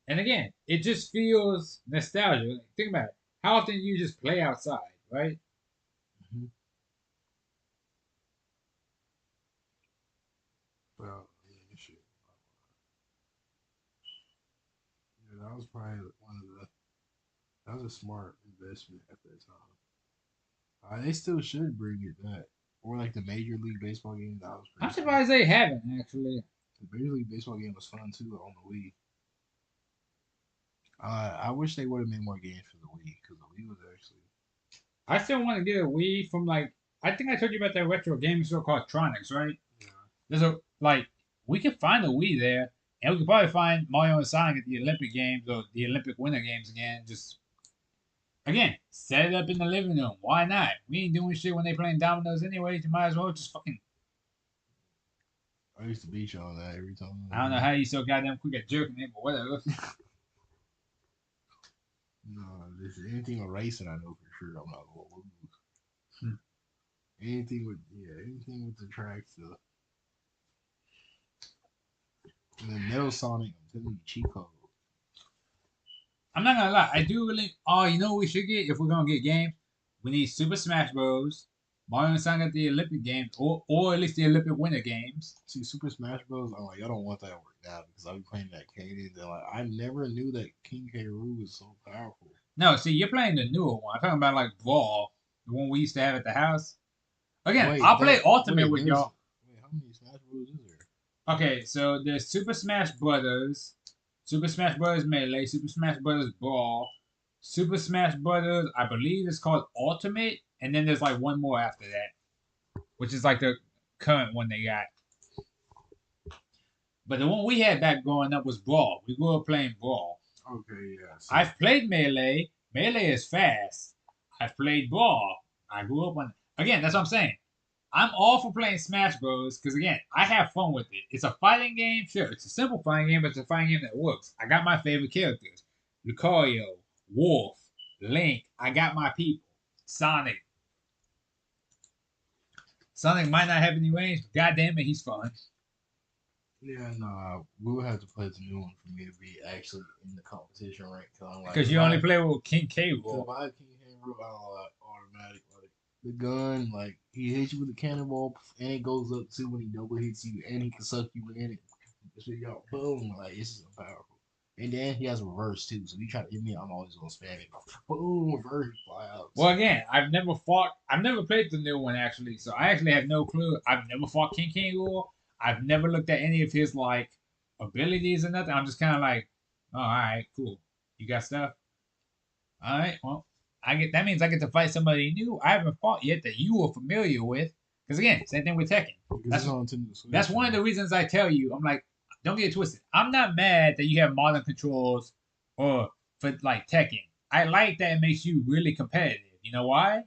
And again, it just feels nostalgic. Like, think about it. How often do you just play outside, right? Mm-hmm. Well, yeah, shit. Yeah, that was probably one of the. That was a smart investment at that time. They still should bring it back, or like the Major League Baseball game. That was I'm pretty fun. surprised they haven't actually. The Major League Baseball game was fun too on the Wii. I wish they would have made more games for the Wii because the Wii was actually. I still want to get a Wii from like I think I told you about that retro gaming store called Tronics, right? Yeah. There's a like we could find a Wii there, and we could probably find Mario and Sonic at the Olympic Games or the Olympic Winter Games again. Just again, set it up in the living room. Why not? We ain't doing shit when they playing dominoes anyways. You might as well just fucking. I used to beat you on that every time. I don't know how you so goddamn quick at jerking it, but whatever. No, this anything with racing, I know for sure I'm not gonna lose. Hmm. Anything with the track stuff. And then Metal Sonic, I'm telling you, cheat code. I'm not gonna lie. I do really. Oh, you know what we should get if we're gonna get games? We need Super Smash Bros. Mario and Sonic at the Olympic Games, or at least the Olympic Winter Games. See, Super Smash Bros. I'm like, y'all don't want that work now because I'll be playing that Kaden. And like, I never knew that King K. Rool was so powerful. No, see, you're playing the newer one. I'm talking about like Brawl, the one we used to have at the house. Again, Wait, I'll play Ultimate with there's y'all. how many Smash Bros. Is there? Okay, so there's Super Smash Brothers, Super Smash Brothers Melee, Super Smash Brothers Brawl, Super Smash Brothers. I believe it's called Ultimate, and then there's like one more after that, which is like the current one they got. But the one we had back growing up was Brawl. We grew up playing Brawl. Okay, yeah. See, I've played Melee. Melee is fast. I've played Brawl. I grew up on. Again, that's what I'm saying. I'm all for playing Smash Bros. Because again, I have fun with it. It's a fighting game, sure. It's a simple fighting game, but it's a fighting game that works. I got my favorite characters: Lucario, Wolf, Link. I got my people. Sonic. Sonic might not have any range, but goddamn it, he's fun. yeah, nah, we would have to play the new one for me to be actually in the competition rank. Cause I'm like, Because you only play with King K. if Rool. I King K. Rool, I don't like automatic like the gun, like he hits you with a cannonball and it goes up too when he double hits you and he can suck you in it. So y'all boom, like it's just powerful. And then he has reverse too, so if you try to hit me, I'm always gonna spam it. Boom, reverse fly out. Well, again, I've never fought. I've never played the new one actually, so I actually have no clue. I've never fought King Rool. I've never looked at any of his like abilities or nothing. I'm just kind of like, oh, all right, cool. You got stuff. All right. Well, I get that means I get to fight somebody new I haven't fought yet that you were familiar with. Because again, same thing with Tekken. Because That's it's on Nintendo Switch that's one of though. the reasons I tell you. I'm like, don't get it twisted. I'm not mad that you have modern controls or for like Tekken. I like that it makes you really competitive. You know why?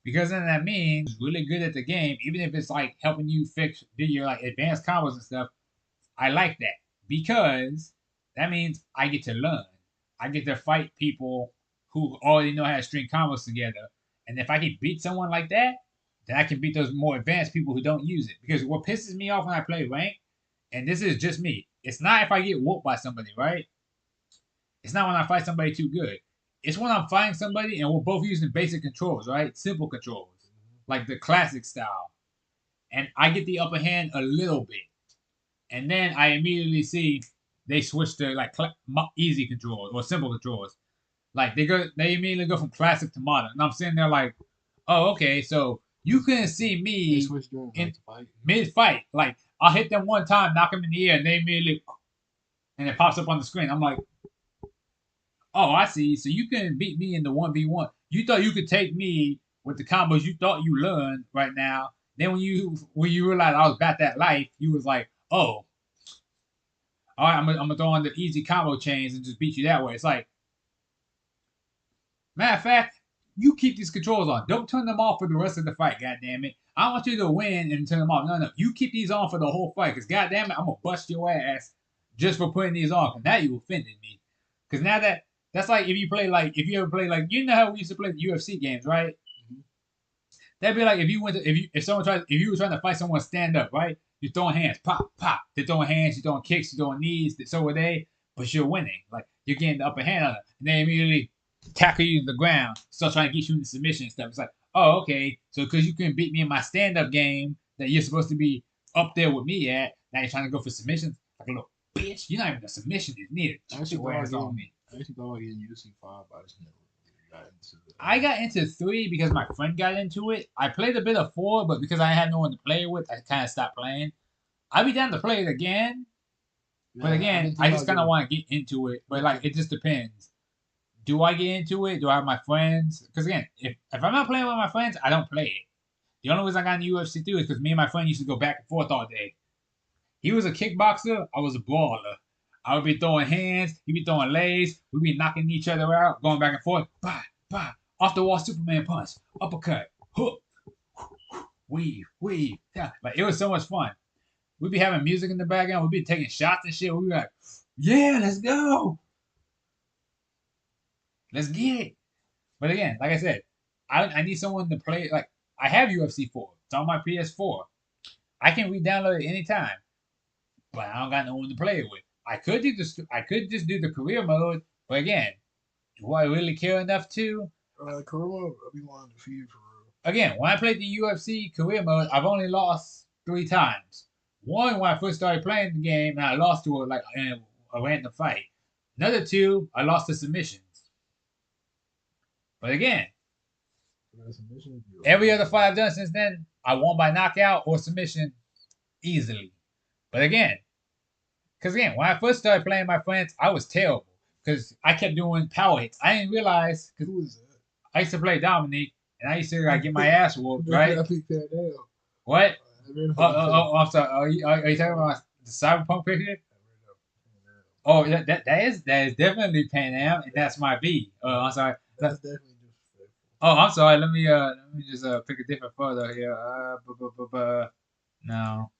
Because then that means you're really good at the game, even if it's like helping you do your like advanced combos and stuff. I like that because that means I get to learn. I get to fight people who already know how to string combos together. And if I can beat someone like that, then I can beat those more advanced people who don't use it. Because what pisses me off when I play rank, and this is just me, it's not if I get whooped by somebody, right? It's not when I fight somebody too good. It's when I'm fighting somebody and we're both using basic controls, right? Simple controls, like the classic style. And I get the upper hand a little bit and then I immediately see they switch to like easy controls or simple controls. Like they immediately go from classic to modern, and I'm sitting there like, oh, okay, so you couldn't see They me switched during in like the fight. mid fight. Like I'll hit them one time, knock them in the air, and they immediately and it pops up on the screen. I'm like, oh, I see. So you couldn't beat me in the 1v1. You thought you could take me with the combos you thought you learned right now. Then when you realized I was about that life, you was like, oh, all right, I'm gonna throw on the easy combo chains and just beat you that way. It's like, matter of fact, you keep these controls on. Don't turn them off for the rest of the fight. God damn it! I want you to win and turn them off. No, no, you keep these on for the whole fight. Cause god damn it, I'm gonna bust your ass just for putting these on. Cause now you offended me. Cause now that's like if you ever play like you know how we used to play the UFC games, right? Mhm. That'd be like if someone tried if you were trying to fight someone stand up, right? You're throwing hands, pop, pop. They're throwing hands, you're throwing kicks, you're throwing knees. So are they, but you're winning. Like you're getting the upper hand on them, and they immediately tackle you to the ground, start trying to get you into submission and stuff. It's like, oh, okay, so because you couldn't beat me in my stand up game that you're supposed to be up there with me at, now you're trying to go for submissions like a little bitch. You're not even a submission is needed. I Get actually your thought about ass on getting. me. I actually thought about getting UFC 5, but I just never really got into it. I got into 3 because my friend got into it. I played a bit of 4, but because I had no one to play it with, I kind of stopped playing. I'd be down to play it again, but Yeah, I've again, been I thinking just about kind of getting. want to get into it. But Like, like, it just depends. Do I get into it? Do I have my friends? Because again, if I'm not playing with my friends, I don't play it. The only reason I got into UFC 2 is because me and my friend used to go back and forth all day. He was a kickboxer. I was a brawler. I would be throwing hands. He'd be throwing legs. We'd be knocking each other out, going back and forth. Bah, bah. Off the wall Superman punch. Uppercut. Hook. Weave. Weave. Yeah. Like, it was so much fun. We'd be having music in the background. We'd be taking shots and shit. We'd be like, yeah, let's go. Let's get it. But again, like I said, I need someone to play. Like, I have UFC 4. It's on my PS4. I can re-download it anytime, but I don't got no one to play it with. I could do this. I could just do the career mode, but again, do I really care enough to? Kurama, I be wanting to feed for real. Again, when I played the UFC career mode, I've only lost 3 times. One when I first started playing the game, and I lost to like in a random fight. Another 2, I lost to submissions. But again, For submission, every other fight I've done since then, I won by knockout or submission easily. But again, because again, when I first started playing my friends, I was terrible because I kept doing power hits. I didn't realize because who is that? I used to play Dominique and I used to like get my ass whooped, Maybe right? I picked that down. What? I mean, I I'm sorry. Are you talking about the cyberpunk picture? Oh, that is definitely Pan Am, and that's my B. I'm sorry. That's definitely disrespectful. Oh, I'm sorry. Let me just pick a different photo here. No,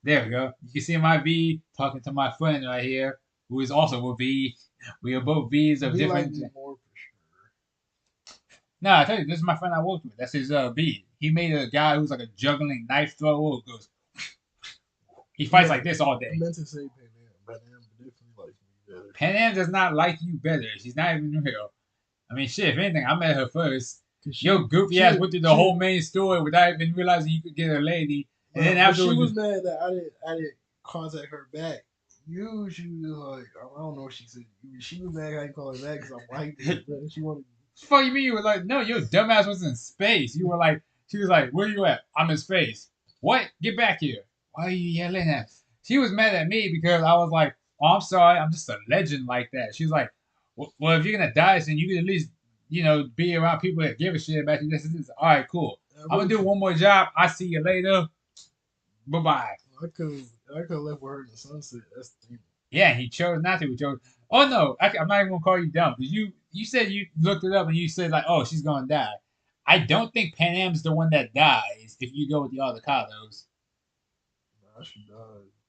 there we go. You can see my V talking to my friend right here, who is also a V. We are both V's of He like different. me more for sure. No, I tell you, this is my friend I worked with. That's his V. He made a guy who's like a juggling knife thrower who goes. He fights like this all I day. meant to say Pan Am. Pan Am definitely likes me better. Pan Am does not like you better. She's not even real. I mean, shit. If anything, I met her first. Yo, goofy ass went through the whole main story without even realizing you could get a lady, and then But she afterwards, was mad that I didn't contact her back. She was like, I don't know what she said. She was mad I didn't call her back because I'm white. But she wanted. fuck you mean? You were like, no, your dumbass was in space. You were like, she was like, where you at? I'm in space. What? Get back here. Why are you yelling at? She was mad at me because I was like, oh, I'm sorry, I'm just a legend like that. She was like, well, if you're gonna die, then you can at least be around people that give a shit about you. This is this. All right, cool. I I'm gonna really do could. one more job. I see you later. Bye bye. I could. I could have left with her in the sunset. That's the thing. Yeah, he chose not to. He chose. Oh no, I'm not even gonna call you dumb because you said you looked it up and you said like, oh, she's gonna die. I don't think Pan Am's the one that dies if you go with the avocados. Nah, she died.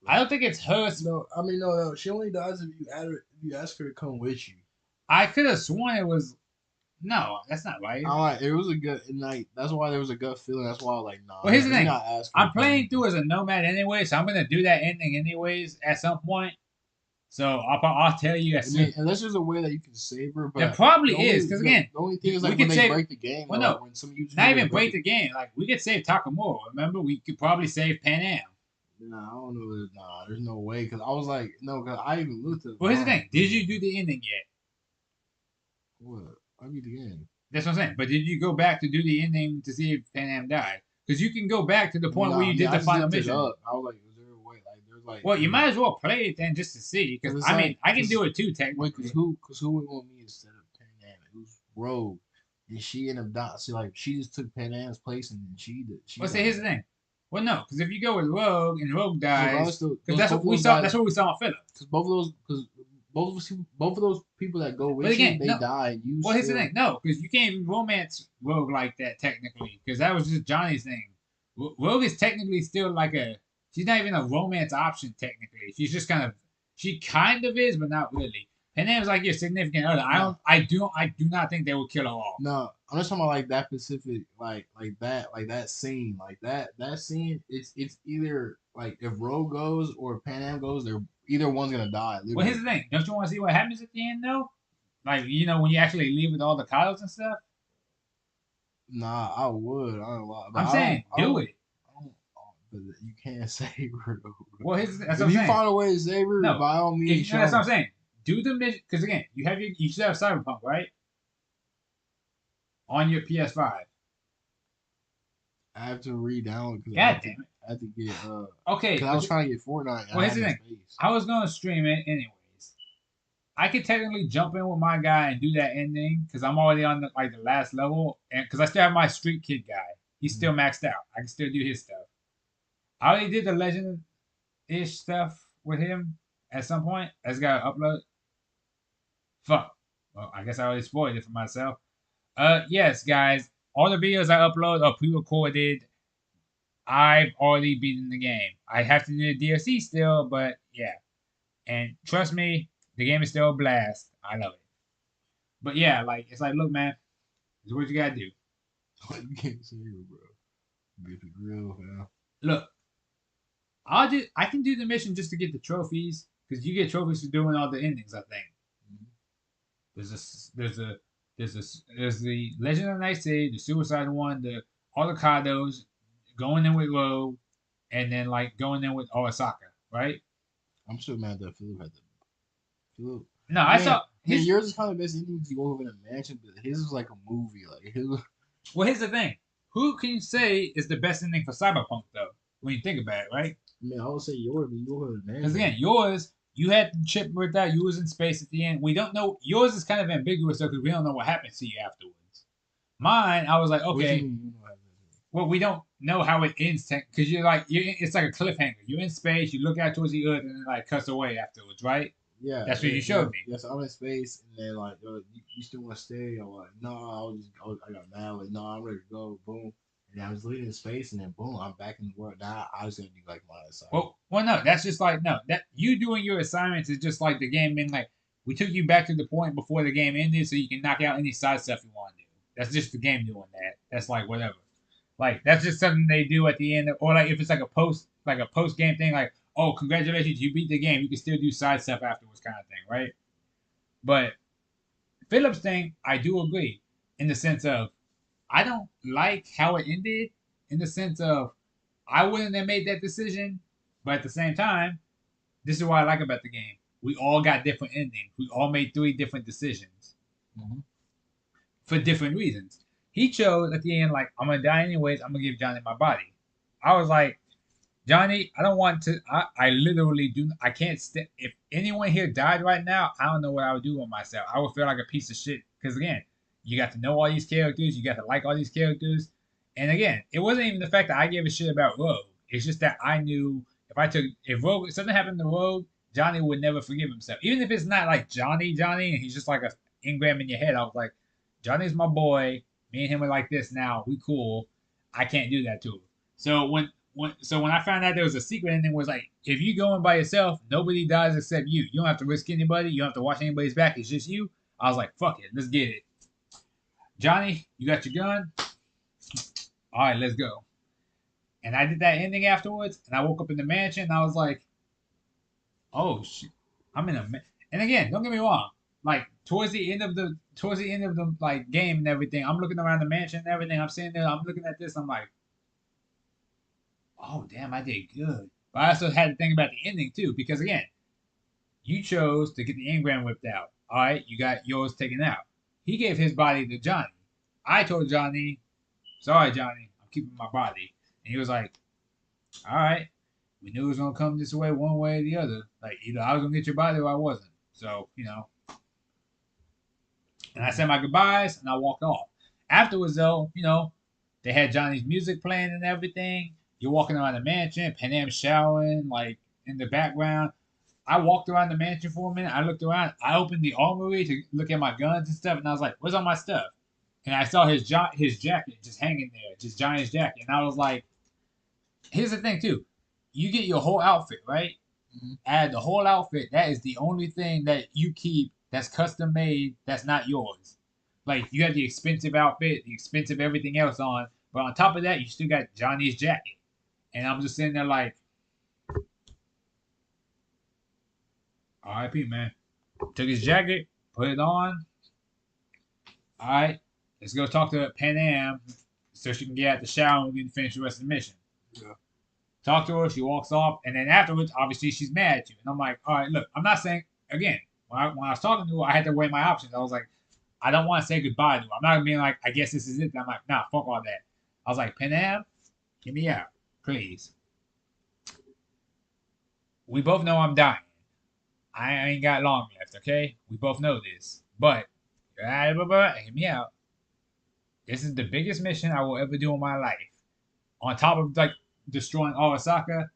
I But don't think it's her. no, I mean no, no. She only dies if you add her. If you ask her to come with you. I could have sworn it was. No, that's not right. I like it was a gut like that's why there was a gut feeling. That's why I was like, nah, Well, here's the let me thing. not ask her to I'm come with playing me. through as a nomad anyway, so I'm gonna do that ending anyways at some point. So I'll tell you I as mean, soon. unless there's a way that you can save her, There but probably is because again, the only thing is we like when could they save. break the game Well, or like no, when some not YouTubers even break break it. the game. Like we could save Takamura. Remember, we could probably save Pan Am. Nah, I don't know. Nah, there's no way because I was like, no, because I even looked at Well, here's the mine. thing. Did you do the ending yet? What? I beat the game. That's what I'm saying. But did you go back to do the ending to see if Pan Am died? Because you can go back to the point where Nah, I you mean did I the final zipped it mission. up. I was like, is there a way? Like there's like, Well, you there's might like, as well play it then just to see. Because because it's I mean, like, I can cause do it too wait, technically. cause who would want me instead of Pan Am? It was Rogue, and she ended up dying. See, like she just took Pan Am's place and then she Well, see, here's died. the thing. Well, no, because if you go with Rogue and Rogue Regardless, dies, because those that's both what of we those saw. guys, That's what we saw in Philip. because both of those people that go But with you, again, they no. die, and you Well, here's the still. thing. No, because you can't even romance Rogue like that technically, because that was just Johnny's thing. Rogue is technically still like a. She's not even a romance option technically. She's just kind of. She kind of is, but not really. Her name's like your significant other. I No, don't. I do not think they would kill her off. no, I'm just talking about like that specific, like that scene, like that scene. It's either like if Rogue goes or Pan Am goes, they're either one's gonna die, Well, here's literally. the thing. Don't you want to see what happens at the end though? Like when you actually leave with all the Kylos and stuff. Nah, I would, I don't lie, but I'm saying do it. but you can't save her though. Bro. Well, that's what If I'm you saying. find a way to save her, No, by all if means, you know that's show what me. I'm saying. Do the mission because again, you should have Cyberpunk right on your PS5. I have to re-download because God damn it. I have to get Okay, because I but was trying to get Fortnite and well, I here's had the no thing. space. I was gonna stream it anyways. I could technically jump in with my guy and do that ending because I'm already on the last level, and because I still have my street kid guy. He's Mhm. still maxed out. I can still do his stuff. I already did the legend ish stuff with him at some point. I just gotta upload. Fuck. Well, I guess I already spoiled it for myself. Yes, guys. All the videos I upload are pre-recorded. I've already beaten the game. I have to do the DLC still, but yeah. And trust me, the game is still a blast. I love it. But yeah, like it's like, look, man, this is what you gotta do. You can't save her, bro. Get the grill, man. Look, I can do the mission just to get the trophies because you get trophies for doing all the endings. I think there's a there's a there's the Legend of Night City, the Suicide one, the Avocados, going in with Rogue, and then like going in with Osaka, right? I'm still mad that Philip had the Philip. No, I I mean, saw his. yours is kind of the best ending because you woke up in a mansion, but his was like a movie. Like his, Well, here's the thing. Who can you say is the best ending for Cyberpunk though? When you think about it, right? I mean, I would say yours, but you woke up in a Because mansion. again, yours, you had the chip with that. You was in space at the end. We don't know. Yours is kind of ambiguous though, because we don't know what happens to you afterwards. Mine, I was like, What you okay, mean? You know how to well, we don't know how it ends because it's like a cliffhanger. You're in space. You look out towards the earth, and then like cuts away afterwards, right? Yeah, That's what you showed me. yes. I'm in space, and then like, you still want to stay? I'm like, no, I got mad. Like, no, I'm ready to go. Boom, and then I was leaving space, and then boom, I'm back in the world. Now I was gonna do like my assignment. Well, no, that's just like no. That you doing your assignments is just like the game being like, we took you back to the point before the game ended, so you can knock out any side stuff you want to do. That's just the game doing that. That's like whatever. Like that's just something they do at the end, or like if it's like a post game thing, like oh congratulations you beat the game, you can still do side stuff afterwards, kind of thing, right? But Phillips thing, I do agree in the sense of I don't like how it ended, in the sense of I wouldn't have made that decision, but at the same time, this is what I like about the game. We all got different endings. We all made three different decisions Mm-hmm. for different reasons. He chose at the end, like, I'm gonna die anyways, I'm gonna give Johnny my body. I was like, Johnny, I don't want to. I literally do. I can't. If anyone here died right now, I don't know what I would do with myself. I would feel like a piece of shit. Because again, You got to know all these characters. You got to like all these characters. And again, it wasn't even the fact that I gave a shit about Rogue. It's just that I knew if Rogue if something happened to Rogue, Johnny would never forgive himself. Even if it's not like Johnny, and he's just like a engram in your head. I was like, Johnny's my boy. Me and him are like this now. We cool. I can't do that to him. So when I found out there was a secret ending, was like, if you go in by yourself, nobody dies except you. You don't have to risk anybody. You don't have to watch anybody's back. It's just you. I was like, fuck it, let's get it. Johnny, you got your gun? All right, let's go. And I did that ending afterwards, and I woke up in the mansion, and I was like, oh shit, I'm in a. And again, don't get me wrong. Like towards the end of the like game and everything, I'm looking around the mansion and everything. I'm sitting there, I'm looking at this, I'm like, oh damn, I did good. But I also had to think about the ending too, because again, you chose to get the engram whipped out. All right, you got yours taken out. He gave his body to Johnny. I told Johnny, sorry, Johnny, I'm keeping my body. And he was like, all right, we knew it was going to come this way, one way or the other. Like, either I was going to get your body or I wasn't. So, and I said my goodbyes and I walked off. Afterwards, though, they had Johnny's music playing and everything. You're walking around the mansion, Panam showering, like, in the background. I walked around the mansion for a minute. I looked around. I opened the armory to look at my guns and stuff, and I was like, "Where's all my stuff?" And I saw his jacket just hanging there, just Giant's jacket, and I was like, "Here's the thing too, you get your whole outfit right. Mm-hmm. Add the whole outfit. That is the only thing that you keep that's custom made. That's not yours. Like you have the expensive outfit, the expensive everything else on, but on top of that, you still got Johnny's jacket." And I'm just sitting there like, "R.I.P. man." Took his jacket, put it on. All right, let's go talk to Pan Am so she can get out the shower and we can finish the rest of the mission. Yeah. Talk to her, she walks off, and then afterwards, obviously, she's mad at you. And I'm like, all right, look, I'm not saying, again, when I was talking to her, I had to weigh my options. I was like, I don't want to say goodbye to her. I'm not being like, I guess this is it. I'm like, nah, fuck all that. I was like, Pan Am, get me out, please. We both know I'm dying. I ain't got long left, okay? We both know this. But, get me out. This is the biggest mission I will ever do in my life. On top of like destroying Arasaka,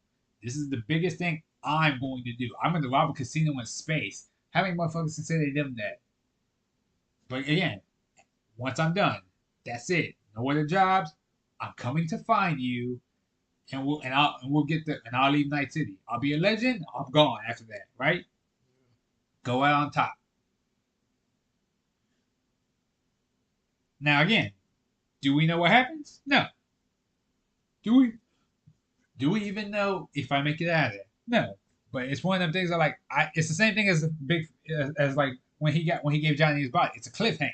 this is the biggest thing I'm going to do. I'm going to rob a casino in space. How many motherfuckers can say they did that? But again, once I'm done, that's it. No other jobs. I'm coming to find you, and we'll get the and I'll leave Night City. I'll be a legend. I'm gone after that, right? Go out on top. Now again, do we know what happens? No. Do we? Do we even know if I make it out of there? No. But it's one of them things that like it's the same thing as as like when he gave Johnny his body. It's a cliffhanger.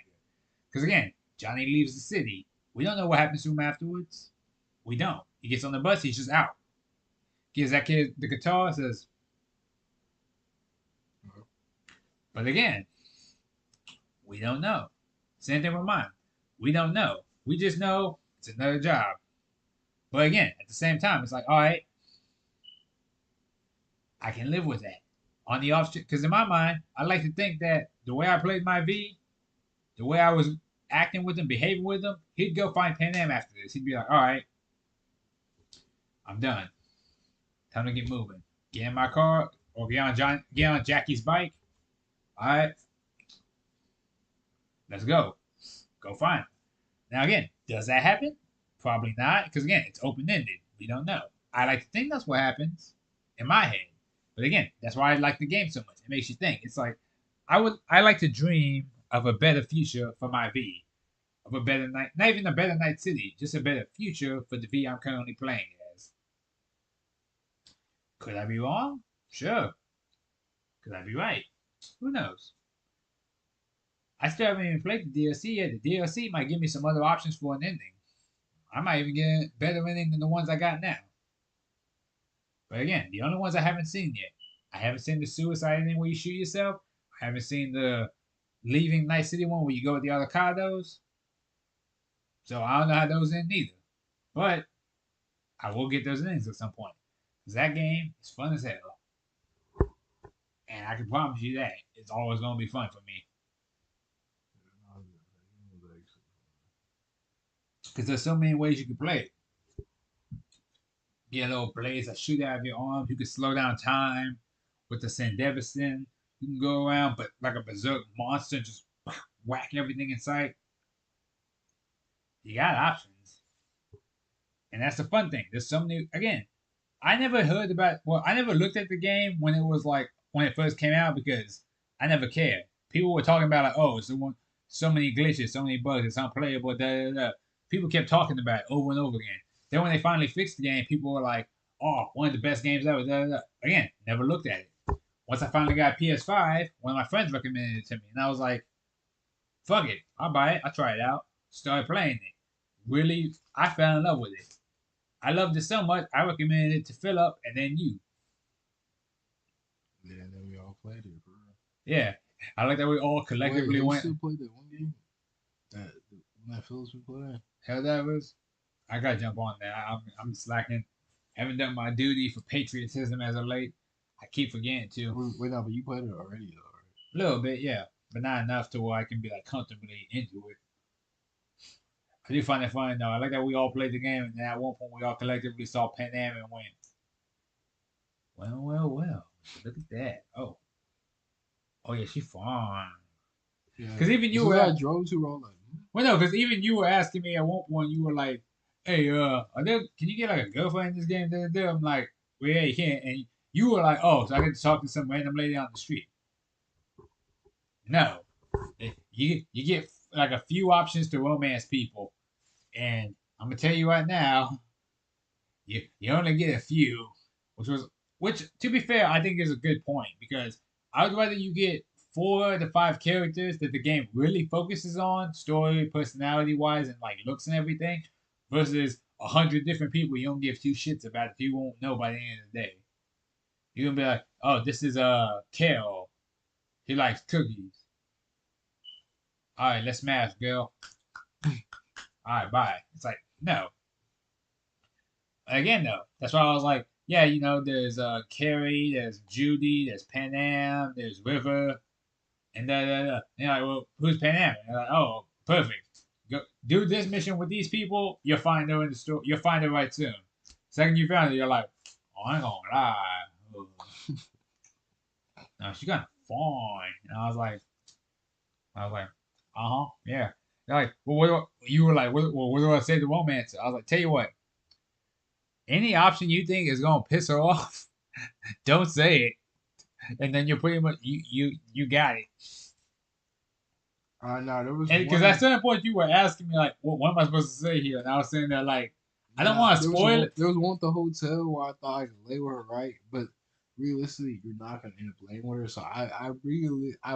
Because again, Johnny leaves the city. We don't know what happens to him afterwards. We don't. He gets on the bus, he's just out. Gives that kid the guitar, says, but again, we don't know. Same thing with mine. We don't know. We just know it's another job. But again, at the same time, it's like, all right, I can live with that. On the off, because in my mind, I like to think that the way I played my V, the way I was acting with him, behaving with him, he'd go find Pan Am after this. He'd be like, all right, I'm done. Time to get moving. Get in my car or get on Jackie's bike. All right, let's go. Go find him. Now again, does that happen? Probably not, because again, it's open ended. We don't know. I like to think that's what happens in my head. But again, that's why I like the game so much. It makes you think. It's like I like to dream of a better future for my V. Of a better night, not even a better night city, just a better future for the V I'm currently playing as. Could I be wrong? Sure. Could I be right? Who knows? I still haven't even played the DLC yet. The DLC might give me some other options for an ending. I might even get a better ending than the ones I got now. But again, the only ones I haven't seen yet. I haven't seen the suicide ending where you shoot yourself. I haven't seen the leaving Night City one where you go with the avocados. So I don't know how those end either. But I will get those endings at some point. Because that game is fun as hell. And I can promise you that. It's always going to be fun for me. because there's so many ways you can play it. Get little blades that shoot out of your arms. You can slow down time with the Sandevistan. You can go around, but like a berserk monster, just whack everything in sight. You got options, and that's the fun thing. There's so many. Again, I never heard about. Well, I never looked at the game when it was like when it first came out because I never cared. People were talking about like, oh, so many glitches, so many bugs, it's unplayable. Da da da. People kept talking about it over and over again. Then when they finally fixed the game, people were like, oh, one of the best games ever. Da da da. Again, never looked at it. Once I finally got PS5, one of my friends recommended it to me, and I was like, fuck it, I'll buy it. I'll try it out. Started playing it. Really, I fell in love with it. I loved it so much, I recommended it to Philip and then you. Yeah, and then we all played it, bro. Yeah. I like that we all Wait, collectively who went. still played that one game? That that Phillips was playing. Hell, that was. I gotta jump on that. I'm slacking. Haven't done my duty for patriotism as of late. I keep forgetting to. Wait, no, but you played it already, though, right? A little bit, yeah, but not enough to where I can be like comfortably into it. I do find it funny though. I like that we all played the game, and then at one point we all collectively saw Pan Am and went, well, well, well. Look at that. Oh, oh yeah, she fine. Yeah, Because even this you is were I drove to. All like, Well, no, because even you were asking me at one point, you were like, "Hey, can you get like a girlfriend in this game?" I'm like, "Well, yeah, you can." And you were like, "Oh, so I get to talk to some random lady on the street?" No, you get like a few options to romance people, and I'm gonna tell you right now, you only get a few, which was which to be fair, I think is a good point because I would rather you get 4 to 5 characters that the game really focuses on, story, personality wise, and like looks and everything, versus 100 different people you don't give two shits about if you won't know by the end of the day. You're gonna be like, oh, this is Kale. He likes cookies. All right, let's smash, girl. All right, bye. It's like no. Again, though, that's why I was like, yeah, there's Carrie, there's Judy, there's Pan Am, there's River, and da da da. And you're like, well, who's Pan Am? And you're like, oh, perfect. Go do this mission with these people. You'll find her in the store. You'll find her right soon. Second you found her, you're like, oh, I ain't gonna lie. No, she got fine. And I was like, yeah. They're like, well, you were like, what do I say to romance? I was like, tell you what, any option you think is gonna piss her off, don't say it, and then you're pretty much you got it. no, there was And because at one. certain point you were asking me like, what am I supposed to say here? And I was sitting there like, I don't Nah, want to spoil it. there was one at the hotel where I thought I could lay with her, right? But realistically, you're not gonna end up laying with her. So I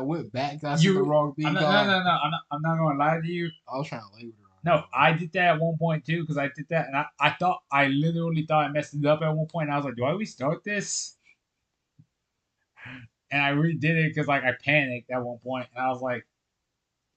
went back. I said the You, wrong I'm thing. not, no, no, no. I'm not gonna lie to you. I was trying to lay with her on No, that, bro. I did that at one point too because I did that, and I literally thought I messed it up at one point. And I was like, do I restart this? And I redid it because like I panicked at one point, and I was like,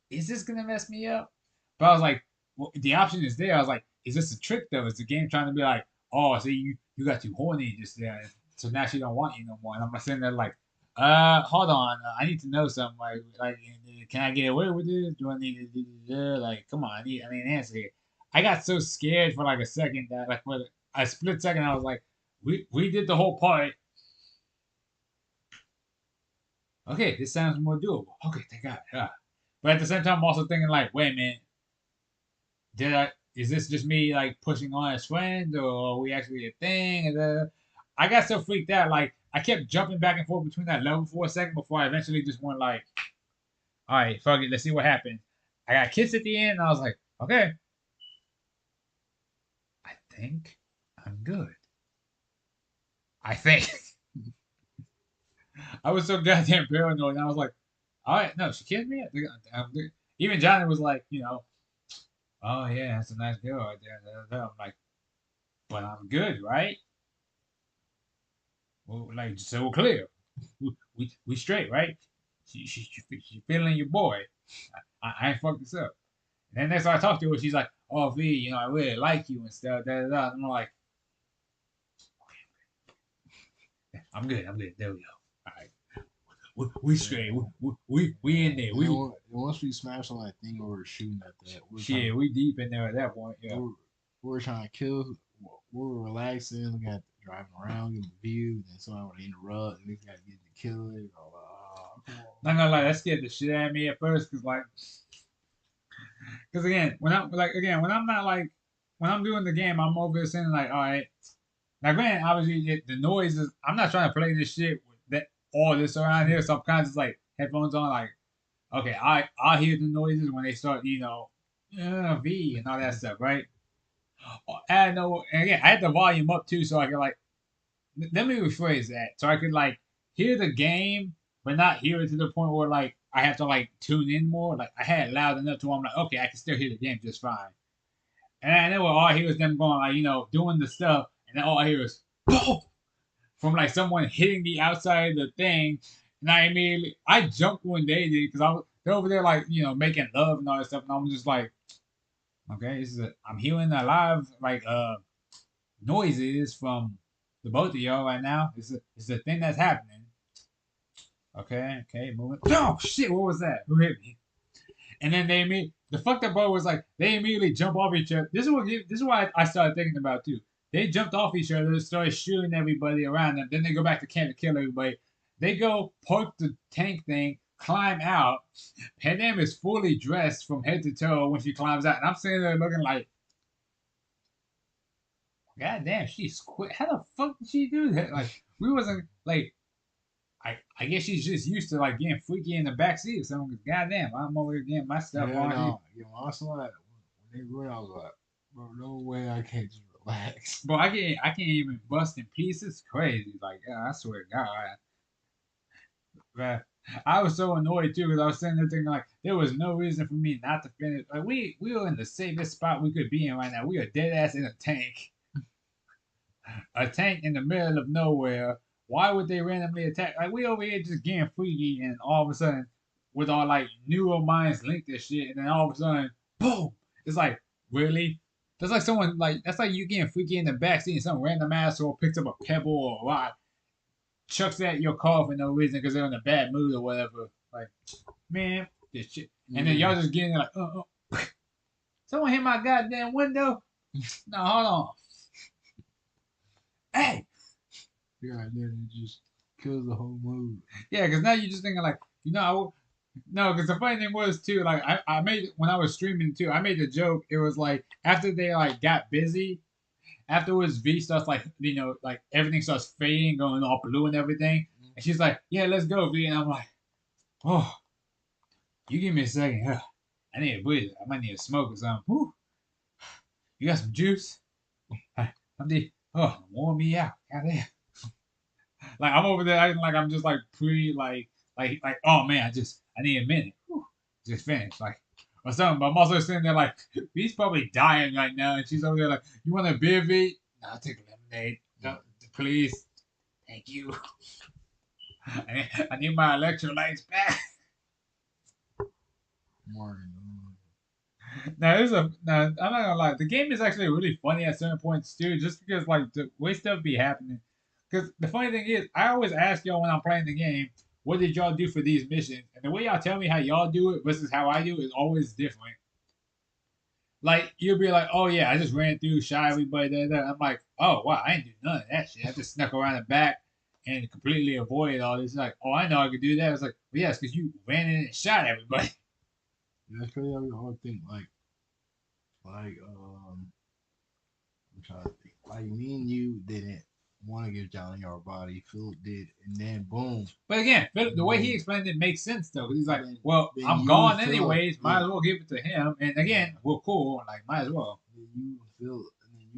is this gonna mess me up? But I was like, well, the option is there. I was like, is this a trick though? Is the game trying to be like, oh, see, you got too horny just there, so now she don't want you no more? And I'm sitting there like, hold on, I need to know something. Like, can I get away with this? Do I need to like, come on, I need an answer here. I got so scared for like a second that like for a split second, I was like, we did the whole part. Okay, this sounds more doable. Okay, thank God. But at the same time, I'm also thinking like, wait a minute, did I? Is this just me like pushing on his friend, or are we actually a thing? And I got so freaked out, like I kept jumping back and forth between that level for a second before I eventually just went like, all right, fuck it, let's see what happens. I got kissed at the end, and I was like, okay, I think I'm good. I think I was so goddamn paranoid, and I was like, all right, no, she kissed me. I think I'm good. Even Johnny was like, oh yeah, that's a nice girl right there. I'm like, but I'm good, right? Well, like, so we're clear. We straight, right? She feeling your boy. I ain't fucked this up. And then next time I talk to her, she's like, "Oh, V, I really like you and stuff." Da, da, da. And I'm like, "I'm good. I'm good. There we go. All right." We straight. Yeah, We in there. and then once we smashed on that thing, we were shooting at that. We were trying to Shit. We deep in there at that point. we Yeah. were, we were trying to kill. We were relaxing, looking at driving around, getting the view, and then someone would interrupt, and we got to get to kill it. Oh, come Not gonna lie, that scared the shit out of me at first, cause again, when I'm not like, when I'm doing the game, I'm over there saying like, all right. Now, granted, obviously the noise is. I'm not trying to play this shit with that all this around here. So I'm kind of just like headphones on, like, okay, I hear the noises when they start, V and all that stuff, right? I know, and again, I had the volume up too, so I could like. Let me rephrase that, so I could like hear the game, but not hear it to the point where like I have to like tune in more. Like I had it loud enough to where I'm like, okay, I can still hear the game just fine. And I know all I hear is them going like, doing the stuff, and then all I hear is boom from like someone hitting the outside of the thing. And I jumped when they did because they're over there like making love and all that stuff, and I'm just like, okay, I'm hearing a lot of like noises from the both of y'all right now. It's a thing that's happening. Okay, moving. Oh shit, what was that? Who hit me? And then the fucked up part was like they immediately jump off each other. This is what I started thinking about too. They jumped off each other, started shooting everybody around them. Then they go back to camp to kill everybody. They go park the tank thing, climb out. Panam is fully dressed from head to toe when she climbs out, and I'm sitting there looking like, God damn, she's quick. How the fuck did she do that? Like we wasn't like I guess she's just used to like getting freaky in the back seat or something. Cause goddamn, I'm over here getting my on. stuff Yeah, on. no, when I saw that when they were, I was like, bro, no way, I can't just relax. Bro, I can't even bust in pieces. Crazy, like I swear to God, man. I was so annoyed too because I was sitting there thinking like there was no reason for me not to finish. Like we were in the safest spot we could be in right now. We are dead ass in a tank in the middle of nowhere. Why would they randomly attack? Like we over here just getting freaky, and all of a sudden, with our like neural minds linked to shit, and then all of a sudden, boom! It's like really. That's like you getting freaky in the backseat and some random asshole picks up a pebble or a rock, chucks at your car for no reason because they're in a bad mood or whatever. Like, man, this shit. And then y'all Yeah, just getting like, someone hit my goddamn window. No, hold on. Hey, yeah, and then it just kills the whole mood. yeah, because now you're just thinking like, no, because the funny thing was too, like I made when I was streaming too, I made the joke. It was like after they like got busy, afterwards V starts like like everything starts fading, going all blue and everything, and she's like, yeah, let's go V, and I'm like, oh, you give me a second, I need to breathe. I might need to smoke or something. Whew. You got some juice? I'm the warm me out. Goddamn. Like I'm over there acting like I'm just like oh man, I need a minute. Whew. Just finished like or something. But I'm also sitting there like V's probably dying right now, and she's over there like, you want a beer, V? No, I'll take a lemonade. No, please, thank you. I need my electrolytes back. Martin, Now I'm not gonna lie. The game is actually really funny at certain points too, just because like the way stuff be happening. Because the funny thing is, I always ask y'all when I'm playing the game, what did y'all do for these missions? And the way y'all tell me how y'all do it versus how I do it is always different. Like you'll be like, oh yeah, I just ran through, shot everybody. I'm like, oh wow, I didn't do none of that shit. I just snuck around the back and completely avoided all this. Like, oh, I know I could do that. It's like, well, yes, because you ran in and shot everybody. that's crazy. I mean, all think I'm trying to think. Like me and you didn't want to give Johnny our body. Philip did, and then boom, But again, and the way he then explained it makes sense though. Because he's like, then well, then I'm you and gone Philip, anyways. Might yeah, as well give it to him. And yeah. again, we're cool. Like, might as well. Then you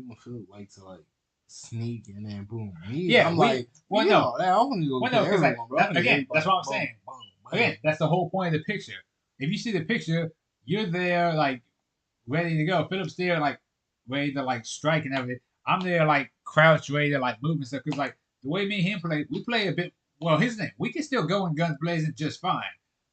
and Philip like to like sneak, and then boom, me, Yeah, I'm like, man, well, you no, know that I'm gonna go well, kill no, because like, everyone, bro. I'm gonna get again, that's everybody. what I'm Boom, saying. boom, bam. Again, that's the whole point of the picture. If you see the picture, you're there like ready to go. Philip's there like ready to like strike and everything. I'm there like crouched, ready to like move and stuff. Because like the way me and him play, we play a bit. Well, his thing, we can still go in guns blazing just fine,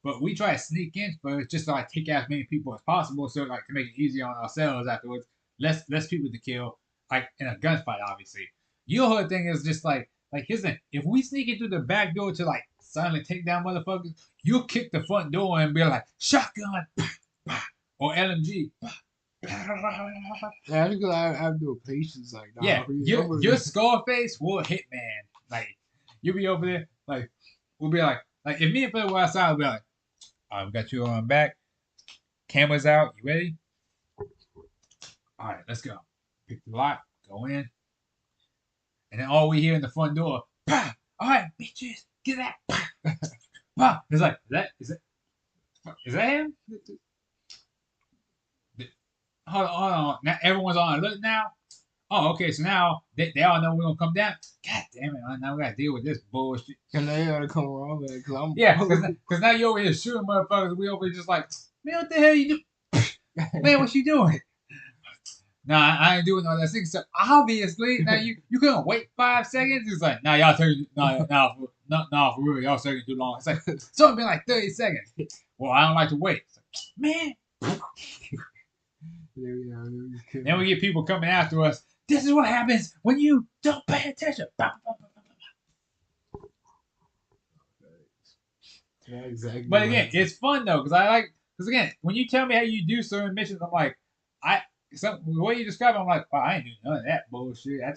but we try to sneak in first just to like take out as many people as possible, so like to make it easier on ourselves afterwards. Less people to kill, like in a gunfight, obviously. Your whole thing is just like his thing. If we sneak in through the back door to like silently take down motherfuckers, you'll kick the front door and be like, shotgun, or LMG. Yeah, because I have no patience. Like, Yeah, nah, for you, your Scarface will hit, man. Like, you'll be over there, like, we'll be like if me and Phil were outside, we'll be like, all right, we got you on back, cameras out, you ready? All right, let's go. Pick the lock, go in, and then all we hear in the front door, bah! All right, bitches, get that. Bah! It's like, is that him? Hold on. Now everyone's on alert now. Oh, okay. So now they all know we're gonna come down. God damn it! Now we gotta deal with this bullshit. and they gotta come around, man. Because Yeah, because now you over here shooting motherfuckers. We over here just like, man, what the hell you do? Man, what you doing? Nah, I ain't doing all that thing. So obviously, now you couldn't wait 5 seconds. It's like, nah, y'all taking for real, y'all taking too long. It's like it's only been like 30 seconds. Well, I don't like to wait. It's like, man. Then we get people coming after us. This is what happens when you don't pay attention. Yeah, exactly. But again, it's fun though, because again, when you tell me how you do certain missions, I'm like, the way you describe it, I'm like, wow, I ain't doing none of that bullshit. I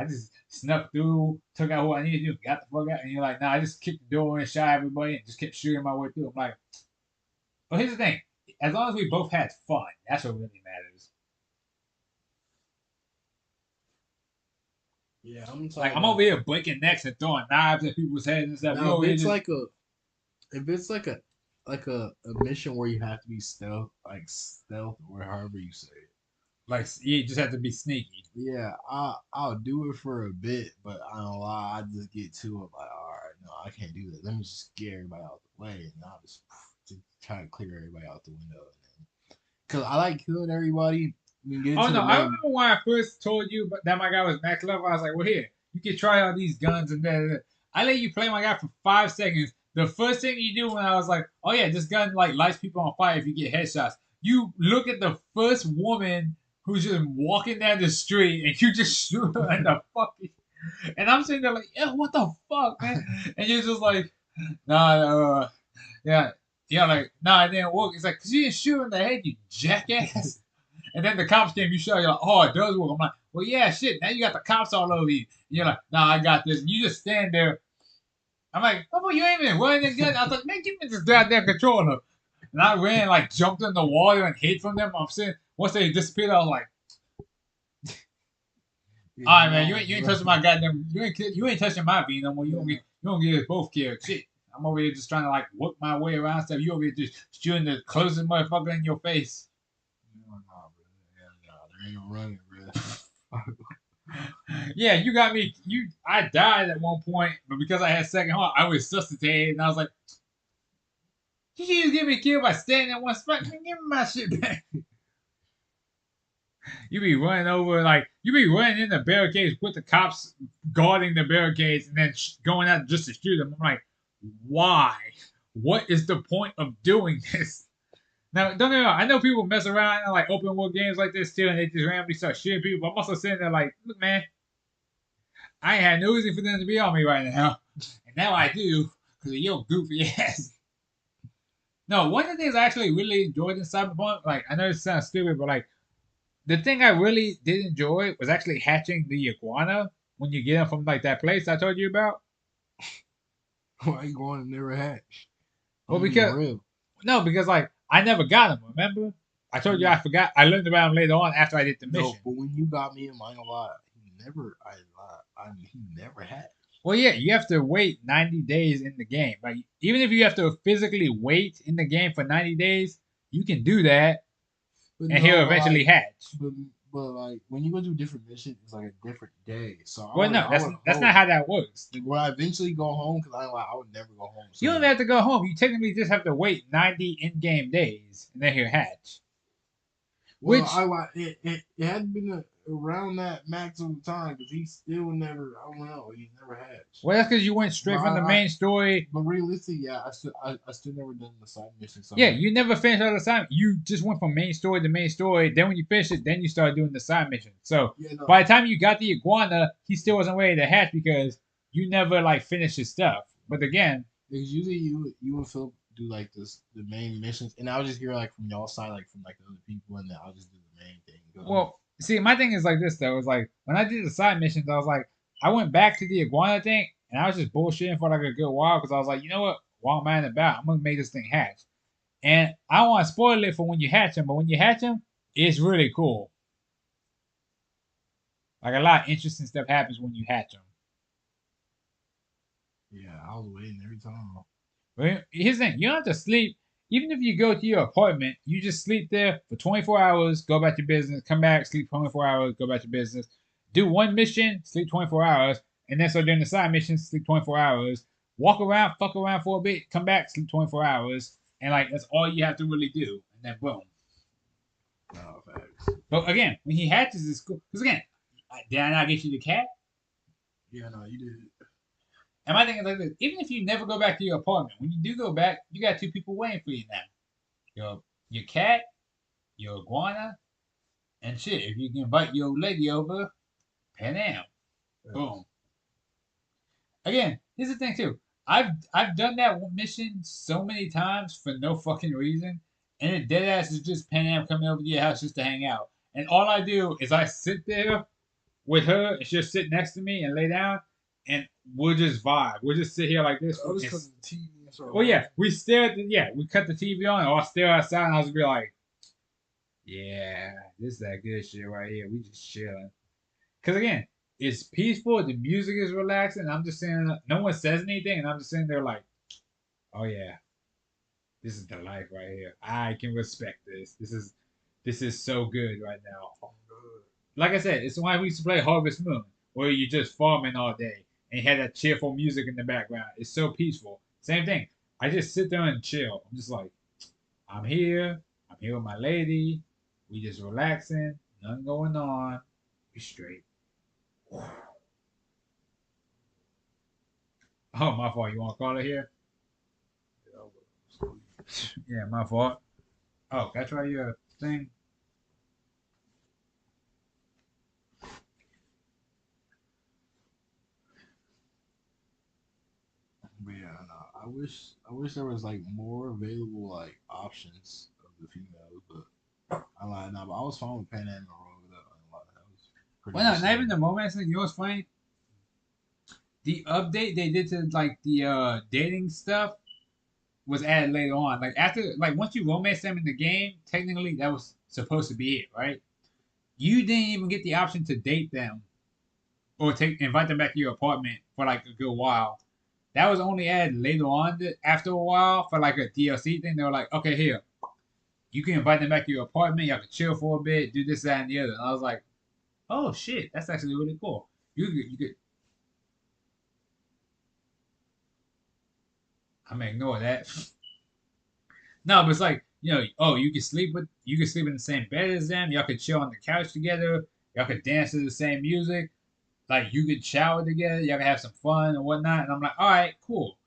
just snuck through, took out what I needed to do, got the fuck out, and you're like, nah, I just kicked the door and shot everybody and just kept shooting my way through. I'm like, well, here's the thing, as long as we both had fun, that's what really matters. Yeah, I'm Like, talking I'm over about. here breaking necks and throwing knives at people's heads and stuff. You Now, over here just if it's like a mission where you have to be stealth or however you say it. like you just have to be sneaky. Yeah, I'll do it for a bit, but I don't lie. I just get to it like, all right, no, I can't do that. Let me just get everybody out the way, and I'll just try to clear everybody out the window. Cause I like killing everybody. You get Oh into no, the I main. remember when I first told you that my guy was max level. I was like, well, here, you can try out these guns and then I let you play my guy for 5 seconds. The first thing you do when I was like, oh yeah, this gun like lights people on fire if you get headshots. You look at the first woman who's just walking down the street and you just shoot her in the fucking. And I'm sitting there like, yeah, what the fuck, man? And you're just like, nah, yeah, yeah, like, nah, it didn't work. It's like, cause you didn't shoot her in the head, you jackass. And then the cops came, you show, you're like, oh, it does work. I'm like, well, yeah, shit. Now you got the cops all over you. And you're like, nah, I got this. And you just stand there. I'm like, oh, you ain't even running again. I was like, man, give me this goddamn controller. And I ran, like, jumped in the water and hid from them. I'm saying, once they disappeared, I was like, Yeah, all right, man, nah, you ain't bro. touching my goddamn, you ain't touching my bean no more. You don't get us both killed. Shit. I'm over here just trying to, like, work my way around stuff. You over here just shooting the closest motherfucker in your face. Nah, bro. Yeah, nah, they ain't running, bro. Yeah, you got me. I died at one point, but because I had second heart, I was resuscitated, and I was like, "Did you just get me killed by standing in one spot? Man, give me my shit back." You be running over like you be running in the barricades with the cops guarding the barricades, and then going out just to shoot them. I'm like, why? What is the point of doing this? Now, don't get me wrong. I know people mess around in like open world games like this too, and they just randomly start shooting people. But I'm also sitting there like, look, man, I ain't had no reason for them to be on me right now. And now I do because of your goofy ass. No, one of the things I actually really enjoyed in Cyberpunk, like, I know it sounds stupid, but like, the thing I really did enjoy was actually hatching the iguana when you get them from like that place I told you about. Why you going to never hatch? Well, I'm being because, real. no, because like, I never got them, remember? I told you Yeah. I forgot. I learned about them later on after I did the No, mission. but when you got me in my lie, he never. I lied. He never had. Well, yeah, you have to wait 90 days in the game. Like, even if you have to physically wait in the game for 90 days, you can do that But and no, he'll eventually hatch. but, but like when you go do different missions, it's like a different day. So Well, no, I that's would that's hope not how that works. when I eventually go home because I would never go home. You don't So even have to go home. You technically just have to wait 90 in-game days, and then he'll hatch. well, Which, it had been around that maximum time because he still never. I don't know. He's never hatched. well, that's because you went But straight from the main story. but realistically, yeah, I still never done the side mission. So Yeah, you never finished all the side. You just went from main story to main story. Then when you finish it, then you start doing the side mission. So yeah, no, by the time you got the iguana, he still wasn't ready to hatch because you never like finished his stuff. But again, Because usually you and Philip do like this the main missions, and I'll just hear like from y'all side, like from like the other people, and then I'll just do the main thing. Well, see, my thing is like this though. It's like when I did the side missions, I was like, I went back to the iguana thing, and I was just bullshitting for like a good while because I was like, you know what? What am I about? I'm gonna make this thing hatch, and I don't want to spoil it for when you hatch them, but when you hatch them, it's really cool. Like a lot of interesting stuff happens when you hatch them. Yeah, I was waiting every time. But here's the thing: you don't have to sleep. Even if you go to your apartment, you just sleep there for 24 hours, go back to business, come back, sleep 24 hours, go back to business. Do one mission, sleep 24 hours, and then so during the side missions, sleep 24 hours. Walk around, fuck around for a bit, come back, sleep 24 hours, and like that's all you have to really do. And then boom. No facts. But again, when he hatches, it's cool. Because again, did I not get you the cat? Yeah, no, you did. And my thing is like this: even if you never go back to your apartment, when you do go back, you got two people waiting for you now. Your cat, your iguana, and shit. If you can invite your lady over, Pan Yes. boom. Again, here's the thing too. I've done that mission so many times for no fucking reason, and it dead ass is just Pan coming over to your house just to hang out. And all I do is I sit there with her, and she'll sit next to me and lay down, and we'll just vibe. We'll just sit here like this. I was cutting the TV and start Oh yeah, watching. we stare at the yeah, we cut the TV on, or I'll stare outside, and I'll just be like, yeah, this is that good shit right here. We just chilling. Cause again, it's peaceful. The music is relaxing. I'm just saying, no one says anything, and I'm just sitting there like, oh yeah, this is the life right here. I can respect this. This is so good right now. Like I said, it's why we used to play Harvest Moon, where you just farming all day and you had that cheerful music in the background. It's so peaceful. Same thing. I just sit there and chill. I'm just like, I'm here. I'm here with my lady. We just relaxing. Nothing going on. We straight. Oh, my fault. You want to call it here? Yeah, I was Yeah, my fault. Oh, can I try your thing? But yeah, no, I wish there was like more available like options of the females, but I lied now. But I was fine with Pan Am Road. That was pretty Well, good no, not even story. the romance thing. You know what's funny? The update they did to like the dating stuff was added later on. Like after, like once you romance them in the game, technically that was supposed to be it, right? You didn't even get the option to date them or take invite them back to your apartment for like a good while. That was only added later on. After a while, for like a DLC thing, they were like, okay, here, you can invite them back to your apartment. Y'all can chill for a bit, do this, that, and the other. And I was like, oh shit, that's actually really cool. You could. I'm gonna ignore that. No, but it's like oh, you can sleep in the same bed as them. Y'all could chill on the couch together. Y'all could dance to the same music. Like you could shower together. Y'all could have some fun and whatnot. And I'm like, all right, cool.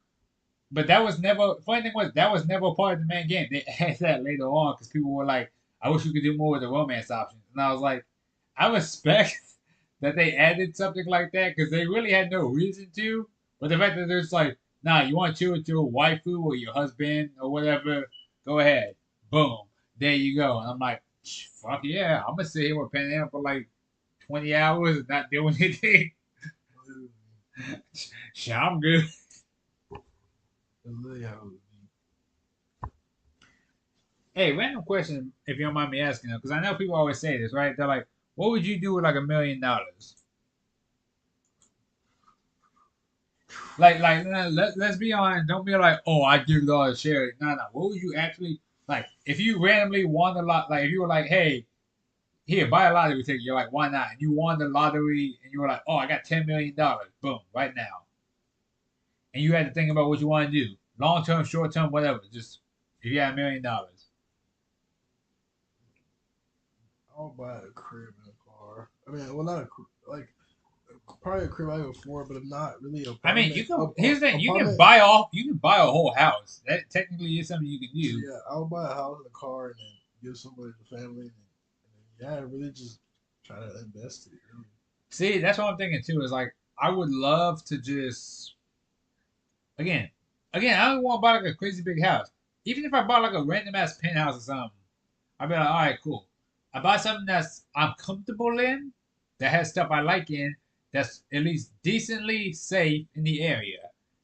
But that was never. Funny thing was that was never a part of the main game. They added that later on because people were like, I wish we could do more with the romance options. And I was like, I respect that they added something like that because they really had no reason to. But the fact that there's like, nah, you want to chill with your waifu or your husband or whatever, go ahead. Boom. There you go. And I'm like, fuck yeah. I'm going to sit here with Pan Am for like 20 hours and not do anything. Shit, I'm good. That's literally how it was. Hey, random question, if you don't mind me asking, because I know people always say this, right? They're like, what would you do with like $1 million? Like, let's be honest. Don't be like, oh, I give it all to charity. No, no. What would you actually like if you randomly won the lot? Like, if you were like, hey, here, buy a lottery ticket. You're like, why not? And you won the lottery, and you were like, oh, I got $10 million. Boom, right now. And you had to think about what you want to do, long term, short term, whatever. Just if you had $1 million. I'll buy a crib and a car. I mean, well, not a like probably a crib I can afford, but not really I mean, you apartment. can. Here's the thing: Apartment. you can buy a whole house. That technically is something you can do. Yeah, I'll buy a house and a car, and then give somebody the family, and then, yeah, really just try to invest it. Really. See, that's what I'm thinking too. Is like I would love to just again. again, I don't want to buy like a crazy big house. Even if I bought like a random ass penthouse or something, I'd be like, all right, cool. I buy something that's I'm comfortable in, that has stuff I like in, that's at least decently safe in the area.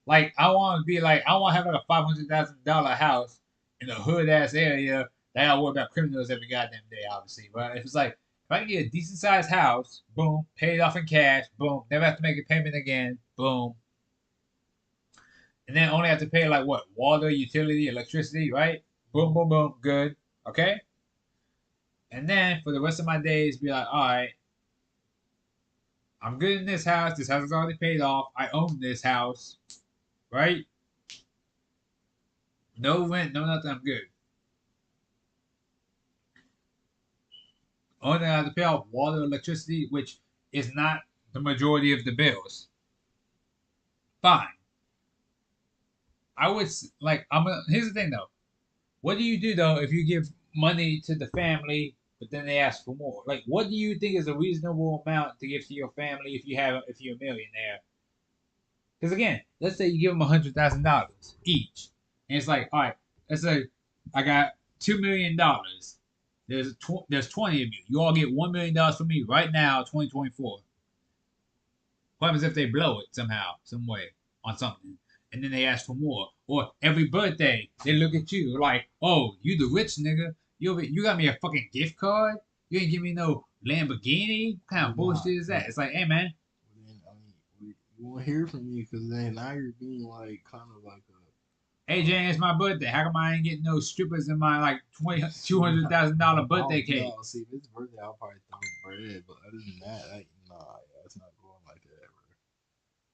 Like I want to be like I want to have like a $500,000 house in a hood ass area that I gotta worry about criminals every goddamn day, obviously. But if it's like if I can get a decent sized house, boom, pay it off in cash, boom, never have to make a payment again, boom, and then only have to pay like what water, utility, electricity, right? Boom, boom, boom, good, okay. And then for the rest of my days, be like, all right, I'm good in this house. This house is already paid off. I own this house, right? No rent, no nothing. I'm good. Only thing I have to pay off water, electricity, which is not the majority of the bills. Fine. I would like. Here's the thing though. What do you do though if you give money to the family, but then they ask for more? Like, what do you think is a reasonable amount to give to your family if you're a millionaire? Because again, let's say you give them $100,000 each, and it's like, all right, let's say I got $2 million. There's 20 of you. You all get $1 million from me right now, 2024. What happens if they blow it somehow, some way, on something, and then they ask for more? Or every birthday they look at you like, oh, you the rich nigga. You got me a fucking gift card. You ain't give me no Lamborghini. What kind of But nah, bullshit is but that? It's like, hey man, then I mean, you won't hear from me because then now you're being like kind of like hey Jane, it's my birthday. How come I ain't getting no strippers in my like two see, hundred thousand dollar I'll birthday cake? no see if it's birthday I'll probably throw bread, but other than that, nah, yeah, it's not going like that,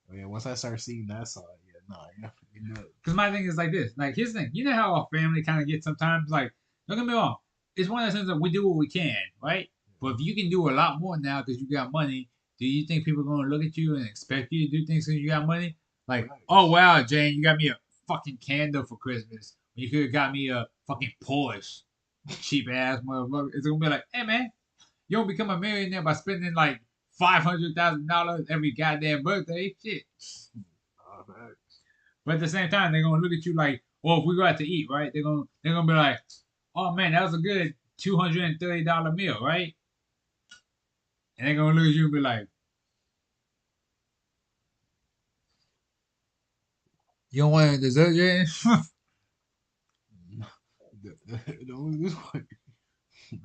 bro. Yeah, once I start seeing that side, yeah, nah, you know, Because my thing is like this. Like here's the thing. You know how our family kind of gets sometimes. Like don't get me wrong. It's one of those things that we do what we can, right? But if you can do a lot more now because you got money, do you think people are gonna look at you and expect you to do things because you got money? Like, oh facts. wow, Jane, you got me a fucking candle for Christmas. You could have got me a fucking Porsche, cheap ass motherfucker. It's gonna be like, hey man, you don't become a millionaire by spending like $500,000 every goddamn birthday. Shit. Facts. But at the same time, they're gonna look at you like, well, if we go out to eat, right? They're gonna be like, oh man, that was a good $230 meal, right? And they're gonna look at you and be like, you don't want any dessert, yet? Don't this way.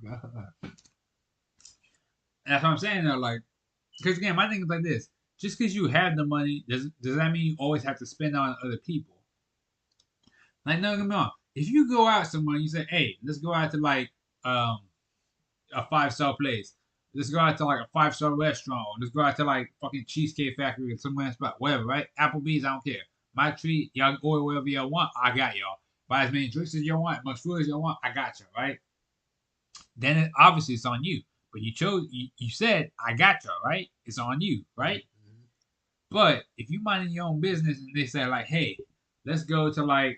God. That's what I'm saying though. Like, because again, my thing is like this: just because you have the money, does that mean you always have to spend on other people? Like, no, get me wrong. If you go out somewhere, and you say, hey, let's go out to like um a 5-star place. Let's go out to like a 5-star restaurant. Or let's go out to like fucking Cheesecake Factory or somewhere spot, whatever, right? Applebee's, I don't care. My treat, y'all can order whatever y'all want. I got y'all. Buy as many drinks as y'all want, as much food as y'all want. I got you, right? Then obviously it's on you. But you said I got y'all, right? It's on you, right? Mhm. But if you minding your own business and they say like, hey, let's go to like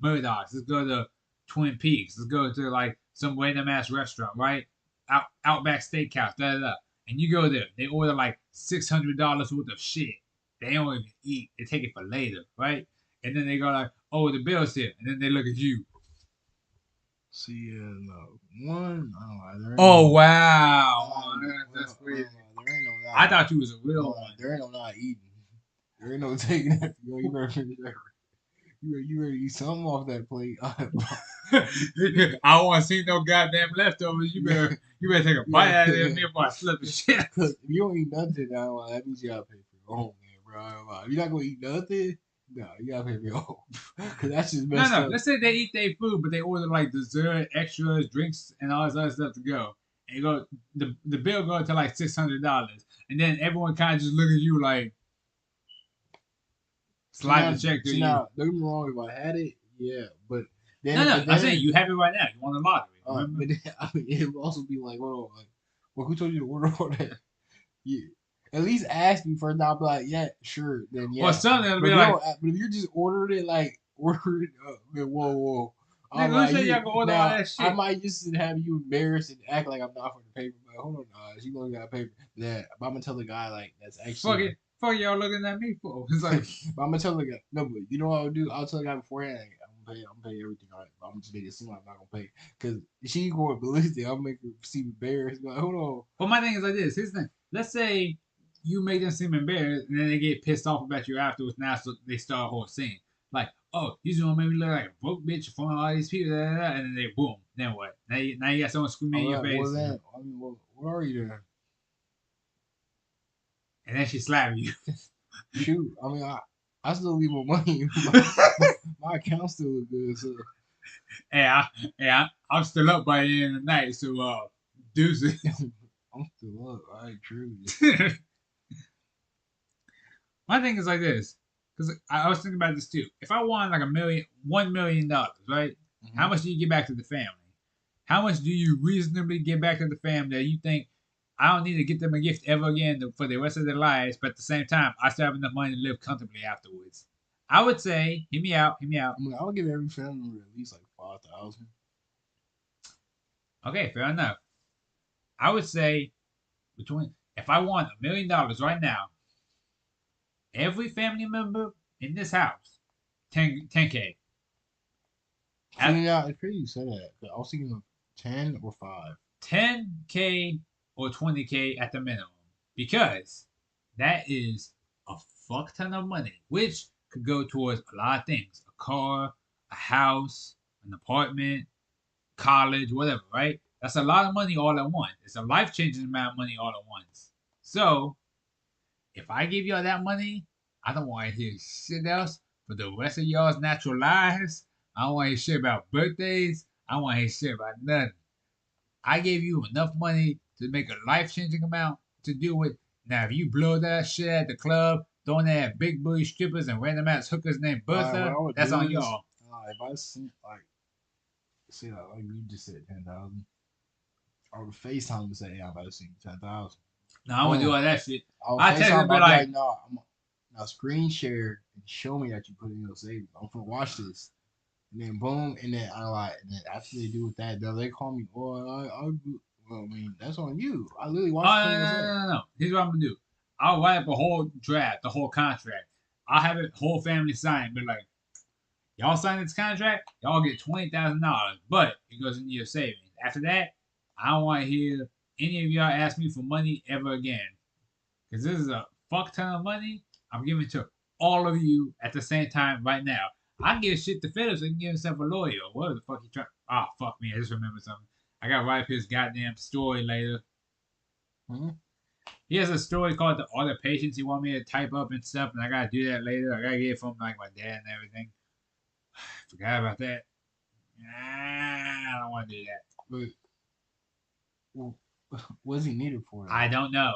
Murdoch's, let's go to Twin Peaks, let's go to like some random ass restaurant, right? Outback Steakhouse, da da da. And you go there, they order like $600 worth of shit. They don't even eat. They take it for later, right? And then they go like, oh, the bill's here, and then they look at you. See, yeah, no. One, I don't know. There ain't Oh no. wow, I don't know. that's I crazy. don't know. There ain't no I not. thought you was a real No, one. there ain't no not eating. There ain't no taking that. You better finish that. You better eat something off that plate. I don't want to see no goddamn leftovers. yeah, You better take a bite yeah. out of there before I slip the shit. Because if you don't eat nothing now, that means you gotta pay for your own, man, bro. If you're not gonna eat nothing, no, you gotta pay for your own. Because that's just No, messed no. up. Let's say they eat their food, but they order like dessert, extras, drinks, and all this other stuff to go. And you go, the bill go to like $600, and then everyone kind of just look at you like See slide now, the check to see you. now, don't get me wrong. If I had it, yeah, No, no. but I'm saying then, you have it right now. You won the lottery. Remember? but then, I mean, it would also be like, hold on, like, well, who told you to order all that? Yeah. At least ask me first. I'll be like, yeah, sure, then Or yeah. something that'll But be if you like, don't, but if you just ordered it like ordered it up, then whoa. I'm nigga, who like said you y'all gonna order all now. that I shit? might just have you embarrassed and act like I'm not for the paper. But hold on, you gonna got paper. That I'm gonna tell the guy like that's actually Fuck it. fuck y'all looking at me for? It's like, But I'm gonna tell the guy, no, but you know what I'll do? I'll tell the guy beforehand, hey, I'm gonna pay everything. All right, but I'm just make it seem like I'm not gonna pay because she going ballistic. I'll make her seem embarrassed. Like, hold on. but my thing is like this. Here's the thing. Let's say you make them seem embarrassed, and then they get pissed off about you afterwards. Now so they start a whole scene. Like, oh, he's gonna make me look like a broke bitch in front of all these people, and then they boom. Then what? Now you got someone screaming All in your right, well face, then, I mean, well, where are you then? and then she slap you. Shoot, I mean, I still leave my money. My account still look good, so Hey, I'm still up by the end of the night, so deuces. I'm still up. All right, true. My thing is like this, because I was thinking about this too. If I won like $1 million, right? How Mm-hmm. much do you get back to the family? How much do you reasonably get back to the family that you think I don't need to get them a gift ever again for the rest of their lives, but at the same time, I still have enough money to live comfortably afterwards? I would say, hear me out, hear me out. I mean, I'll give every family member at least like 5,000. Okay, fair enough. I would say between if I won $1 million right now, every family member in this house, 10K. See, At now it's crazy you said that. 'Cause I was thinking of 10 or 5. 10K or 20K at the minimum. Because that is a fuck ton of money, which could go towards a lot of things: a car, a house, an apartment, college, whatever, right? That's a lot of money all at once. It's a life changing amount of money all at once. So, if I give y'all that money, I don't want to hear shit else for the rest of y'all's natural lives. I don't want to hear shit about birthdays. I don't want to hear shit about nothing. I gave you enough money to make a life changing amount to do with. Now, if you blow that shit at the club, throwing that at big booty strippers and random ass hookers named What Bertha, I would that's do on is, y'all. if I see, like, see, like you just said 10,000, I would FaceTime and say, hey, I'm about to see 10,000. No, I won't do Boom. all that shit. I'll I text FaceTime, and but be I'll be like, like, no, now screen share and show me that you put in your savings. I'm gonna watch this. And then boom, and then I like, and then after they do with that, they call me, oh, well, I mean, that's on you. I literally watched oh, the no, 20 no, myself. no, no. Here's what I'm going to do. I'll write up a whole draft, the whole contract. I'll have it whole family sign, but like, y'all sign this contract, y'all get $20,000, but it goes into your savings. After that, I don't want to hear any of y'all ask me for money ever again. Because this is a fuck ton of money I'm giving to all of you at the same time right now. I can give shit to Phillips so he can give himself a lawyer. What the fuck he trying? Oh, fuck me. I just remembered something. I got to write up his goddamn story later. Hmm. He has a story called The Art of Patience he want me to type up and stuff, and I got to do that later. I got to get it from like my dad and everything. Forgot about that. Nah, I don't want to do that. But well, what does he need it for I though? don't know.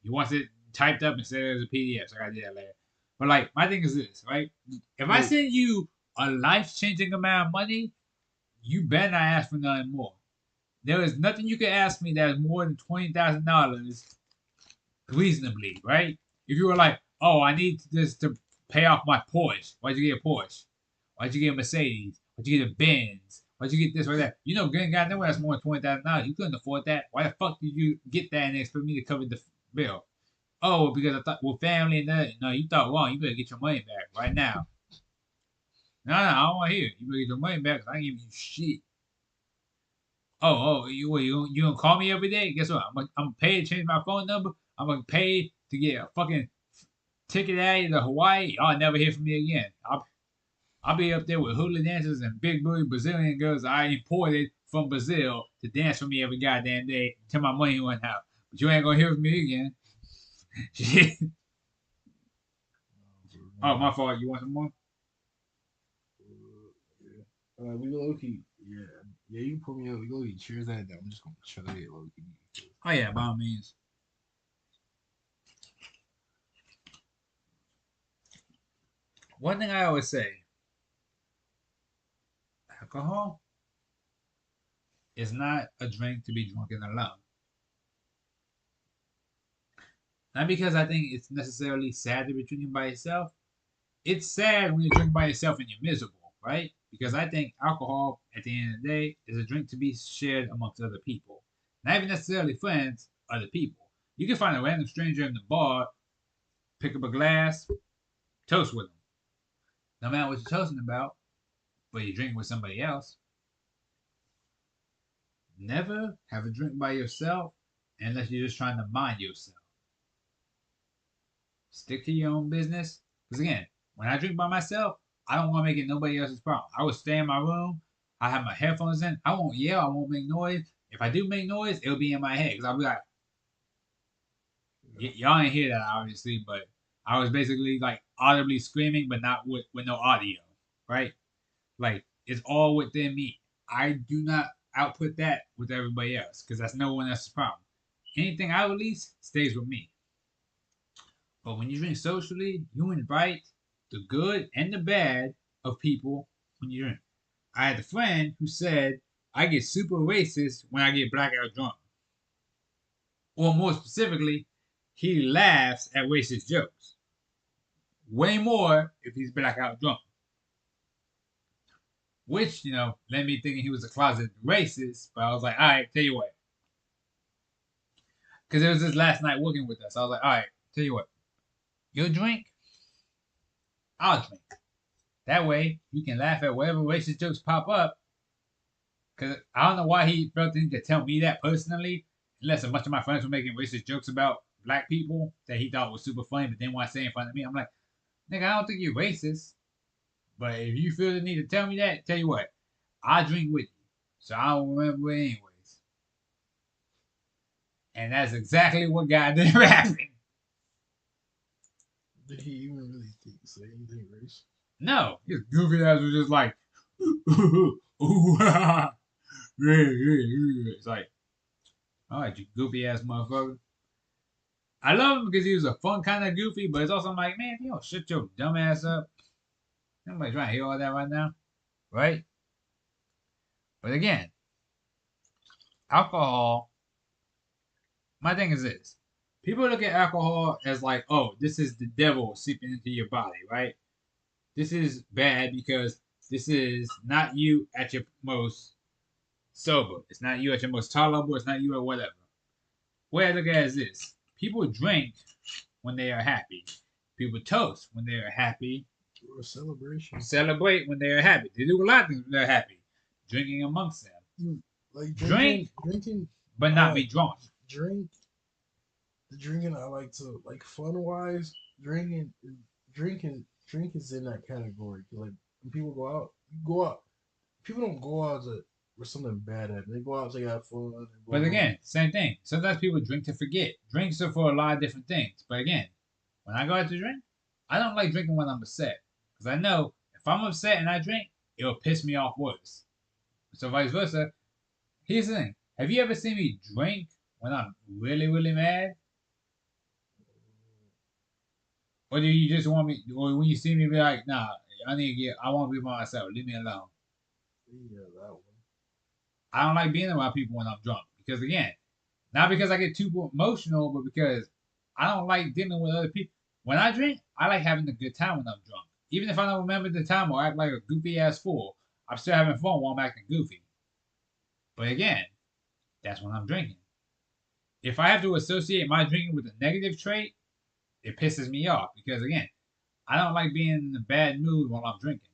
He wants it typed up instead of as a PDF, so I gotta do that later. But like, my thing is this, right? If I But send you a life changing amount of money, you better not ask for nothing more. There is nothing you can ask me that is more than $20,000 reasonably, right? If you were like, oh, I need this to pay off my Porsche. Why'd you get a Porsche? Why'd you get a Mercedes? Why'd you get a Benz? Why'd you get this or that? You know, good God, nowhere that's more than $20,000. You couldn't afford that. Why the fuck did you get that and expect me to cover the bill? Oh, because I thought, well, family and that. No, you thought wrong. You better get your money back right now. No, no, I don't want to hear it. You better get your money back because I ain't giving you shit. You gonna call me every day? Guess what? I'm gonna pay to change my phone number. I'm gonna pay to get a fucking ticket out of to Hawaii. Y'all never hear from me again. I'll be up there with hula dancers and big booty Brazilian girls I imported from Brazil to dance for me every goddamn day till my money went out. But you ain't gonna hear from me again. Oh, my fault. You want some more? yeah. We low key, yeah, yeah. You can put me up. We low key cheers that. I'm just gonna chug it low key. Oh yeah, by all means. One thing I always say: alcohol is not a drink to be drunk in alone. Not because I think it's necessarily sad to be drinking by yourself. It's sad when you drink by yourself and you're miserable, right? Because I think alcohol, at the end of the day, is a drink to be shared amongst other people. Not even necessarily friends, other people. You can find a random stranger in the bar Pick up a glass, toast with them. No matter what you're toasting about, but you drink with somebody else. Never have a drink by yourself unless you're just trying to mind yourself. Stick to your own business. Because again, when I drink by myself, I don't want to make it nobody else's problem. I will stay in my room. I have my headphones in. I won't yell. I won't make noise. If I do make noise, it'll be in my head because I'll be like, Yeah. y'all ain't hear that obviously, but I was basically like audibly screaming, but not with no audio, right? Like it's all within me. I do not output that with everybody else because that's no one else's problem. Anything I release stays with me. But when you drink socially, you invite the good and the bad of people when you drink. I had a friend who said, I get super racist when I get blackout drunk. Or more specifically, he laughs at racist jokes. Way more if he's blackout drunk. Which, led me thinking he was a closet racist, but I was like, all right, tell you what. Because it was his last night working with us. I was like, all right, tell you what. You'll drink, I'll drink. That way, you can laugh at whatever racist jokes pop up. Because I don't know why he felt the need to tell me that personally, unless a bunch of my friends were making racist jokes about black people that he thought was super funny, but didn't want to say in front of me. I'm like, nigga, I don't think you're racist. But if you feel the need to tell me that, tell you what, I drink with you. So I don't remember it anyways. And that's exactly what got there happened. Did he even really say anything race? No, his goofy ass was just like, it's like, all right, you goofy ass motherfucker. I love him because he was a fun kind of goofy, but it's also like, man, you don't shut your dumb ass up. Nobody trying to hear all that right now, right? But again, alcohol. My thing is this: people look at alcohol as like, oh, this is the devil seeping into your body, right? This is bad because this is not you at your most sober. It's not you at your most tolerable. It's not you at whatever. Way I look at it is this: people drink when they are happy. People toast when they are happy. Or a celebration. Celebrate when they are happy. They do a lot of things when they're happy. Drinking amongst them. Like Drink, drinking. but not be drunk. Drink. The drinking I like to like fun wise. Drink is in that category. Like when people go out, you go out. People don't go out to where something bad happened. They go out to have fun and go But home. again, same thing. Sometimes people drink to forget. Drinks are for a lot of different things. But again, when I go out to drink, I don't like drinking when I'm upset. Because I know if I'm upset and I drink, it'll piss me off worse. So vice versa. Here's the thing. Have you ever seen me drink when I'm really, really mad? Or do you just want me, or when you see me, be like, nah, I want to be by myself. Leave me alone. Yeah, that one. I don't like being around people when I'm drunk. Because again, not because I get too emotional, but because I don't like dealing with other people. When I drink, I like having a good time when I'm drunk. Even if I don't remember the time or act like a goofy ass fool, I'm still having fun while I'm acting goofy. But again, that's when I'm drinking. If I have to associate my drinking with a negative trait, it pisses me off because again, I don't like being in a bad mood while I'm drinking.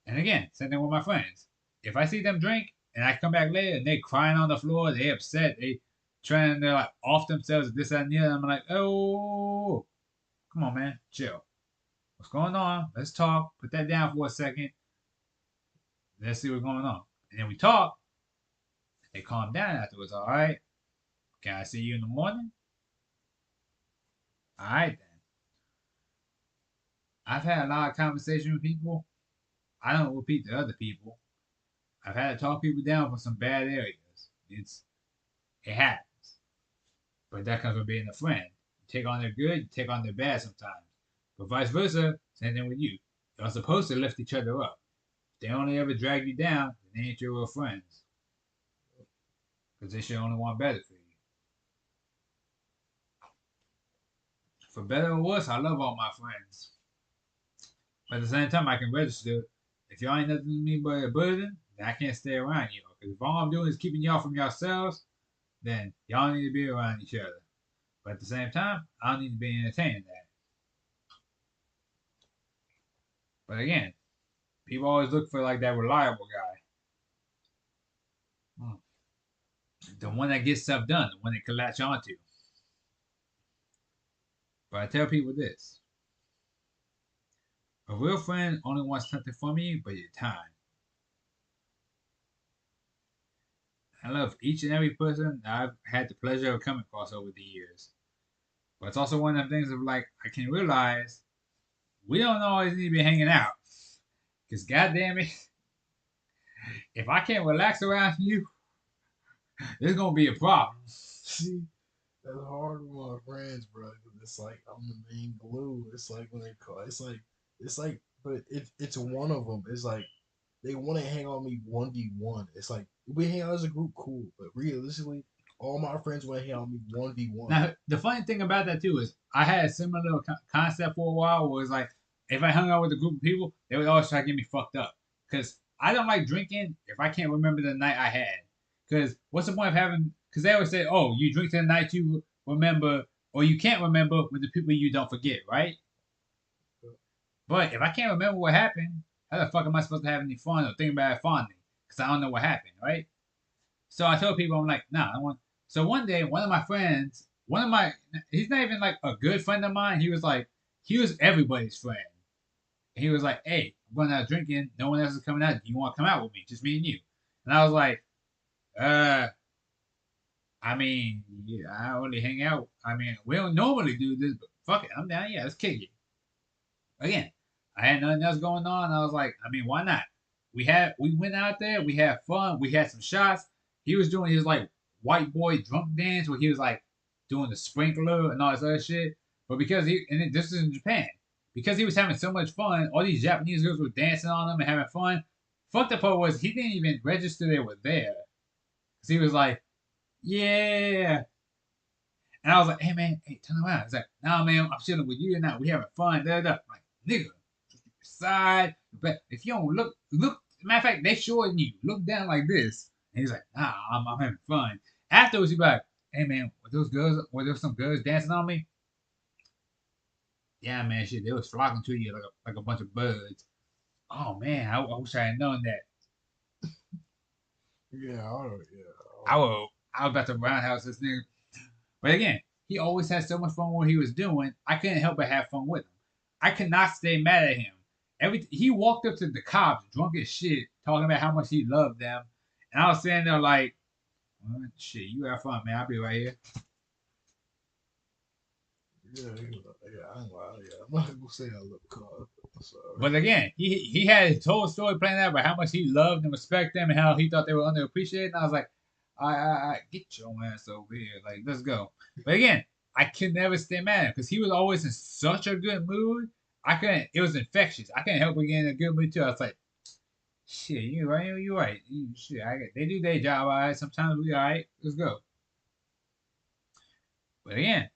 And again, same thing with my friends. If I see them drink and I come back later and they crying on the floor, they upset, they trying to like off themselves, this that, and the other, I'm like, oh, come on, man, chill. What's going on? Let's talk. Put that down for a second. Let's see what's going on. And then we talk. They calm down afterwards. All right. Can I see you in the morning? All right then. I've had a lot of conversation with people. I don't repeat to other people. I've had to talk people down from some bad areas. It happens. But that comes from being a friend. You take on their good, you take on their bad sometimes. But vice versa, same thing with you. You're supposed to lift each other up. If they only ever drag you down, then they ain't your real friends. Because they should only want better for you. For better or worse, I love all my friends. But at the same time, I can register. If y'all ain't nothing to me but a burden, then I can't stay around y'all. Because if all I'm doing is keeping y'all from yourselves, then y'all need to be around each other. But at the same time, I don't need to be entertaining that. But again, people always look for like that reliable guy. Hmm. The one that gets stuff done, the one they can latch onto. But I tell people this: a real friend only wants something from you, but your time. I love each and every person I've had the pleasure of coming across over the years. But it's also one of them things of like I can realize we don't always need to be hanging out. Cause goddamn it, if I can't relax around you, there's gonna be a problem. See, that's hard with my friends, bro. 'Cause it's like I'm the main glue. It's like when they call. It's like, but it's one of them. It's like they want to hang on me 1v1. It's like we hang out as a group, cool. But realistically, all my friends want to hang out on me 1v1. Now, the funny thing about that too is I had a similar little concept for a while where it's like if I hung out with a group of people, they would always try to get me fucked up. Because I don't like drinking if I can't remember the night I had. Because what's the point of having, because they always say, oh, you drink the night you remember, or you can't remember with the people you don't forget, right? But if I can't remember what happened, how the fuck am I supposed to have any fun or think about it fondly? Because I don't know what happened, right? So I told people, I'm like, nah, I want. So one day, one of my friends, he's not even like a good friend of mine. He was everybody's friend. He was like, hey, I'm going out drinking. No one else is coming out. Do you want to come out with me? Just me and you. And I was like, uh, I mean, yeah, I don't really hang out. I mean, we don't normally do this, but fuck it. I'm down. Yeah, let's kick it. Again, I had nothing else going on. I was like, I mean, why not? We went out there, we had fun, we had some shots. He was doing his like white boy drunk dance where he was like doing the sprinkler and all this other shit. But because this is in Japan, because he was having so much fun, all these Japanese girls were dancing on him and having fun. Fucked up part was he didn't even register they were there. Cause he was like, yeah. And I was like, hey man, hey, turn around. He's like, nah man, I'm chilling with you and now we having fun. Da, da. I'm like, nigga, side. But if you don't look. Matter of fact, they showing you look down like this, and he's like, "Nah, I'm having fun." Afterwards, he's like, "Hey man, were there some girls dancing on me?" Yeah, man, shit, they was flocking to you like a bunch of birds. Oh man, I wish I had known that. Yeah, I don't. Yeah, I was about to roundhouse this nigga. But again, he always had so much fun what he was doing. I couldn't help but have fun with him. I could not stay mad at him. He walked up to the cops drunk as shit, talking about how much he loved them, and I was standing there like, well, shit, you have fun, man. I'll be right here. yeah. I ain't lie. Yeah, I'm not gonna say I look calm. I'm sorry. But again, he had his whole story planned out about how much he loved and respected them and how he thought they were underappreciated. And I was like, I get your ass over here. Like, let's go. But again, I could never stay mad at him because he was always in such a good mood. I couldn't. It was infectious. I couldn't help but get in a good mood too. I was like, shit, you right, you right. Shit, they do their job all right. Sometimes we all right. Let's go. But again,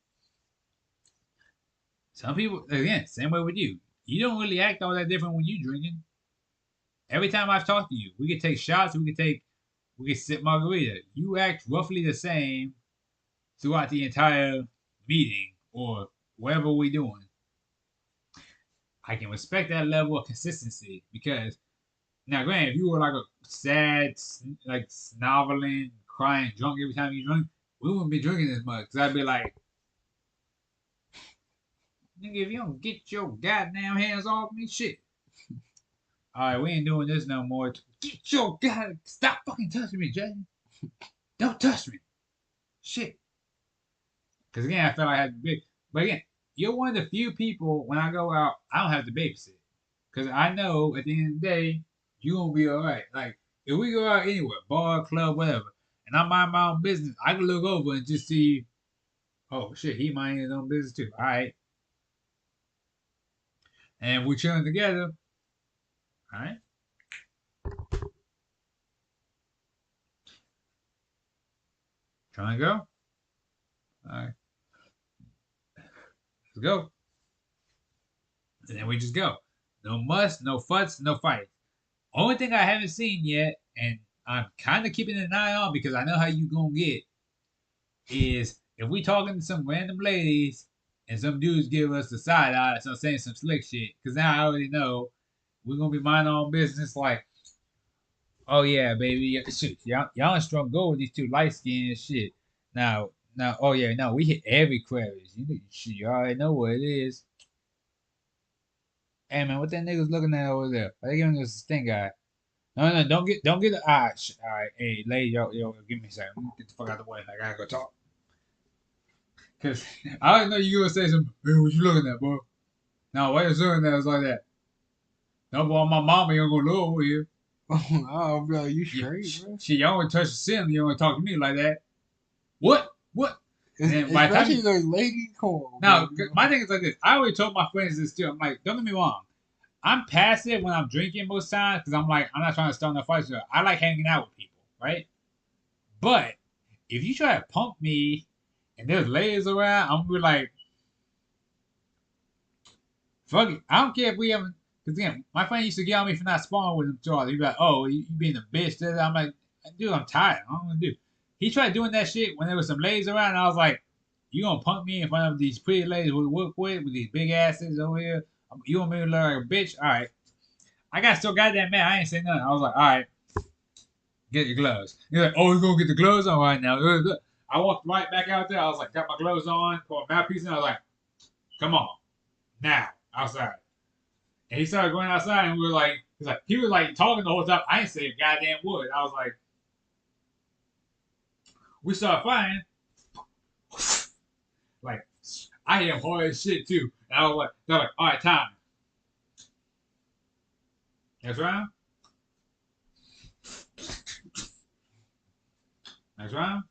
some people, again, same way with you. You don't really act all that different when you drinking. Every time I've talked to you, we could take shots, we could sip margarita. You act roughly the same throughout the entire meeting or whatever we're doing. I can respect that level of consistency because now, granted, if you were like a sad, like snoveling, crying, drunk every time you drink, we wouldn't be drinking as much. Cause I'd be like, nigga, if you don't get your goddamn hands off me, shit. All right, we ain't doing this no more. Get your god, stop fucking touching me, Jay. Don't touch me. Shit. Because again, I felt like I had to be. But again, you're one of the few people when I go out, I don't have to babysit. Because I know at the end of the day, you're going to be all right. Like, if we go out anywhere, bar, club, whatever, and I mind my own business, I can look over and just see, oh shit, he minding his own business too. All right. And we're chilling together. All right. Trying to go. All right. Let's go. And then we just go. No muss, no futs, no fight. Only thing I haven't seen yet, and I'm kind of keeping an eye on because I know how you gonna get, is if we talking to some random ladies and some dudes give us the side eye, so saying some slick shit, because now I already know we're gonna be minding our own business. Like, oh yeah, baby, shit, y'all ain't strong gold with these two light skinned and shit. Now, oh yeah, no, we hit every crevice. Shit, you already know what it is. Hey man, what that nigga's looking at over there? Why they giving us a stink eye? No, don't get the eye. All right, hey, lady, yo, give me a second. Get the fuck out of the way. I gotta go talk. Cause I already know you gonna say something. Hey, what you looking at, bro? Now, why you looking at us like that? No, boy, my mama ain't gonna look over here. Oh, bro, you Yeah, straight, bro? shit, y'all wanna touch the sim, you wanna talk to me like that. What? What? And then by the time Especially you, those ladies, come on, bro. now, my thing is like this. I always told my friends this too. I'm like, don't get me wrong. I'm passive when I'm drinking most times because I'm like, I'm not trying to start no fights. So I like hanging out with people, right? But if you try to punk me and there's ladies around, I'm gonna be like, fuck it. I don't care if we haven't. Because again, my friend used to get on me for not sparring with him too hard. He'd be like, oh, you being a bitch. I'm like, dude, I'm tired. I don't want to do. He tried doing that shit when there was some ladies around, and I was like, you gonna punk me in front of these pretty ladies we work with these big asses over here? You want me to look like a bitch? All right. I got so goddamn mad. I ain't say nothing. I was like, all right, get your gloves. He's like, oh, you gonna get the gloves on right now? I walked right back out there. I was like, got my gloves on, put my mouthpiece in. I was like, come on, now, outside. And he started going outside, and we were like, he was like talking the whole time. I ain't say a goddamn word. I was like, we started fighting. Like, I hit him hard as shit too. And I was like, they're like, all right, time. Next round. Next round.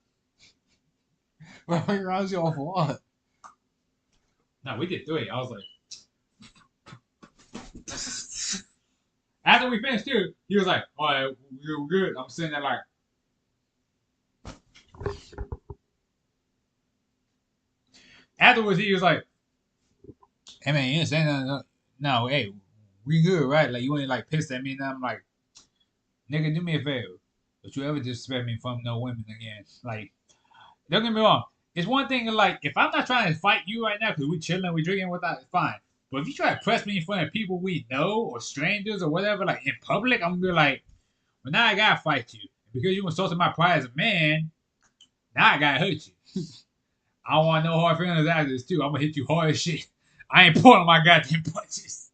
How many rounds y'all fought? No, we did 3. I was like, after we finished 2, he was like, all right, we're good. I'm sitting there like, afterwards he was like, hey man, you ain't saying nothing. No, hey, we good, right? Like you ain't like pissed at me, and I'm like, nigga, do me a favor. Don't you ever disrespect me in front of no women again? Like, don't get me wrong. It's one thing like if I'm not trying to fight you right now because we chilling, we drinking, whatnot, it's fine. But if you try to press me in front of people we know or strangers or whatever, like in public, I'm gonna be like, well now I gotta fight you because you insulted my pride as a man. Now I gotta hurt you. I don't want no hard feelings after this too. I'm gonna hit you hard as shit. I ain't pulling my goddamn punches.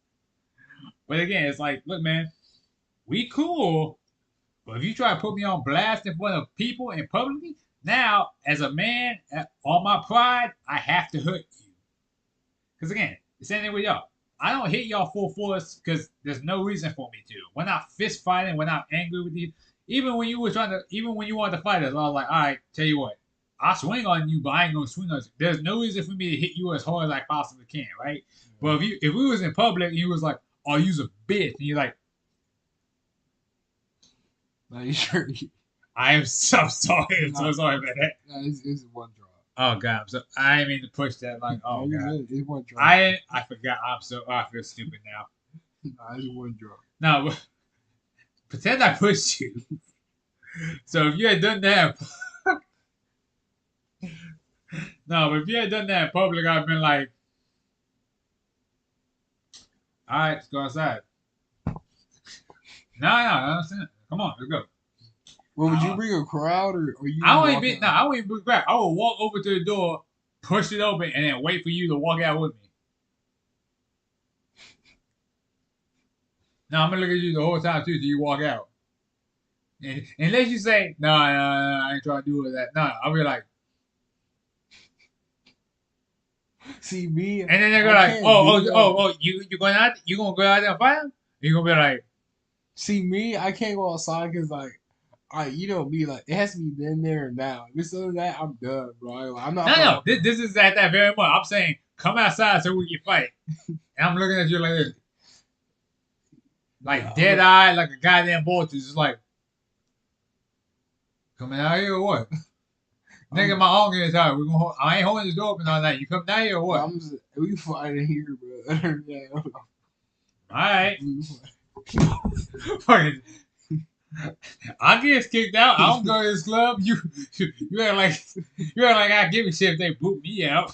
But again, it's like, look, man, we cool. But if you try to put me on blast in front of people in public, now as a man, on my pride, I have to hurt you. Because again, the same thing with y'all. I don't hit y'all full force because there's no reason for me to. We're not fist fighting. We're not angry with you. Even when you wanted to fight us, I was like, all right, tell you what, I'll swing on you, but I ain't gonna swing on you. There's no reason for me to hit you as hard as I possibly can, right? But if we was in public and you was like, oh, you's a bitch, and you're like, No, you sure? I am so sorry. I'm so sorry about that. No, it's one draw. Oh god, I didn't mean to push that. Like, oh No, god, it's one draw. I forgot. I feel stupid now. No, it's one draw. No, pretend I pushed you. So if you had done that, no, but if you had done that in public, I'd been like, all right, let's go outside. No, understand. Come on, let's go. Well, would you bring a crowd or you I walk wouldn't be. out? No, I wouldn't be back. I would walk over to the door, push it open, and then wait for you to walk out with me. No, I'm gonna look at you the whole time too till you walk out. And unless you say, no, I ain't trying to do that. No, I'll be like, See me, and then they're I gonna like, can't do that. you gonna go out there and fight him? You gonna be like, See me, I can't go outside because like, you know me, like it has to be then there and now. If it's other than that, I'm done, bro. Like, I'm not. no. This is at that very moment. I'm saying, come outside so we can fight. And I'm looking at you like this, like dead eye, like a goddamn vulture, just like, coming out here or what? Nigga, my arm getting tired. I ain't holding this door open all night. You come down here or what? We fighting here, bro. Yeah. All right. Fucking. I get kicked out. I don't go to this club. You act like I give a shit if they boot me out.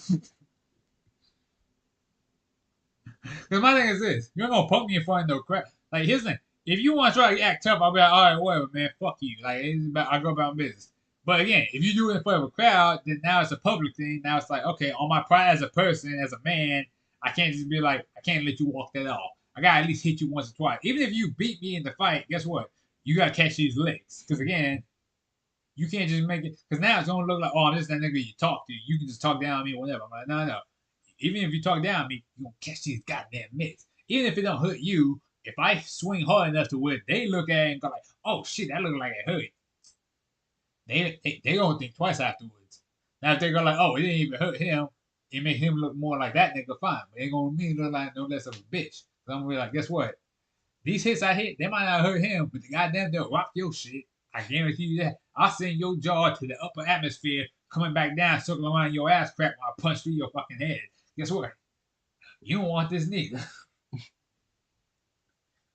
Because my thing is this: you're not gonna punk me in front of no crap. Like here's the thing: if you want to try to act tough, I'll be like, all right, whatever, man, fuck you. Like it's about, I go about my business. But again, if you do it in front of a crowd, then now it's a public thing. Now it's like, okay, on my pride as a person, as a man, I can't just be like, I can't let you walk that off. I gotta at least hit you once or twice. Even if you beat me in the fight, guess what? You gotta catch these legs. Because again, you can't just make it. Because now it's gonna look like, oh, this is that nigga you talk to. You can just talk down on me, whatever. I'm like, no, no. Even if you talk down on me, you gonna catch these goddamn mitts. Even if it don't hurt you, if I swing hard enough to where they look at it and go like, oh shit, that look like it hurt. They don't think twice afterwards. Now if they go like, oh, it didn't even hurt him, it make him look more like that nigga fine. But it ain't gonna make me look like no less of a bitch. So I'm gonna be like, guess what? These hits I hit, they might not hurt him, but the goddamn they'll rock your shit. I guarantee you that. I'll send your jaw to the upper atmosphere, coming back down, circling around your ass crack while I punch through your fucking head. Guess what? You don't want this nigga.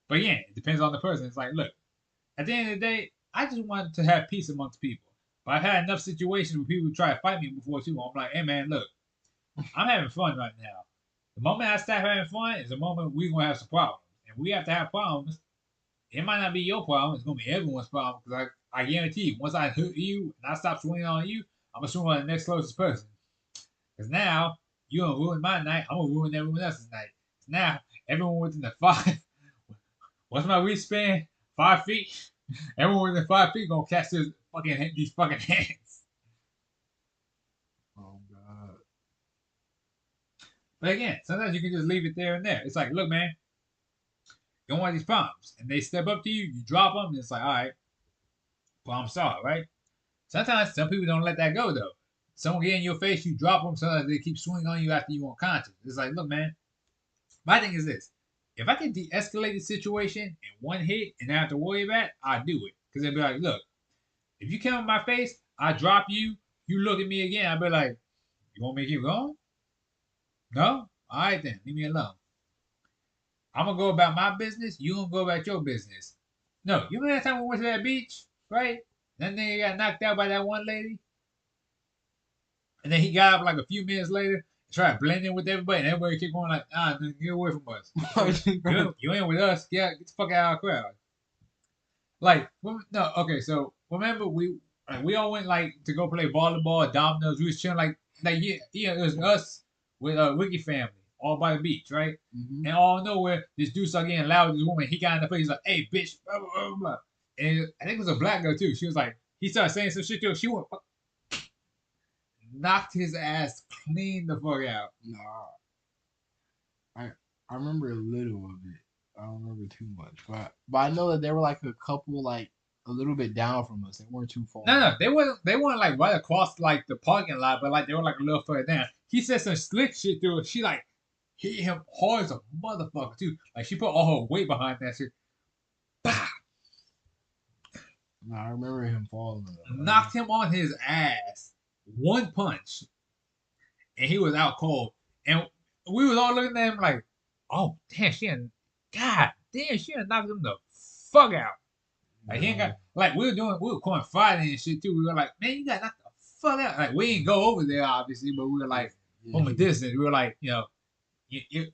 But yeah, it depends on the person. It's like, look, at the end of the day, I just want to have peace amongst people. But I've had enough situations where people try to fight me before too. I'm like, hey man, look, I'm having fun right now. The moment I stop having fun is the moment we're gonna have some problems. And we have to have problems. It might not be your problem. It's gonna be everyone's problem. Because I guarantee you, once I hurt you and I stop swinging on you, I'm gonna swing on the next closest person. Because now you're gonna ruin my night. I'm gonna ruin everyone else's night. Now everyone within the five. What's my reach span? 5 feet. Everyone within 5 feet gonna catch these fucking hands. Oh God. But again, sometimes you can just leave it there and there. It's like, look, man, you don't want these problems, and they step up to you, you drop them, and it's like, all right, problem solved, right? Sometimes some people don't let that go though. Someone get in your face, you drop them. Sometimes they keep swinging on you after you unconscious. It's like, look, man, my thing is this: if I can de-escalate the situation in one hit and not have to worry about it, I do it. Because they'll be like, look, if you come in my face, I drop you. You look at me again, I'll be like, you want me to keep going? No? All right then, leave me alone. I'm gonna go about my business. You gonna go about your business. No, you remember that time we went to that beach, right? That nigga got knocked out by that one lady, and then he got up like a few minutes later and tried to blend in with everybody, and everybody kept going like, "Ah, get away from us. You ain't with us. Get the fuck out of our crowd." Like, no, okay, so remember we all went like to go play volleyball, dominoes. We was chilling yeah, it was us with Wiki family all by the beach, right? Mm-hmm. And all nowhere, this dude started getting loud with this woman. He got in the face, he's like, "Hey, bitch!" Blah, blah, blah, blah. And I think it was a black girl too. She was like, he started saying some shit to her. She went knocked his ass clean the fuck out. Nah, I remember a little of it. I don't remember too much, but I know that there were like a couple like a little bit down from us. They weren't too far. No, no, they weren't like right across like the parking lot, but like they were like a little further down. He said some slick shit to her. She like hit him hard as a motherfucker too. Like she put all her weight behind that shit. Bah! Nah, I remember him falling. Knocked him on his ass. One punch, and he was out cold. And we was all looking at him like, oh damn, God damn, she done knocked him the fuck out. Like he ain't got like we were going fighting and shit too. We were like, man, you got knocked the fuck out. Like we ain't go over there obviously, but we were like from a distance. We were like, he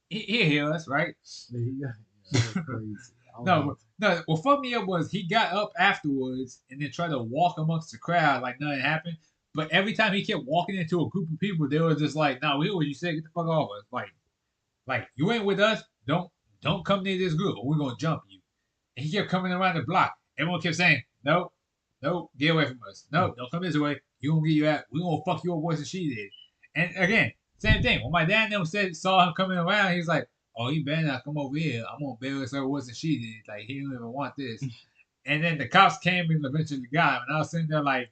hear us, right? Crazy. No, no. What fucked me up was he got up afterwards and then tried to walk amongst the crowd like nothing happened. But every time he kept walking into a group of people, they were just like, "Nah, we hear what you said. Get the fuck off us." Like you ain't with us. Don't come near this group, or we're gonna jump you. And he kept coming around the block. Everyone kept saying, "No, no, get away from us. No, don't come this way. You gonna get you out. We gonna fuck your voice as she did." And again, same thing. When my dad and them saw him coming around, he's like, "Oh, he better not come over here. I'm gonna embarrass her worse than she did. Like he don't even want this." And then the cops came and eventually got him. And I was sitting there like,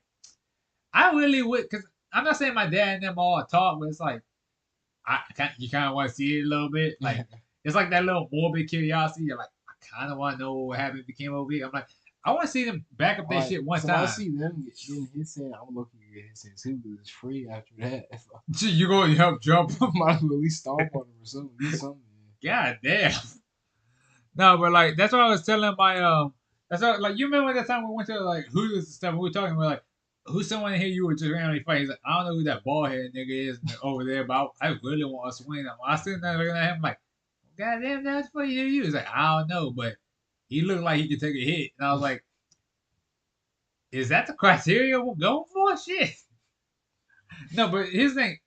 I really would, cause I'm not saying my dad and them all talk, but it's like you kind of want to see it a little bit. Like it's like that little morbid curiosity. You're like, I kind of want to know what happened if he came over here. I'm like, I want to see them back up that shit one so time. I see them getting his hand. I'm looking to get his hand too because it's free after that. You go and help jump. Might as well at least stomp on him or something. Do something. God damn. No, but like that's what I was telling my That's all, like you remember that time we went to like Hooters and stuff. And we were talking. We're like, who's someone in here you were just randomly fighting? He's like, I don't know who that bald head nigga is over there, but I really want to swing him. I sitting there looking at him like, God damn, that's funny to you. He's like, I don't know, but he looked like he could take a hit, and I was like, is that the criteria we're going for? Shit. No, but here's the thing: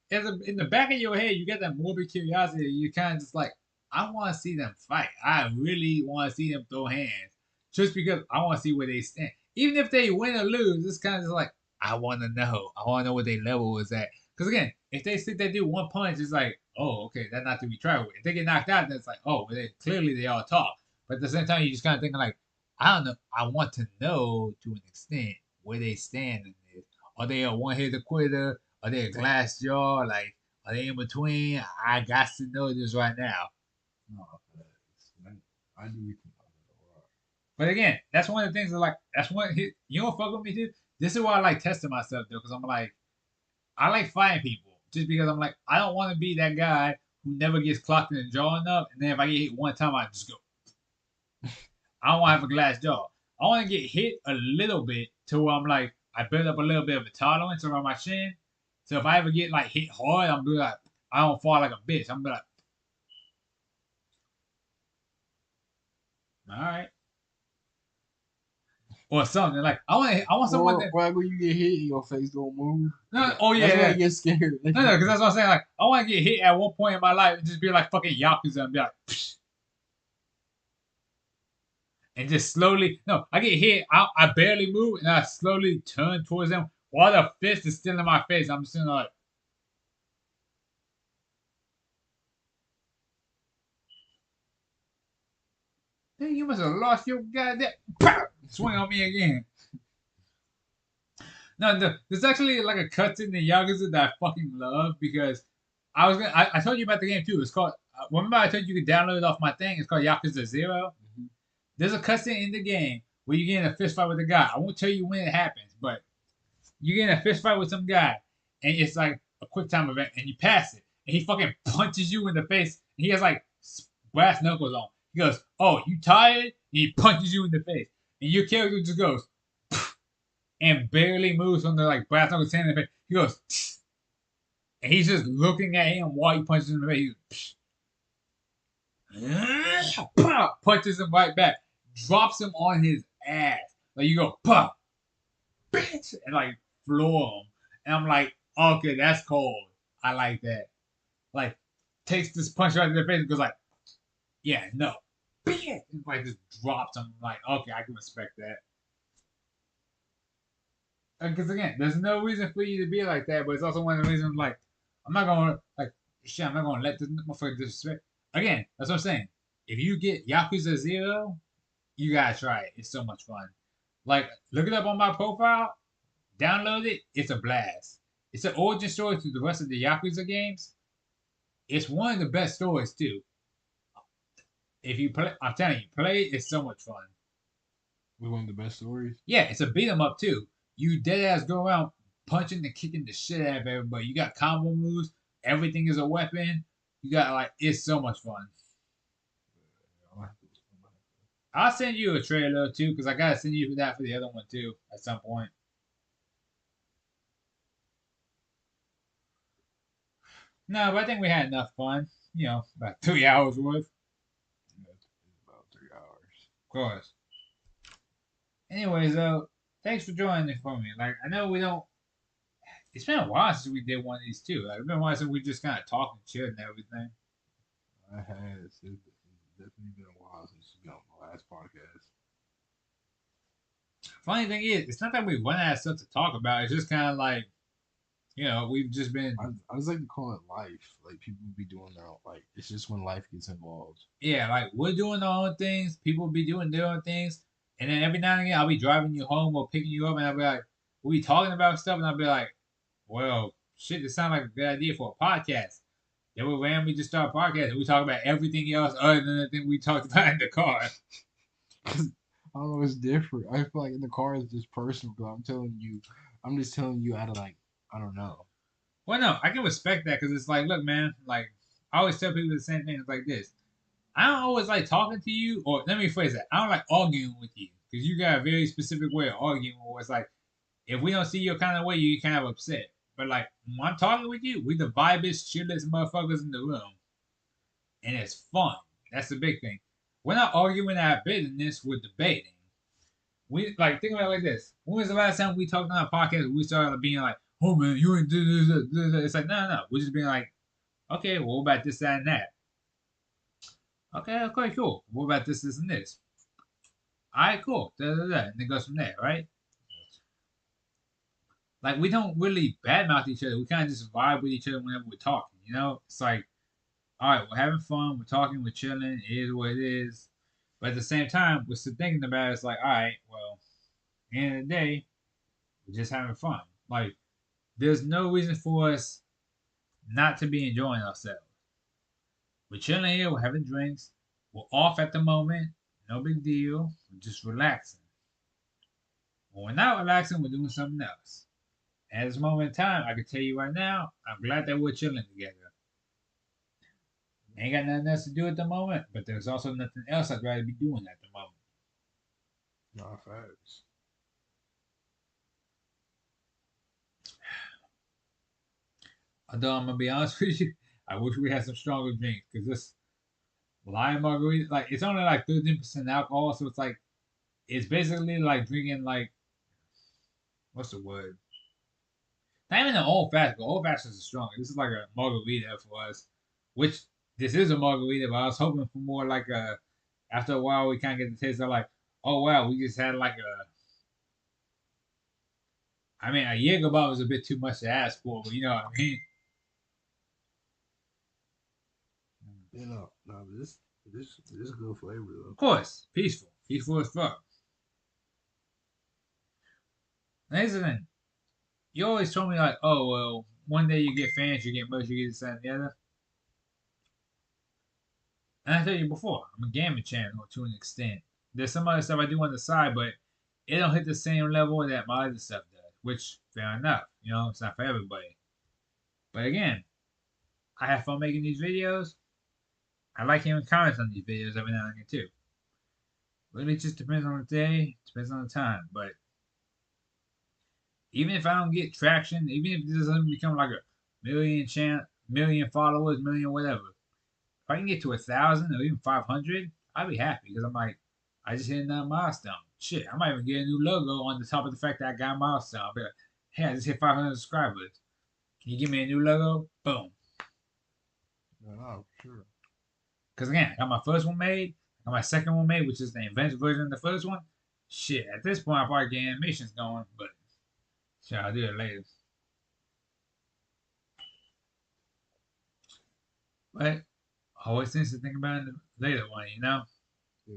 in the back of your head, you get that morbid curiosity. You kind of just like, I want to see them fight. I really want to see them throw hands, just because I want to see where they stand. Even if they win or lose, it's kind of just like I want to know. I want to know what their level is at. Because again, if they sit there do one punch, it's like, oh, okay, that's not to be tried with. If they get knocked out, then it's like, oh, well, clearly they all talk. But at the same time, you just kind of thinking like, I don't know. I want to know to an extent where they stand in this. Are they a one hitter quitter? Are they a glass jaw? Like, are they in between? I got to know this right now. No, I do think But again, that's one of the things that like that's one you don't fuck with me too. This is why I like testing myself though, because I'm like I like fighting people just because I'm like I don't want to be that guy who never gets clocked in the jaw enough, and then if I get hit one time, I just go. I don't want to have a glass jaw. I want to get hit a little bit to where I'm like I build up a little bit of a tolerance around my chin. So if I ever get like hit hard, I'm be like I don't fall like a bitch. I'm be like, all right, or something like I want someone that. right when you get hit, your face don't move. No, oh yeah, That's why yeah. I get scared. No, because that's what I'm saying. Like, I want to get hit at one point in my life and just be like fucking Yakuza and be like, psh, and just slowly. No, I get hit. I barely move and I slowly turn towards them while the fist is still in my face. I'm just like, hey, you must have lost your goddamn. Pow! Swing on me again. No, there's actually like a cutscene in Yakuza that I fucking love because I told you about the game too. It's called. Remember I told you you could download it off my thing. It's called Yakuza 0. Mm-hmm. There's a cutscene in the game where you get in a fist fight with a guy. I won't tell you when it happens, but you get in a fist fight with some guy, and it's like a quick time event, and you pass it, and he fucking punches you in the face, and he has like brass knuckles on. He goes, "Oh, you tired?" And he punches you in the face, and your character just goes and barely moves from the like brass knuckles in the face. He goes, and he's just looking at him while he punches him in the face. He goes, punches him right back, drops him on his ass. Like you go, pop, bitch, and like floor him. And I'm like, okay, that's cold. I like that. Like, takes this punch right in the face and goes like, yeah, no, bitch, and like just drops him. I'm like, okay, I can respect that. Because again, there's no reason for you to be like that, but it's also one of the reasons like I'm not gonna like shit. I'm not gonna let this motherfucker disrespect. Again, that's what I'm saying. If you get Yakuza 0, you gotta try it. It's so much fun. Like, look it up on my profile, download it. It's a blast. It's an origin story to the rest of the Yakuza games. It's one of the best stories too. If you play, I'm telling you, play it. It's so much fun. With one of the best stories. Yeah, it's a beat 'em up too. You dead ass go around punching and kicking the shit out of everybody. You got combo moves. Everything is a weapon. You got like it's so much fun. I'll send you a trailer too, because I gotta send you that for the other one too at some point. No, but I think we had enough fun. You know, about 3 hours worth. It's about 3 hours. Of course. Anyways, though, thanks for joining me for me. Like, I know we don't. It's been a while since we did one of these too. Like, it's been a while since we just kind of talked and chilled and everything. I had it's definitely been a while since you got my last podcast. Funny thing is, it's not that we run out of stuff to talk about. It's just kind of like, we've just been, I just like to call it life. Like people be doing their own, like it's just when life gets involved. yeah, like we're doing our own things. People be doing their own things. And then every now and again, I'll be driving you home or picking you up, and I'll be like, we'll be talking about stuff, and I'll be like, well, shit, this sounds like a good idea for a podcast. Then we randomly just start a podcast, and we talk about everything else other than the thing we talked about in the car. I don't know, it's different. I feel like in the car it's just personal. But I'm just telling you out of like I don't know. Well, no, I can respect that because it's like, look, man, like I always tell people the same thing. It's like this. I don't always like talking to you, or let me phrase that. I don't like arguing with you. because you got a very specific way of arguing. Where it's like, if we don't see your kind of way, you kind of upset. But like when I'm talking with you, we the vibest, chillest motherfuckers in the room, and it's fun. That's the big thing. We're not arguing our business. We're debating. We like think about it like this. When was the last time we talked on a podcast? We started being like, "Oh man, you ain't do this." It's like, no. We're just being like, "Okay, well, what about this, that, and that?" Okay, cool. What about this, and this? All right, cool. And it goes from there, right? Like we don't really badmouth each other. We kind of just vibe with each other whenever we're talking. You know, it's like, all right, we're having fun. We're talking. We're chilling. It is what it is. But at the same time, we're still thinking about it. It's like, all right, well, at the end of the day, we're just having fun. Like, there's no reason for us not to be enjoying ourselves. We're chilling here. We're having drinks. We're off at the moment. No big deal. We're just relaxing. When we're not relaxing, we're doing something else. At this moment in time, I can tell you right now, I'm glad that we're chilling together. Ain't got nothing else to do at the moment, but there's also nothing else I'd rather be doing at the moment. Nah, facts. Although I'm gonna be honest with you, I wish we had some stronger drinks because this lime margarita, like it's only like 13% alcohol, so it's like it's basically like drinking like what's the word? Not even an old fashioned. Old fashioned is strong. This is like a margarita for us, which this is a margarita, but I was hoping for more like a. After a while, we kind of get the taste of like, oh wow, we just had like a. I mean, a Jaeger bomb is a bit too much to ask for, but you know what I mean. You know, nah, but this good flavor Of though. course, peaceful as fuck. And here's the thing: you always told me like, oh well, one day you get fans, you get merch, you get this and the other. And I told you before, I'm a gaming channel to an extent. There's some other stuff I do on the side, but it don't hit the same level that my other stuff does. Which fair enough, you know, it's not for everybody. But again, I have fun making these videos. I like hearing comments on these videos every now and again too. Really just depends on the day, depends on the time. But even if I don't get traction, even if this doesn't become like a million followers, million whatever, if I can get to 1,000 or even 500, I'd be happy because I'm like, I just hit another milestone. Shit, I might even get a new logo on the top of the fact that I got a milestone. I'll be like, hey, I just hit 500 subscribers. Can you give me a new logo? Boom. Yeah, nah, for sure. Because again, I got my first one made, I got my second one made, which is the advanced version of the first one. Shit, at this point, I probably get animations going, but shit, I'll do it later. But always things to think about in the later one, you know? Yeah,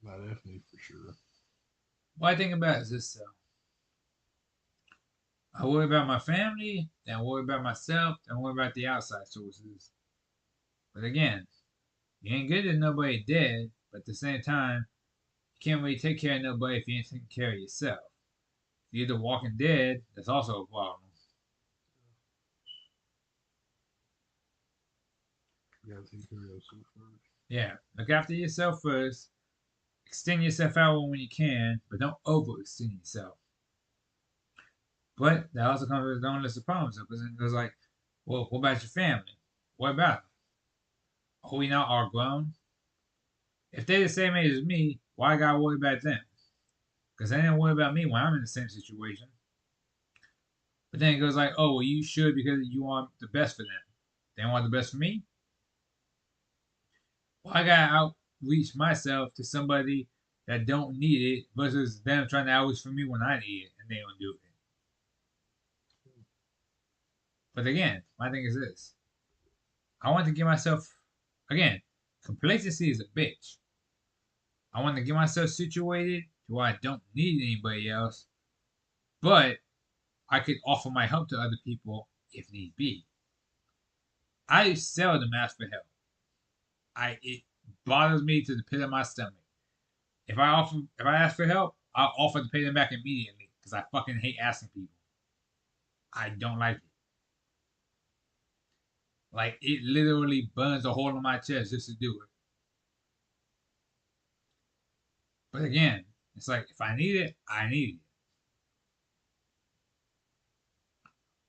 nah, definitely for sure. What I think about is this I worry about my family, then I worry about myself, then I worry about the outside sources. But again, you ain't good if nobody dead, but at the same time, you can't really take care of nobody if you ain't taking care of yourself. If you're either walking dead, that's also a problem. You gotta take care of yourself first. Yeah, look after yourself first. Extend yourself out when you can, but don't overextend yourself. But that also comes with its own list of problems. Because it goes like, well, what about your family? What about them? Are we not all grown? If they're the same age as me, why I gotta worry about them? Because they didn't worry about me when I'm in the same situation. But then it goes like, oh, well, you should because you want the best for them. They want the best for me. Well, I gotta outreach myself to somebody that don't need it versus them trying to outreach for me when I need it and they don't do it. But again, my thing is this: I want to give myself again. Complacency is a bitch. I want to get myself situated to where I don't need anybody else, but I could offer my help to other people if need be. I seldom ask for help. It bothers me to the pit of my stomach. If I ask for help, I'll offer to pay them back immediately because I fucking hate asking people. I don't like it. Like it literally burns a hole in my chest just to do it. But again, it's like if I need it, I need it.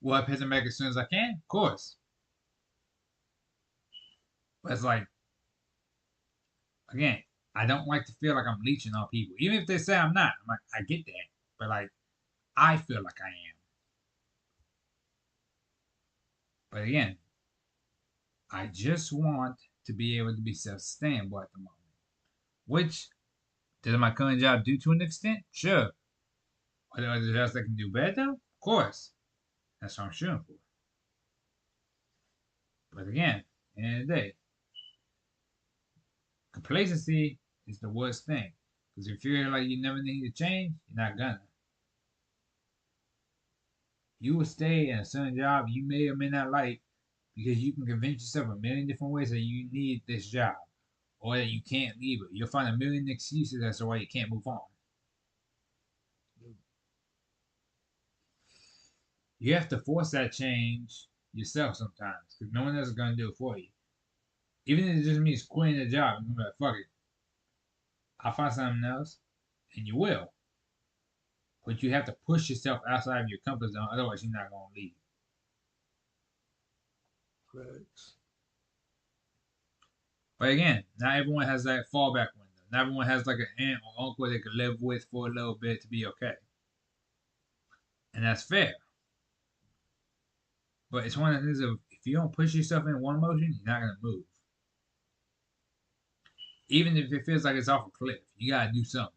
Will I pay them back as soon as I can? Of course. But it's like, again, I don't like to feel like I'm leeching on people. Even if they say I'm not. I'm like, I get that. But like I feel like I am. But again, I just want to be able to be self sustainable at the moment. Which does my current job do to an extent? Sure. Are there other jobs that can do better? Of course. That's what I'm shooting for. But again, at the end of the day, complacency is the worst thing. Because if you feel like you never need to change, you're not gonna. You will stay in a certain job you may or may not like because you can convince yourself a million different ways that you need this job or that you can't leave it. You'll find a million excuses as to why you can't move on. You have to force that change yourself sometimes because no one else is going to do it for you. Even if it just means quitting the job and be like, fuck it, I'll find something else, and you will. But you have to push yourself outside of your comfort zone, otherwise, you're not going to leave. Facts. But again, not everyone has that fallback window. Not everyone has like an aunt or uncle they could live with for a little bit to be okay. And that's fair. But it's one of the things of if you don't push yourself in one motion, you're not going to move. Even if it feels like it's off a cliff, you got to do something.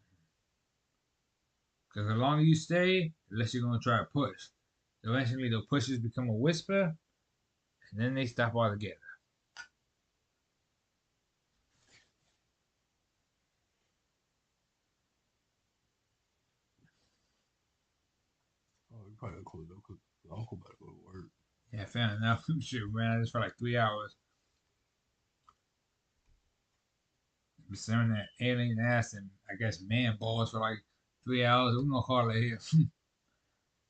Because the longer you stay, the less you're going to try to push. Eventually, the pushes become a whisper, and then they stop altogether. Oh, you probably gotta close up because uncle better go to work. Yeah, fair enough. Shit, man, just for like 3 hours. Be staring at alien ass and I guess man balls for like 3 hours. We're gonna call it here.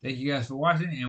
Thank you guys for watching, and